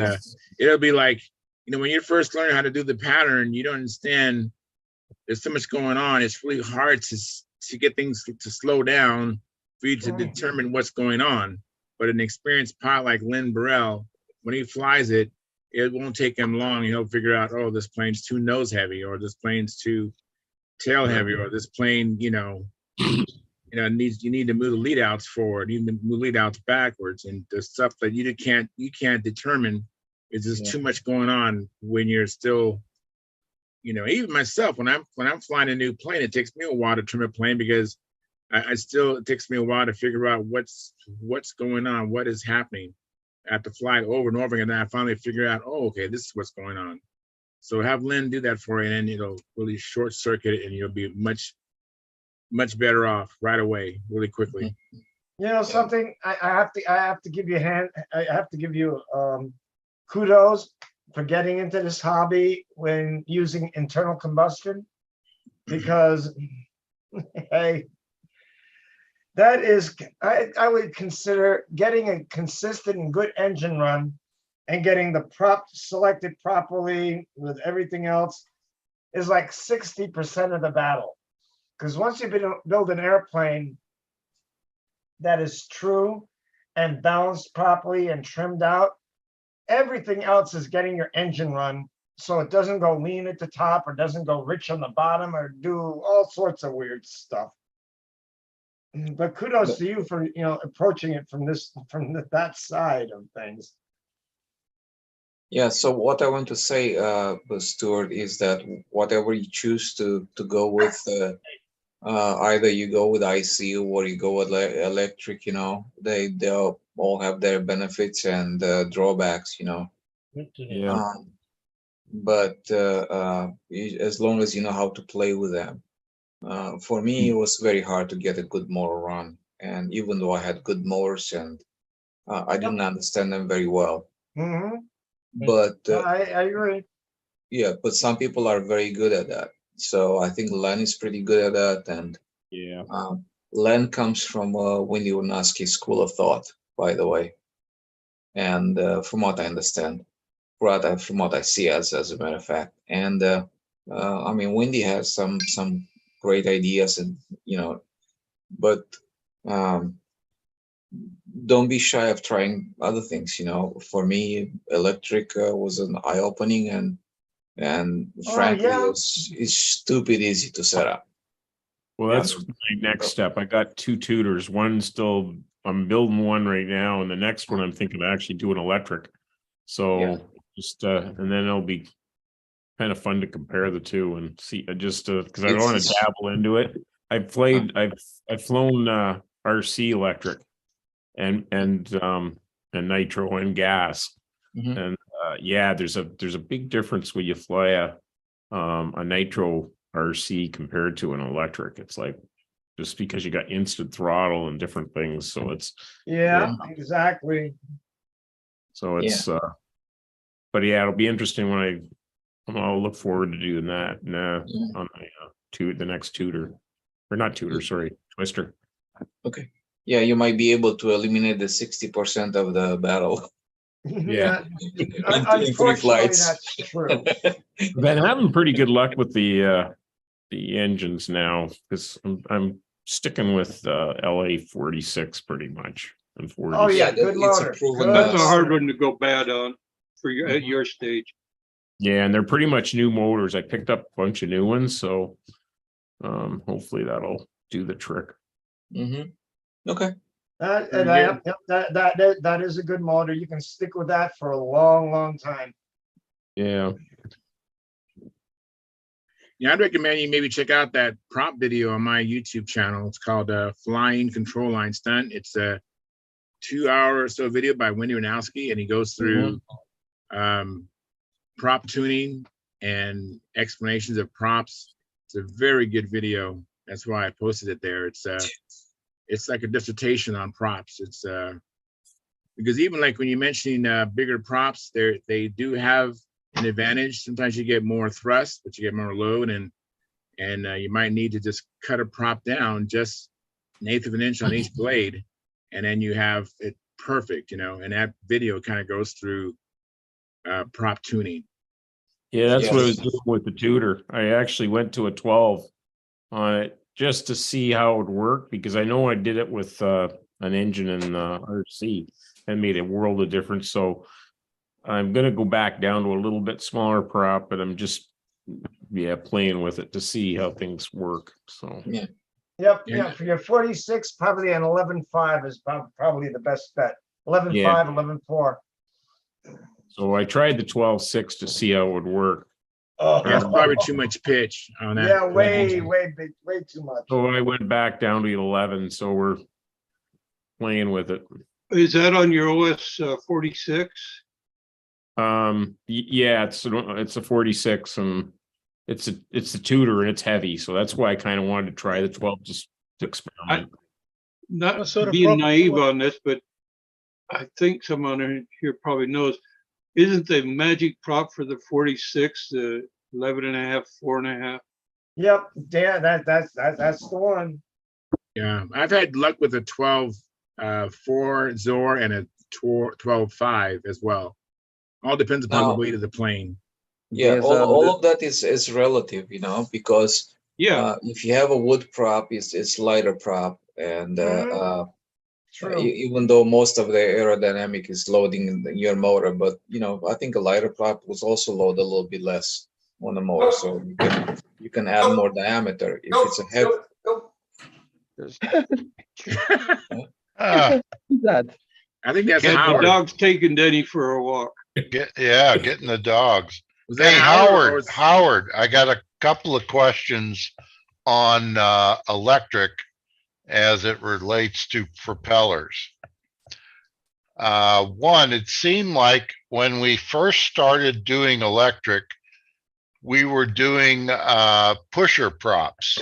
it'll be like, when you're first learning how to do the pattern, you don't understand. There's so much going on. It's really hard to get things to slow down for you to determine what's going on. But an experienced pilot like Len Burrell, when he flies it, it won't take him long. He'll figure out, oh, this plane's too nose heavy, or this plane's too tail heavy, or this plane, you need to move the lead outs forward, you need to move lead outs backwards, and the stuff that you can't determine is just too much going on when you're still, even myself, when I'm flying a new plane, it takes me a while to trim a plane, because it takes me a while to figure out what's going on, what is happening. I have to fly it over and over again, and then I finally figure out, oh, okay, this is what's going on. So have Lynn do that for you, and then it'll really short circuit it, and you'll be much better off right away, really quickly. Something I have to give you I have to give you kudos for getting into this hobby when using internal combustion, because hey, that is, I would consider getting a consistent and good engine run and getting the prop selected properly with everything else is like 60% of the battle. Because once you build an airplane that is true and balanced properly and trimmed out, everything else is getting your engine run, so it doesn't go lean at the top, or doesn't go rich on the bottom, or do all sorts of weird stuff. But kudos to you for approaching it from that side of things. Yeah, so what I want to say, Stuart, is that whatever you choose to go with, either you go with IC or you go with electric, they'll all have their benefits and drawbacks, Yeah. But as long as you know how to play with them. For me, it was very hard to get a good motor run, and even though I had good motors, and I didn't understand them very well. Mm-hmm. But I agree. Yeah, but some people are very good at that. So I think Len is pretty good at that, and Len comes from Windy Wernaski school of thought, by the way, and from what I understand, from what I see, as a matter of fact, and I mean, Windy has some great ideas, and but don't be shy of trying other things. For me, electric was an eye-opening, and frankly, it's stupid easy to set up. Well, that's my next step. I got 2 tutors. I'm building one right now, and the next one I'm thinking of actually doing electric. So just and then it'll be kind of fun to compare the two and see, just because I want to dabble into it. I've flown RC electric and nitro and gas, and Yeah, there's a big difference when you fly a nitro RC compared to an electric. It's like just because you got instant throttle and different things, so it's Yeah, exactly. so it's but yeah, it'll be interesting when I'll look forward to doing that on the next tutor, or not tutor, sorry, twister. Okay. Yeah, you might be able to eliminate the 60% of the battle. Yeah. in 3 Unfortunately, flights. that's true. Been having pretty good luck with the engines now, because I'm sticking with LA 46 pretty much. And 40. Oh, yeah, Yeah, good it's a motor. proven Good That's a hard motor. one to go bad on for your, at your stage. Yeah, and they're pretty much new motors. I picked up a bunch of new ones, so hopefully that'll do the trick. Okay. That is a good motor. You can stick with that for a long, long time. Yeah. Yeah, I'd recommend you maybe check out that prop video on my YouTube channel. It's called Flying Control Line Stunt. It's a 2-hour or so video by Wendy Ranowski, and he goes through prop tuning and explanations of props. It's a very good video. That's why I posted it there. It's like a dissertation on props. It's because even like when you're mentioning bigger props, they do have an advantage. Sometimes you get more thrust, but you get more load, and you might need to just cut a prop down just 1/8 of an inch on each blade, and then you have it perfect, And that video kind of goes through prop tuning. Yeah, that's what I was Yes. doing with the tutor. I actually went to a 12 on it just to see how it would work, because I know I did it with an engine in RC and made a world of difference. So I'm going to go back down to a little bit smaller prop, but I'm just playing with it to see how things work. So Yeah. Yep, Yeah. yeah, for your 46, probably an 11.5 is probably the best bet. 11.5, 11.4. So I tried the 12.6 to see how it would work. Oh, That's probably too much pitch on that. yeah, for that way engine. big, way too much. So I went back down to 11. So we're playing with it. Is that on your OS 46? Yeah, it's a 46, and it's a tutor, and it's heavy. So that's why I kind of wanted to try the 12 just to experiment. Not What sort of being prop- naive what- on this, but I think someone here probably knows. Isn't the magic prop for the 46 the 11.5, 4.5? Yep, yeah, that's the one. Yeah, I've had luck with a 12.4 Zor and a 12.5 as well. All depends upon the Now- weight of the plane. Yeah, There's, all of that is relative, because Yeah, if you have a wood prop, it's lighter prop, and True. even though most of the aerodynamic is loading in your motor, but I think a lighter prop was also load a little bit less on the motor, so you can add more diameter if it's a heavy. Ah, That I think that's the Howard. dog's taking Denny for a walk. getting the dogs. Was that Hey, Howard? or was- Howard, I got a couple of questions on electric as it relates to propellers. One, it seemed like when we first started doing electric, we were doing pusher props,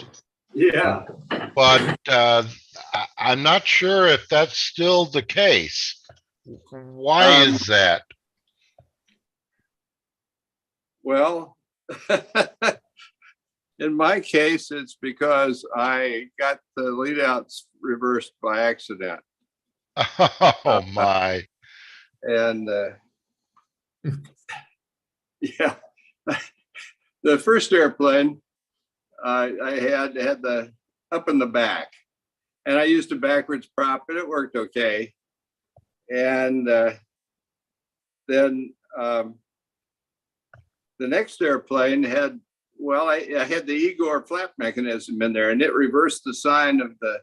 Yeah. but I'm not sure if that's still the case. Why is that? Well, in my case, it's because I got the lead outs reversed by accident. Oh my. And yeah, the first airplane I had the up in the back, and I used a backwards prop, and it worked okay. And then the next airplane had, I had the Igor flap mechanism in there, and it reversed the sign of the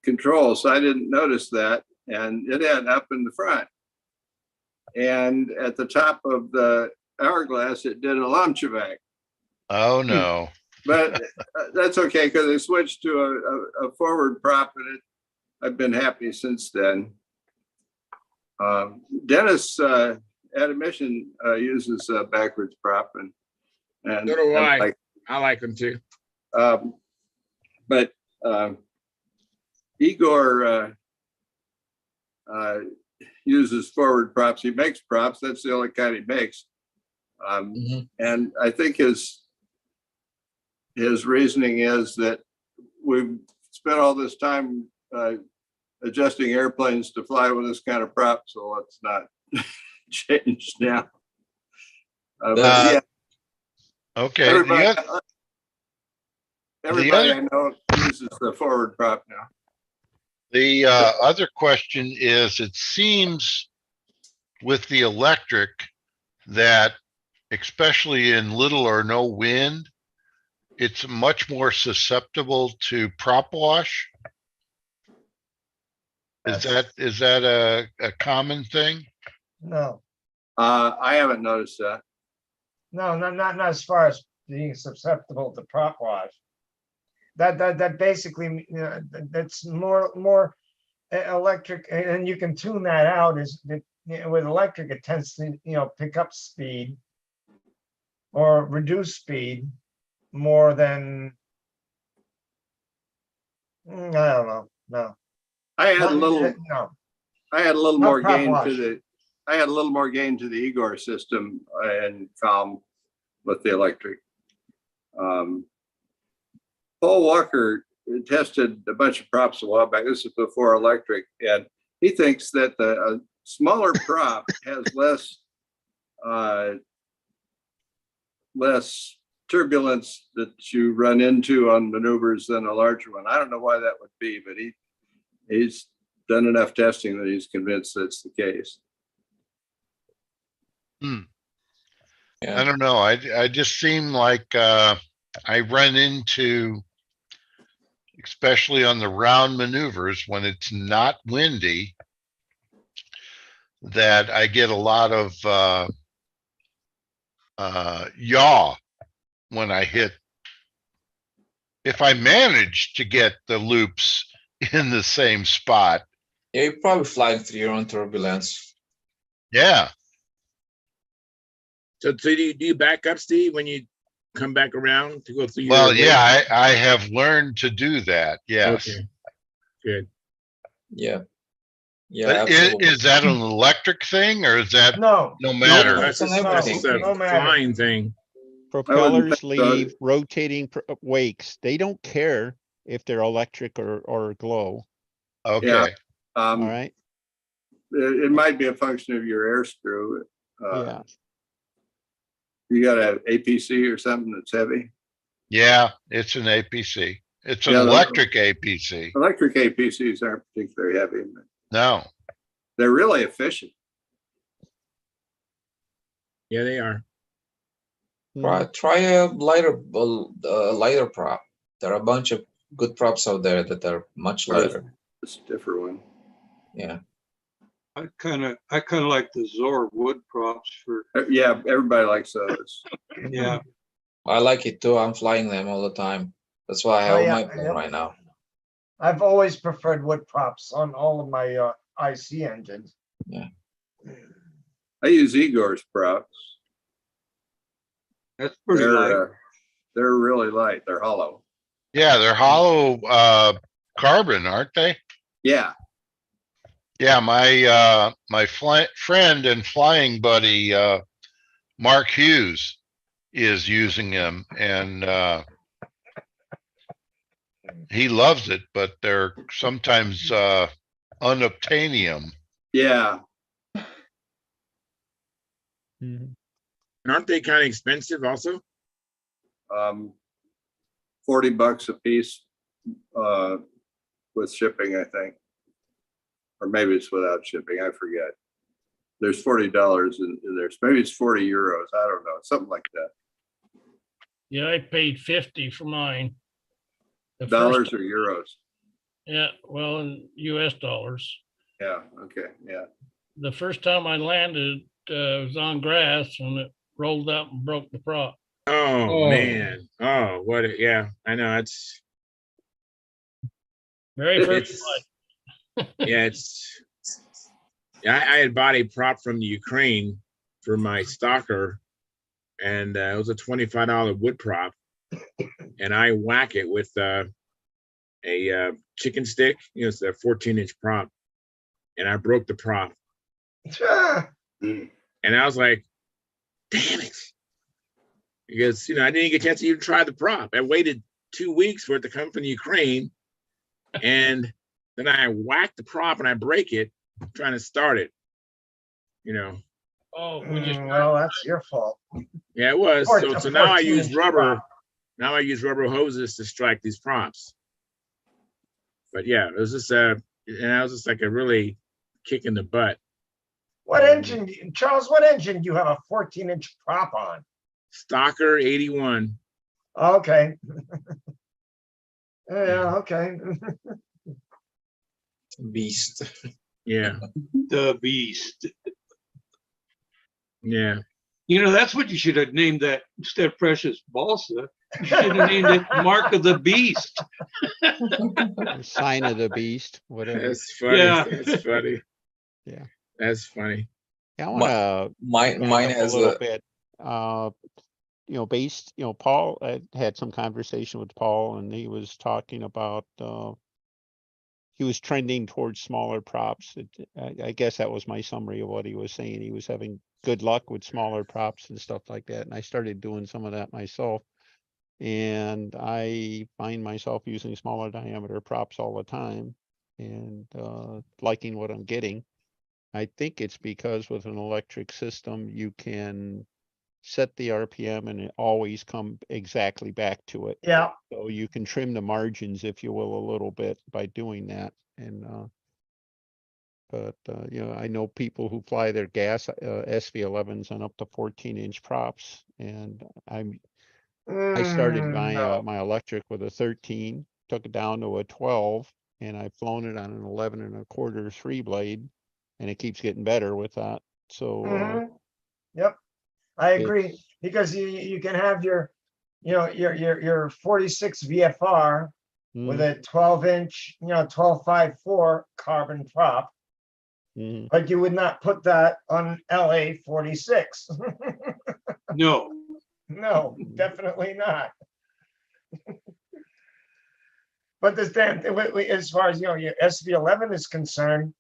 control, so I didn't notice that, and it had up in the front. And at the top of the hourglass, it did a Lomchevak. Oh no. But that's okay, because I switched to a forward prop, and I've been happy since then. Dennis Admission uses a backwards prop and So do I. like, I like them too. but Igor uses forward props. He makes props. That's the only kind he makes. And I think his reasoning is that we've spent all this time adjusting airplanes to fly with this kind of prop, so let's not change now. But yeah, Okay. everybody I know uses the forward prop now. The other question is, it seems with the electric that, especially in little or no wind, it's much more susceptible to prop wash. Is that a common thing? No, I haven't noticed that. no, not as far as being susceptible to prop wash. That basically, that's more electric, and you can tune that out. Is that with electric, it tends to pick up speed or reduce speed more than I don't know. No, I had a little. no. I had a little Not more prop gain wash. to the. I had a little more gain to the Igor system and calm with the electric. Paul Walker tested a bunch of props a while back. This is before electric, and he thinks that the smaller prop has less turbulence that you run into on maneuvers than a larger one. I don't know why that would be, but he's done enough testing that he's convinced that's the case. I don't know. I just seem like I run into, especially on the round maneuvers when it's not windy, that I get a lot of yaw when I hit. If I manage to get the loops in the same spot. Yeah, you're probably flying through your own turbulence. Yeah. So do you back up, Steve, when you come back around to go through your? Well, yeah, I have learned to do that. Yes. Okay. Good. Yeah. Yeah. But is that an electric thing, or is that no matter? That's It's a, an that's everything a no matter. flying thing. Propellers think so. leave rotating wakes. They don't care if they're electric or glow. Okay. Yeah. All right. It might be a function of your air screw. Yeah. You got an APC or something that's heavy. Yeah, it's an APC. It's an Yeah, electric APC. Electric APCs aren't particularly heavy, but No. they're really efficient. Yeah, they are. Try a lighter prop. There are a bunch of good props out there that are much lighter. It's a different one. Yeah. I kind of like the Zor wood props for, Yeah, everybody likes those. yeah. I like it too. I'm flying them all the time. That's why I have my plane right now. I've always preferred wood props on all of my IC engines. Yeah. I use Igor's props. That's pretty light. They're really light. They're hollow. Yeah, they're hollow carbon, aren't they? Yeah. Yeah, my friend and flying buddy Mark Hughes is using them, and he loves it, but they're sometimes unobtainium. Yeah. And aren't they kind of expensive also? $40 a piece with shipping, I think. Or maybe it's without shipping, I forget. There's $40 in there. Maybe it's 40 euros. I don't know, something like that. Yeah, I paid 50 for mine. The Dollars first- or euros? Yeah, well, in US dollars. Yeah, okay, yeah. The first time I landed, it was on grass and it rolled up and broke the prop. Oh, man. Oh, yeah, I know. It's Very first It's- flight. yeah, I had bought a prop from the Ukraine for my stalker, and it was a $25 wood prop, and I whack it with a chicken stick. You know, it's a 14-inch prop, and I broke the prop, and I was like, "Damn it!" Because I didn't get a chance to even try the prop. I waited 2 weeks for it to come from the Ukraine, and then I whack the prop and I break it trying to start it. Oh, we just Well, that's your fault. Yeah, it was. Or So it's a now I 14-inch use rubber. prop. Now I use rubber hoses to strike these props. But yeah, it was just and I was just like a really kick in the butt. What engine, Charles? What engine do you have a 14-inch prop on? Stalker 81. Okay. Yeah. Okay. Beast. Yeah. The beast. Yeah. That's what you should have named that instead of Precious Balsa. You should have named it Mark of the Beast. Sign of the beast, whatever. That's funny. Yeah. That's funny. Yeah. That's funny. Yeah, I want to Mine has a little bit. Based, Paul, I had some conversation with Paul, and he was talking about he was trending towards smaller props. I guess that was my summary of what he was saying. He was having good luck with smaller props and stuff like that. And I started doing some of that myself. And I find myself using smaller diameter props all the time and liking what I'm getting. I think it's because with an electric system, you can set the RPM and it always come exactly back to it. Yeah. So you can trim the margins, if you will, a little bit by doing that. And but I know people who fly their gas SV11s on up to 14-inch props, and I started my my electric with a 13, took it down to a 12, and I've flown it on an 11 1/4 3-blade, and it keeps getting better with that. So Yep, I agree, because you can have your 46 VFR with a 12-inch 12.54 carbon prop, but you would not put that on LA 46. No. No, definitely not. But this damn, as far as your SV11 is concerned,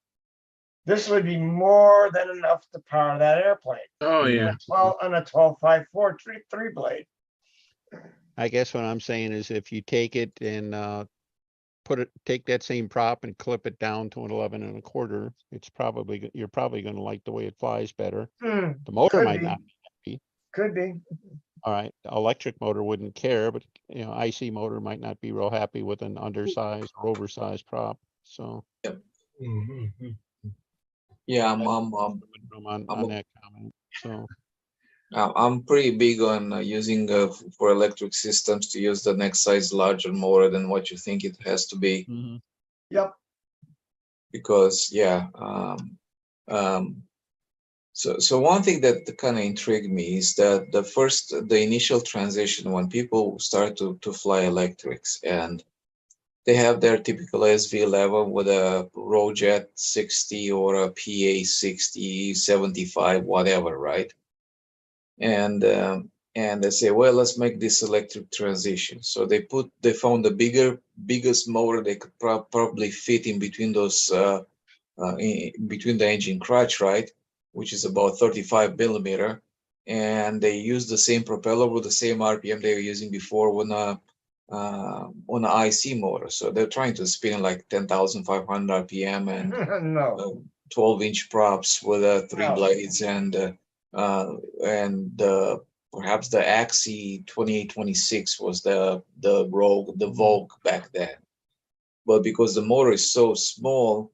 this would be more than enough to power that airplane. Oh yeah. On a 12.54 3-blade. I guess what I'm saying is if you take it and take that same prop and clip it down to an 11 1/4, you're probably going to like the way it flies better. The motor might not be. Could be. All right, electric motor wouldn't care, but IC motor might not be real happy with an undersized or oversized prop. So Yeah, I'm on that comment. So I'm pretty big on using for electric systems to use the next size larger motor than what you think it has to be. Yep. Because so one thing that kind of intrigued me is that the initial transition when people start to fly electrics and they have their typical SV11 with a Rojet 60 or a PA 60, 75, whatever, right? And they say, well, let's make this electric transition. So they found the biggest motor they could probably fit in between those between the engine crutch, right, which is about 35 millimeter, and they use the same propeller with the same RPM they were using before on an IC motor. So they're trying to spin like 10,500 RPM and 12-inch props with 3 blades and perhaps the Axie 2826 was the Vogue back then. But because the motor is so small,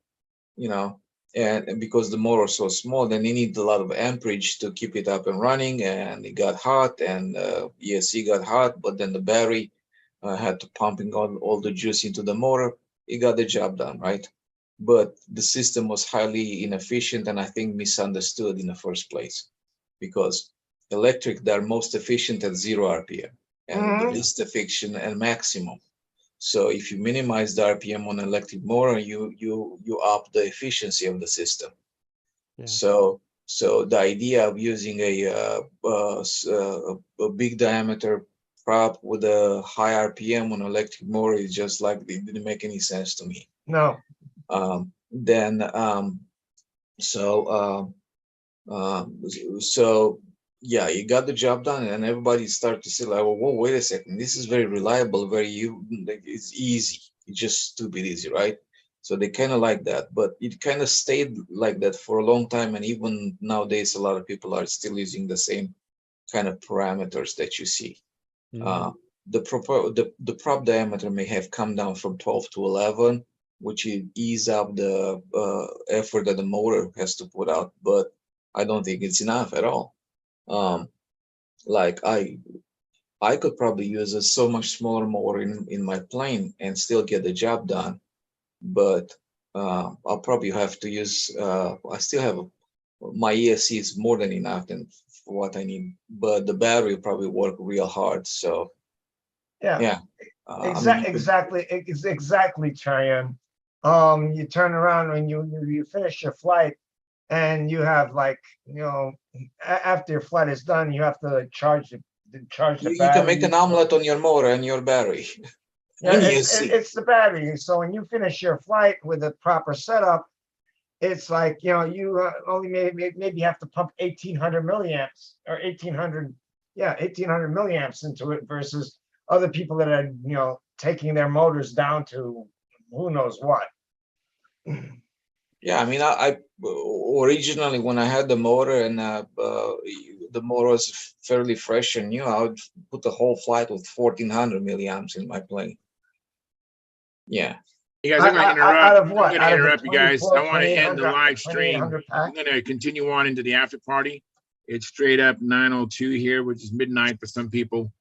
and because the motor is so small, then they need a lot of amperage to keep it up and running, and it got hot, and ESC got hot, but then the battery had to pumping all the juice into the motor. It got the job done, right? But the system was highly inefficient and I think misunderstood in the first place, because electric, they're most efficient at 0 RPM and the least efficient and maximum. So if you minimize the RPM on electric motor, you up the efficiency of the system. Yeah. So So the idea of using a big diameter prop with a high RPM on electric motor is just like, it didn't make any sense to me. No. So yeah, you got the job done, and everybody started to say like, well, whoa, wait a second, this is very reliable, it's easy, it's just stupid easy, right? So they kind of like that, but it kind of stayed like that for a long time, and even nowadays a lot of people are still using the same kind of parameters that you see. The prop diameter may have come down from 12 to 11, which will ease up the effort that the motor has to put out, but I don't think it's enough at all. Like I could probably use a so much smaller motor in my plane and still get the job done, but I'll probably have to use, I still have my ESC is more than enough than for what I need, but the battery will probably work real hard. So Yeah. Exactly, Cheyenne. You turn around when you finish your flight, and you have like, after your flight is done, you have to charge the you battery. can make an omelet on your motor and your battery. Yeah, it's the battery. So when you finish your flight with a proper setup, it's like, you only maybe have to pump 1800 milliamps or 1800 milliamps into it versus other people that are, taking their motors down to who knows what. Yeah, I mean, I originally, when I had the motor and the motor was fairly fresh and new, I would put the whole flight with 1400 milliamps in my plane. Yeah. You guys, I'm going to interrupt. Out of what? I'm going to interrupt you guys. I want to end the 2800 live stream. 2800 pack? I'm going to continue on into the after party. It's straight up 9:02 here, which is midnight for some people.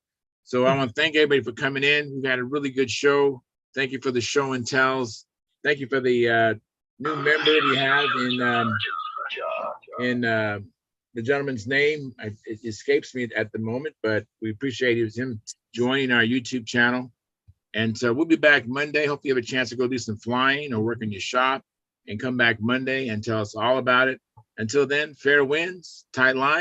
So I want to thank everybody for coming in. We've had a really good show. Thank you for the show and tells. Thank you for the new member we have in the gentleman's name. It escapes me at the moment, but we appreciate him joining our YouTube channel. And so we'll be back Monday. Hopefully you have a chance to go do some flying or work in your shop and come back Monday and tell us all about it. Until then, fair winds, tight lines.